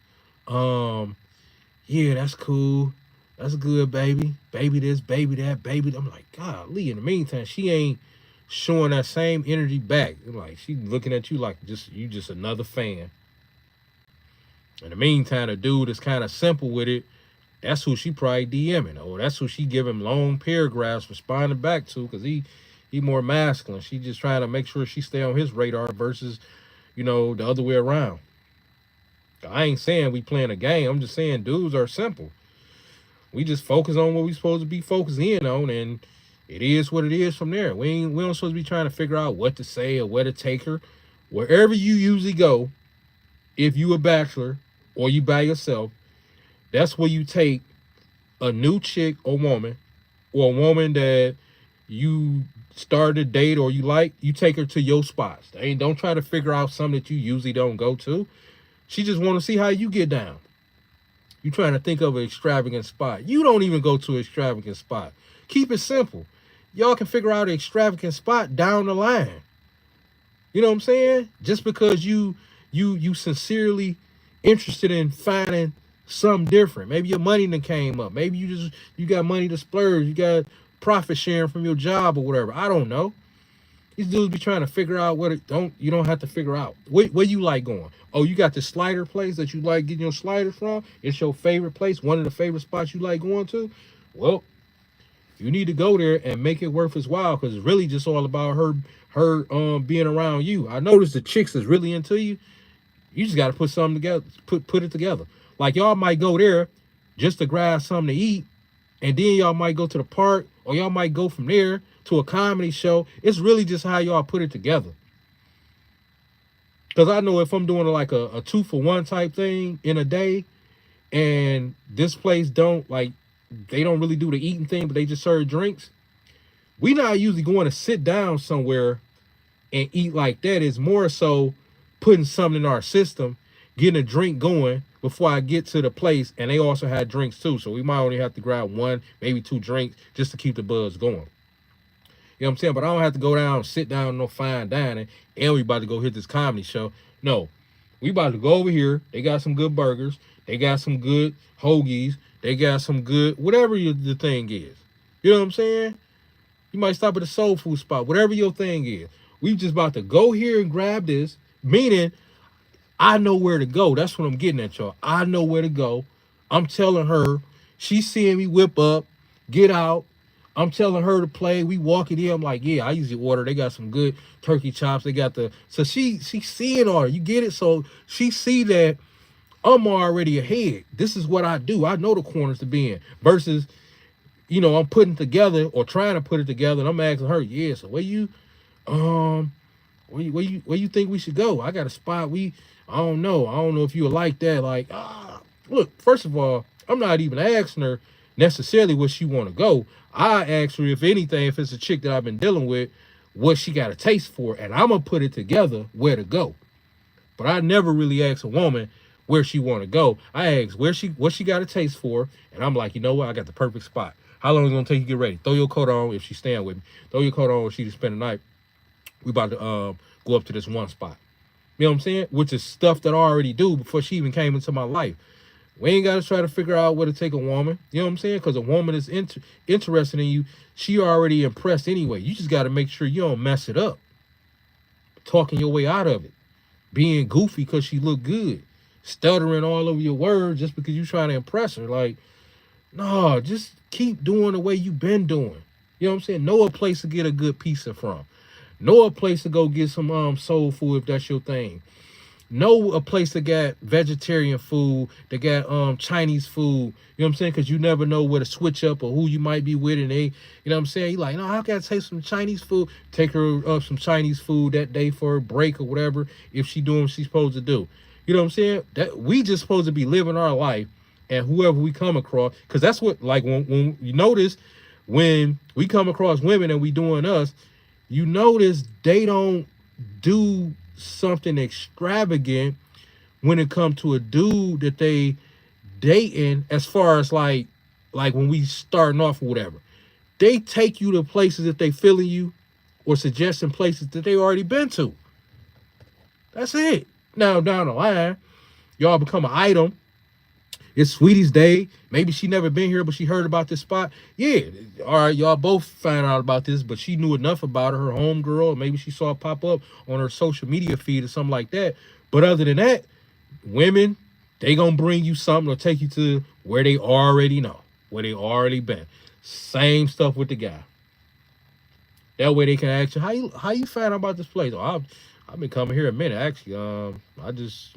Yeah, that's cool. That's good, baby. Baby this, baby that, baby. I'm like, golly, in the meantime, she ain't showing that same energy back. Like, she looking at you like you just another fan. In the meantime, the dude is kind of simple with it. That's who she probably DMing. Or that's who she giving long paragraphs responding back to, because he more masculine. She just trying to make sure she stay on his radar versus, the other way around. I ain't saying we playing a game. I'm just saying dudes are simple. We just focus on what we supposed to be focusing in on, and it is what it is from there. We don't supposed to be trying to figure out what to say or where to take her. Wherever you usually go, if you a bachelor or you by yourself, that's where you take a new chick or woman, or a woman that you started a date or you like, you take her to your spots. Don't try to figure out something that you usually don't go to. She just want to see how you get down. You trying to think of an extravagant spot. You don't even go to an extravagant spot. Keep it simple. Y'all can figure out an extravagant spot down the line. You know what I'm saying? Just because you sincerely interested in finding something different. Maybe your money done came up. Maybe you got money to splurge. You got profit sharing from your job or whatever. I don't know. These dudes be trying to figure out you don't have to figure out. Where you like going? Oh, you got the slider place that you like getting your sliders from? It's your favorite place, one of the favorite spots you like going to? Well, you need to go there and make it worth its while, because it's really just all about her being around you. I noticed the chicks is really into you. You just got to put something together, put it together. Like y'all might go there just to grab something to eat, and then y'all might go to the park, or y'all might go from there to a comedy show. It's really just how y'all put it together. Because I know if I'm doing like a 2-for-1 type thing in a day, and this place they don't really do the eating thing, but they just serve drinks. We not usually going to sit down somewhere and eat like that. It's more so putting something in our system, getting a drink going before I get to the place, and they also had drinks too. So we might only have to grab 1, maybe 2 drinks just to keep the buzz going. You know what I'm saying? But I don't have to go down, sit down, no fine dining, and we about to go hit this comedy show. No, we about to go over here. They got some good burgers. They got some good hoagies. They got some good, whatever the thing is. You know what I'm saying? You might stop at a soul food spot, whatever your thing is. We just about to go here and grab this, meaning I know where to go. That's what I'm getting at, y'all. I know where to go. I'm telling her. She's seeing me whip up, get out. I'm telling her to play. We walk it in. I'm like, yeah, I usually order. They got some good turkey chops. They got so she's seeing all. You get it? So she see that I'm already ahead. This is what I do. I know the corners to be in. Versus, I'm putting together or trying to put it together, and I'm asking her, yeah, so where you think we should go? I got a spot. I don't know. I don't know if you would like that. Like, look, first of all, I'm not even asking her necessarily where she want to go. I ask her, if anything, if it's a chick that I've been dealing with, what she got a taste for, and I'm gonna put it together where to go. But I never really ask a woman where she want to go. I ask what she got a taste for, and I'm like, you know what? I got the perfect spot. How long is it gonna take you to get ready? Throw your coat on if she's staying with me. Throw your coat on if she just spend the night. We about to go up to this one spot. You know what I'm saying? Which is stuff that I already do before she even came into my life. We ain't got to try to figure out where to take a woman. You know what I'm saying? Because a woman is interested in you. She already impressed anyway. You just got to make sure you don't mess it up. Talking your way out of it. Being goofy because she look good. Stuttering all over your words just because you trying to impress her. Like, no, just keep doing the way you been doing. You know what I'm saying? Know a place to get a good pizza from. Know a place to go get some soul food if that's your thing. Know a place that got vegetarian food, that got Chinese food. You know what I'm saying? Because you never know where to switch up or who you might be with, and they, you know what I'm saying? You like, no, I gotta taste some Chinese food. Take her some Chinese food that day for a break or whatever, if she doing what she's supposed to do. You know what I'm saying? That we just supposed to be living our life, and whoever we come across, because that's what, like, when you notice, when we come across women and we doing us, you notice they don't do something extravagant when it comes to a dude that they dating, as far as like when we starting off or whatever. They take you to places that they feeling you, or suggesting places that they already been to. That's it. Now down the line, y'all become an item. It's Sweetie's Day. Maybe she never been here, but she heard about this spot. Yeah, all right, y'all both found out about this, but she knew enough about her homegirl. Maybe she saw it pop up on her social media feed or something like that. But other than that, women, They gonna bring you something or take you to where they already know, where they already been. Same stuff with the guy. That way they can ask you how you found out about this place. Oh, I've been coming here a minute actually. I just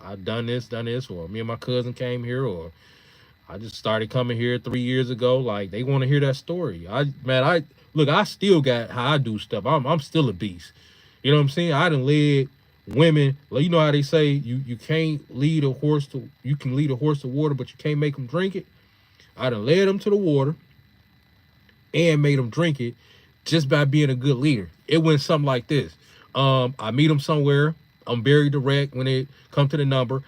I done this, or me and my cousin came here, or I just started coming here 3 years ago. Like they want to hear that story. I look. I still got how I do stuff. I'm still a beast. You know what I'm saying? I done led women. Like, you know how they say you can't lead a horse to you can lead a horse to water, but you can't make them drink it. I done led them to the water and made them drink it just by being a good leader. It went something like this. I meet them somewhere. I'm very direct when it comes to the number.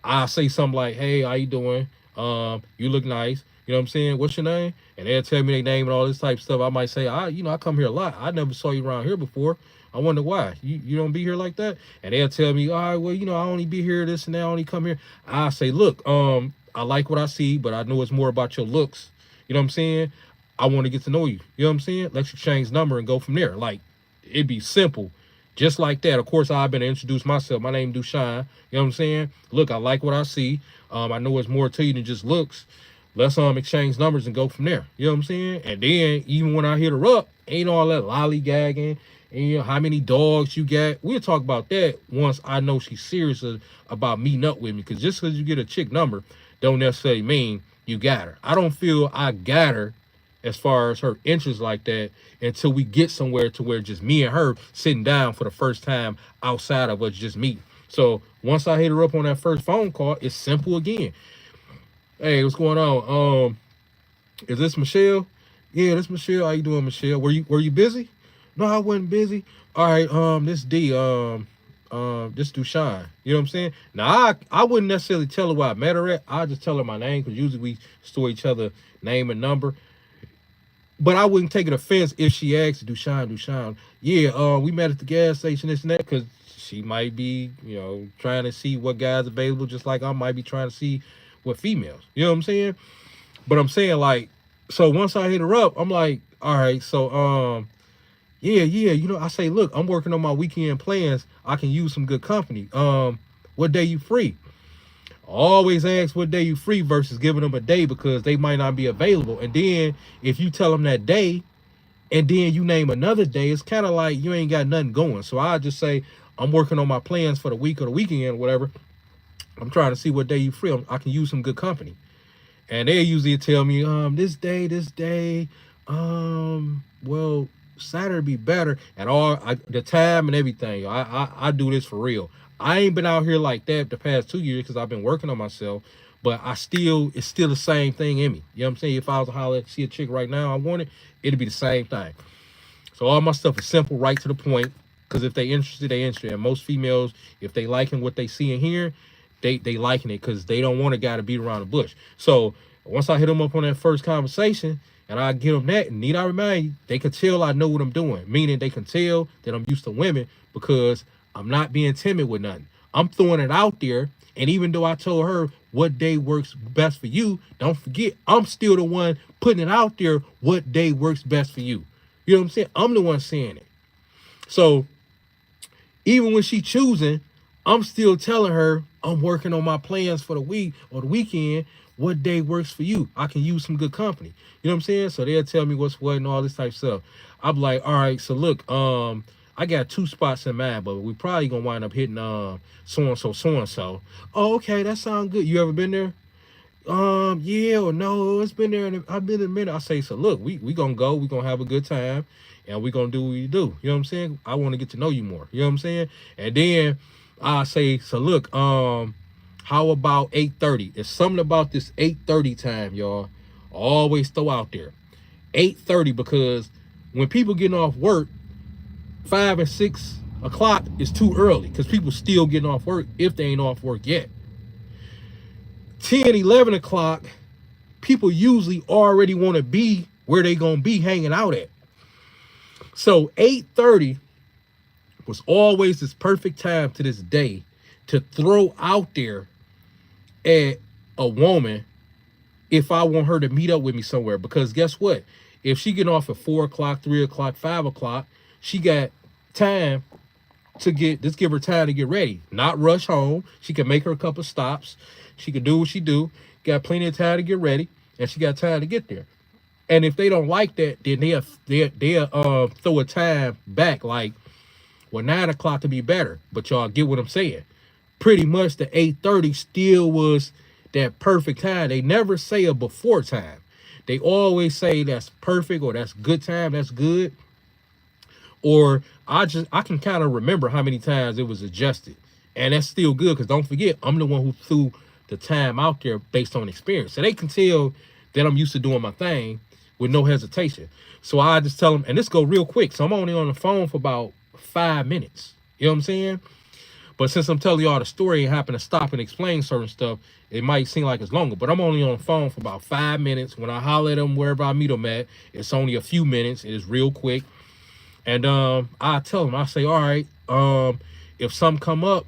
I say something like, "Hey, how you doing? You look nice. You know what I'm saying? What's your name?" And they'll tell me their name and all this type of stuff. I might say, I come here a lot. I never saw you around here before. I wonder why. You don't be here like that?" And they'll tell me, "All right, well, I only be here this and that. I only come here." I say, "Look, I like what I see, but I know it's more about your looks. You know what I'm saying? I want to get to know you. You know what I'm saying? Let's exchange number and go from there." Like, it'd be simple. Just like that. Of course, I've been to introduce myself. My name Dushine. You know what I'm saying? "Look, I like what I see. I know it's more to you than just looks. Let's exchange numbers and go from there." You know what I'm saying? And then even when I hit her up, ain't all that lollygagging and how many dogs you got. We'll talk about that once I know she's serious about meeting up with me. Because just because you get a chick number don't necessarily mean you got her. I don't feel I got her as far as her interests like that until we get somewhere to where just me and her sitting down for the first time outside of us just meeting. So once I hit her up on that first phone call, it's simple again. "Hey, what's going on? Is this Michelle?" "Yeah, this Michelle. How you doing, Michelle? Were you busy?" "No, I wasn't busy." "All right, this D, this Dushine." You know what I'm saying? Now I wouldn't necessarily tell her where I met her at. I just tell her my name because usually we store each other name and number. But I wouldn't take an offense if she asked, Dushine, "Yeah, we met at the gas station, this and that," because she might be, trying to see what guys available, just like I might be trying to see what females. You know what I'm saying? But I'm saying, like, so once I hit her up, I'm like, "All right, so yeah, I say, look, I'm working on my weekend plans. I can use some good company. What day you free?" Always ask what day you free versus giving them a day because they might not be available. And then if you tell them that day and then you name another day, it's kind of like you ain't got nothing going. So I just say, "I'm working on my plans for the week or the weekend or whatever. I'm trying to see what day you free. I can use some good company." And they usually tell me, this day, well, Saturday be better, and the time and everything. I do this for real. I ain't been out here like that the past 2 years because I've been working on myself, but it's still the same thing in me. You know what I'm saying? If I was to holler, see a chick right now, I want it, it'd be the same thing. So all my stuff is simple, right to the point. Because if they interested, they interested. And most females, if they liking what they see and hear, they liking it because they don't want a guy to beat around the bush. So once I hit them up on that first conversation and I give them that, and need I remind you, they can tell I know what I'm doing. Meaning they can tell that I'm used to women because I'm not being timid with nothing. I'm throwing it out there. And even though I told her what day works best for you, don't forget, I'm still the one putting it out there what day works best for you. You know what I'm saying? I'm the one saying it. So even when she choosing, I'm still telling her I'm working on my plans for the week or the weekend. What day works for you? I can use some good company. You know what I'm saying? So they'll tell me what's what and all this type of stuff. I'm like, "All right, so look, I got 2 spots in mind, but we probably gonna wind up hitting so and so. "Oh, okay, that sounds good. You ever been there?" Yeah or no, it's been there. I've been in a minute. I say, "So look, we gonna go. We gonna have a good time, and we gonna do what you do." You know what I'm saying? I want to get to know you more. You know what I'm saying? And then I say, "So look, how about 8:30? There's something about this 8:30 time, y'all. Always throw out there 8:30 because when people getting off work, 5 and 6 o'clock is too early because people still getting off work if they ain't off work yet. 10, 11 o'clock, people usually already want to be where they gonna be hanging out at. So 8:30 was always this perfect time to this day to throw out there at a woman if I want her to meet up with me somewhere. Because guess what? If she get off at 4 o'clock, 3 o'clock, 5 o'clock, she got time just give her time to get ready, not rush home. She can make her a couple stops. She can do what she do. Got plenty of time to get ready, and she got time to get there. And if they don't like that, then they'll throw a time back like, well, 9 o'clock to be better. But y'all get what I'm saying. Pretty much the 8:30 still was that perfect time. They never say a before time. They always say that's perfect or that's good time. That's good. Or I can kind of remember how many times it was adjusted, and that's still good because don't forget I'm the one who threw the time out there based on experience, so they can tell that I'm used to doing my thing with no hesitation. So I just tell them, and this go real quick. So I'm only on the phone for about 5 minutes. You know what I'm saying? But since I'm telling y'all the story and happen to stop and explain certain stuff, it might seem like it's longer. But I'm only on the phone for about 5 minutes. When I holler at them wherever I meet them at, it's only a few minutes. It is real quick. And I tell them, I say, all right, if something come up,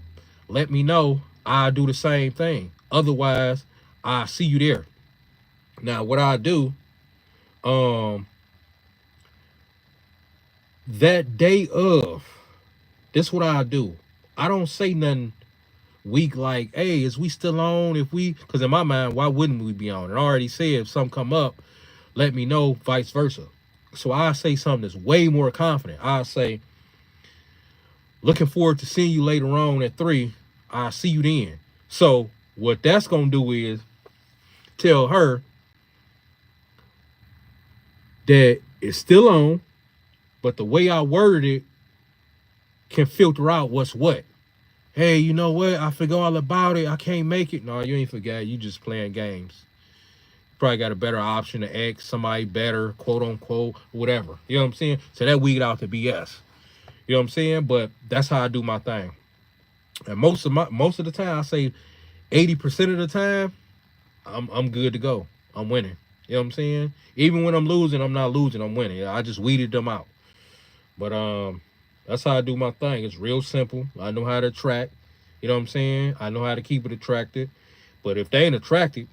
let me know. I do the same thing. Otherwise, I see you there. Now, what I do, that day of, this what I do. I don't say nothing weak like, hey, is we still on? If we, because in my mind, why wouldn't we be on? And I already said if something come up, let me know, vice versa. So I say something that's way more confident. I say, looking forward to seeing you later on at 3. I'll see you then. So what that's going to do is tell her that it's still on, but the way I worded it can filter out what's what. Hey, you know what? I forgot all about it. I can't make it. No, you ain't forgot. You just playing games. Probably got a better option to ask somebody better, quote unquote, whatever. You know what I'm saying? So that weed out the BS. You know what I'm saying? But that's how I do my thing. And most of the time, I say 80% of the time, I'm good to go. I'm winning. You know what I'm saying? Even when I'm losing, I'm not losing. I'm winning. I just weeded them out. But that's how I do my thing. It's real simple. I know how to attract. You know what I'm saying? I know how to keep it attracted. But if they ain't attracted,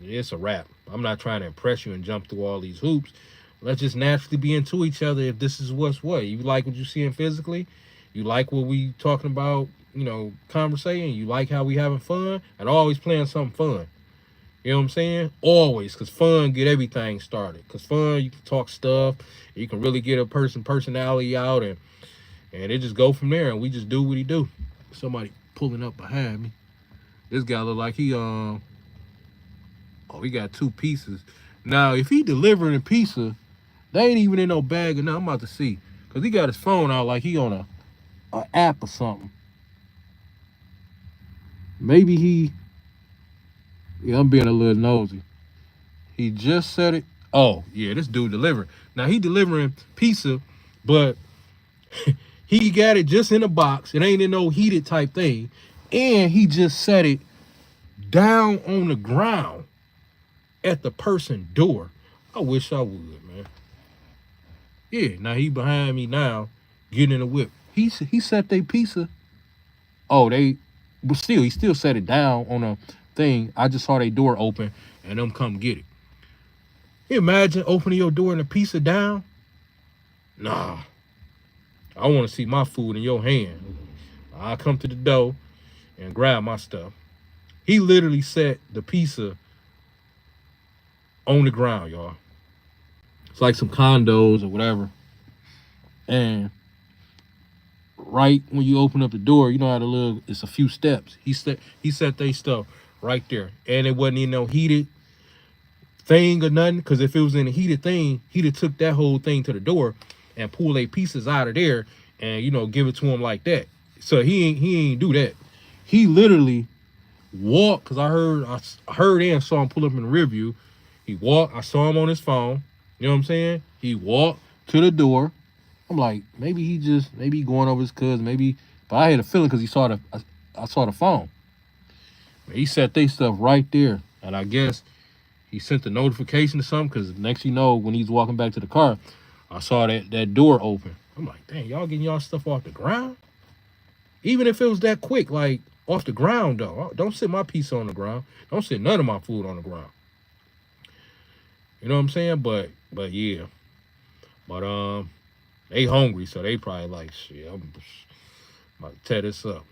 it's a wrap. I'm not trying to impress you and jump through all these hoops. Let's just naturally be into each other if this is what's what. You like what you seeing physically. You like what we talking about, conversating. You like how we having fun. And always playing something fun. You know what I'm saying? Always, because fun get everything started. Because fun, you can talk stuff. You can really get a personality out. And it just go from there. And we just do what he do. Somebody pulling up behind me. This guy look like he he got 2 pieces. Now, if he delivering a pizza, they ain't even in no bag or nothing. I'm about to see. Because he got his phone out like he on a app or something. Maybe I'm being a little nosy. He just said it. Oh, yeah, this dude delivering. Now, he delivering pizza, but he got it just in a box. It ain't in no heated type thing. And he just set it down on the ground at the person door. I wish I would, man. Yeah, now he behind me now, getting in the whip. He set their pizza. Oh, but still, he still set it down on a thing. I just saw their door open and them come get it. Imagine opening your door and the pizza down. Nah, I want to see my food in your hand. I come to the door and grab my stuff. He literally set the pizza on the ground, y'all. It's like some condos or whatever. And right when you open up the door, you know how it's a few steps. He set their stuff right there. And it wasn't in no heated thing or nothing. Because if it was in a heated thing, he'd have took that whole thing to the door and pull their pieces out of there and give it to him like that. So he ain't do that. He literally walked, because I heard and saw him pull up in the rear view. He walked, I saw him on his phone. You know what I'm saying? He walked to the door. I'm like, maybe he going over his cousin, maybe. But I had a feeling because I saw the phone. He set their stuff right there. And I guess he sent the notification or something, because next you know, when he's walking back to the car, I saw that door open. I'm like, dang, y'all getting y'all stuff off the ground? Even if it was that quick, like off the ground though. Don't sit my pizza on the ground. Don't sit none of my food on the ground. You know what I'm saying? But yeah. But they hungry, so they probably like, shit, about to tear this up.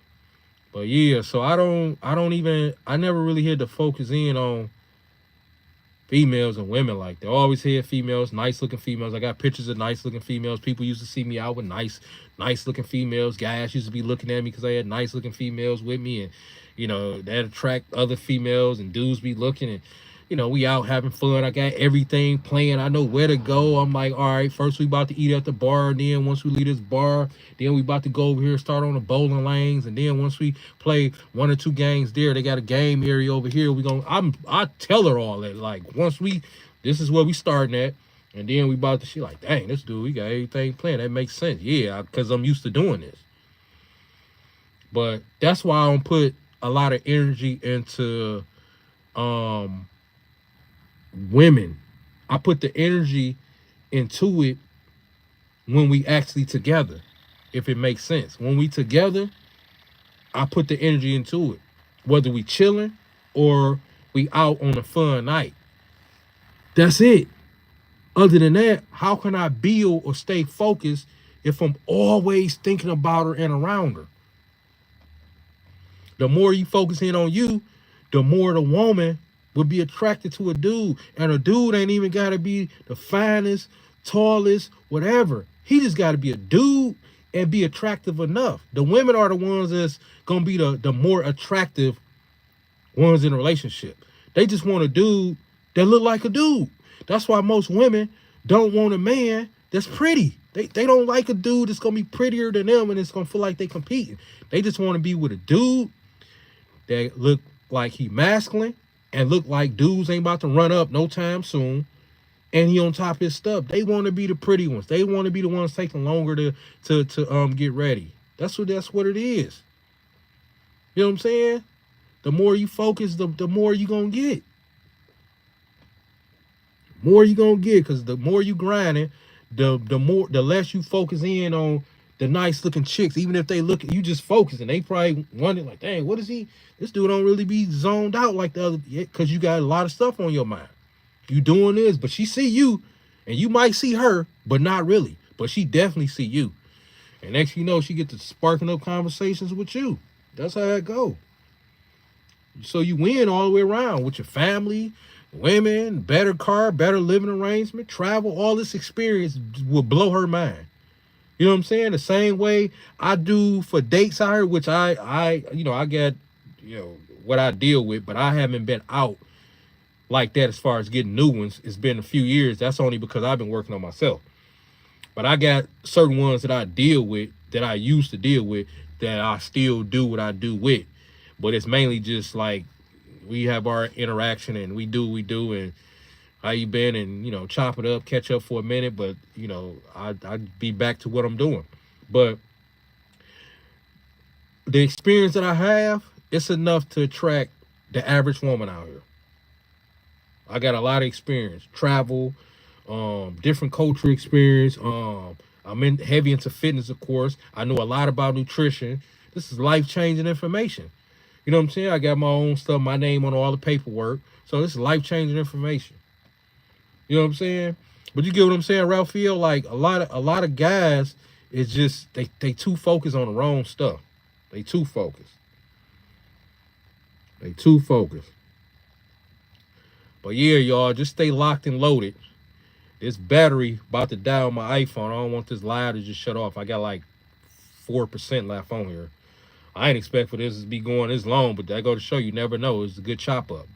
But yeah, so I never really had to focus in on females and women like that. I always had females, nice looking females. I got pictures of nice looking females. People used to see me out with nice looking females. Guys used to be looking at me because I had nice looking females with me, and that attract other females, and dudes be looking, and we out having fun. I got everything playing. I know where to go. I'm like, all right, first we about to eat at the bar, and then once we leave this bar, then we about to go over here, start on the bowling lanes, and then once we play 1 or 2 games there, they got a game area over here. I tell her all that. Like this is where we starting at, and then we about to. She like, dang, this dude, we got everything playing. That makes sense, yeah, because I'm used to doing this. But that's why I don't put a lot of energy into women. I put the energy into it when we actually together, if it makes sense. When we together, I put the energy into it, whether we chilling or we out on a fun night. That's it. Other than that, how can I build or stay focused if I'm always thinking about her and around her? The more you focus in on you, the more the woman would be attracted to a dude. And a dude ain't even got to be the finest, tallest, whatever. He just got to be a dude and be attractive enough. The women are the ones that's going to be the more attractive ones in a relationship. They just want a dude that look like a dude. That's why most women don't want a man that's pretty. They don't like a dude that's going to be prettier than them and it's going to feel like they competing. They just want to be with a dude that look like he masculine and look like dudes ain't about to run up no time soon, and he on top of his stuff. They want to be the pretty ones. They want to be the ones taking longer to get ready. That's what it is. You know what I'm saying? The more you focus, the more you gonna get. More you gonna get, because the more you grinding, the less you focus in on the nice looking chicks. Even if they look, you just focus, and they probably wonder like, dang, what is he? This dude don't really be zoned out like the other, because you got a lot of stuff on your mind. You doing this, but she see you, and you might see her, but not really. But she definitely see you. And next you know, she get to sparking up conversations with you. That's how it go. So you win all the way around with your family, women, better car, better living arrangement, travel, all this experience will blow her mind. You know what I'm saying? The same way I do for dates out here, which I get, what I deal with, but I haven't been out like that as far as getting new ones. It's been a few years. That's only because I've been working on myself. But I got certain ones that I deal with, that I used to deal with, that I still do what I do with. But it's mainly just like we have our interaction and we do what we do, and how you been, and chop it up, catch up for a minute, but I'd be back to what I'm doing. But the experience that I have, it's enough to attract the average woman out here. I got a lot of experience, travel, different culture experience. I'm heavy into fitness, of course. I know a lot about nutrition. This is life-changing information. You know what I'm saying? I got my own stuff, my name on all the paperwork. So this is life-changing information. You know what I'm saying? But you get what I'm saying, Raphael? Like a lot of guys, it's just they too focused on the wrong stuff. They too focused. But yeah, y'all, just stay locked and loaded. This battery about to die on my iPhone. I don't want this live to just shut off. I got like 4% left on here. I ain't expect for this to be going this long, but that go to show you never know. It's a good chop up.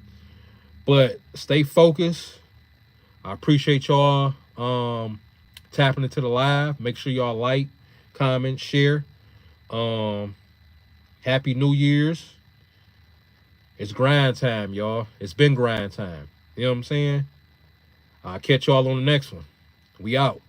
But stay focused. I appreciate y'all tapping into the live. Make sure y'all like, comment, share. Happy New Year's. It's grind time, y'all. It's been grind time. You know what I'm saying? I'll catch y'all on the next one. We out.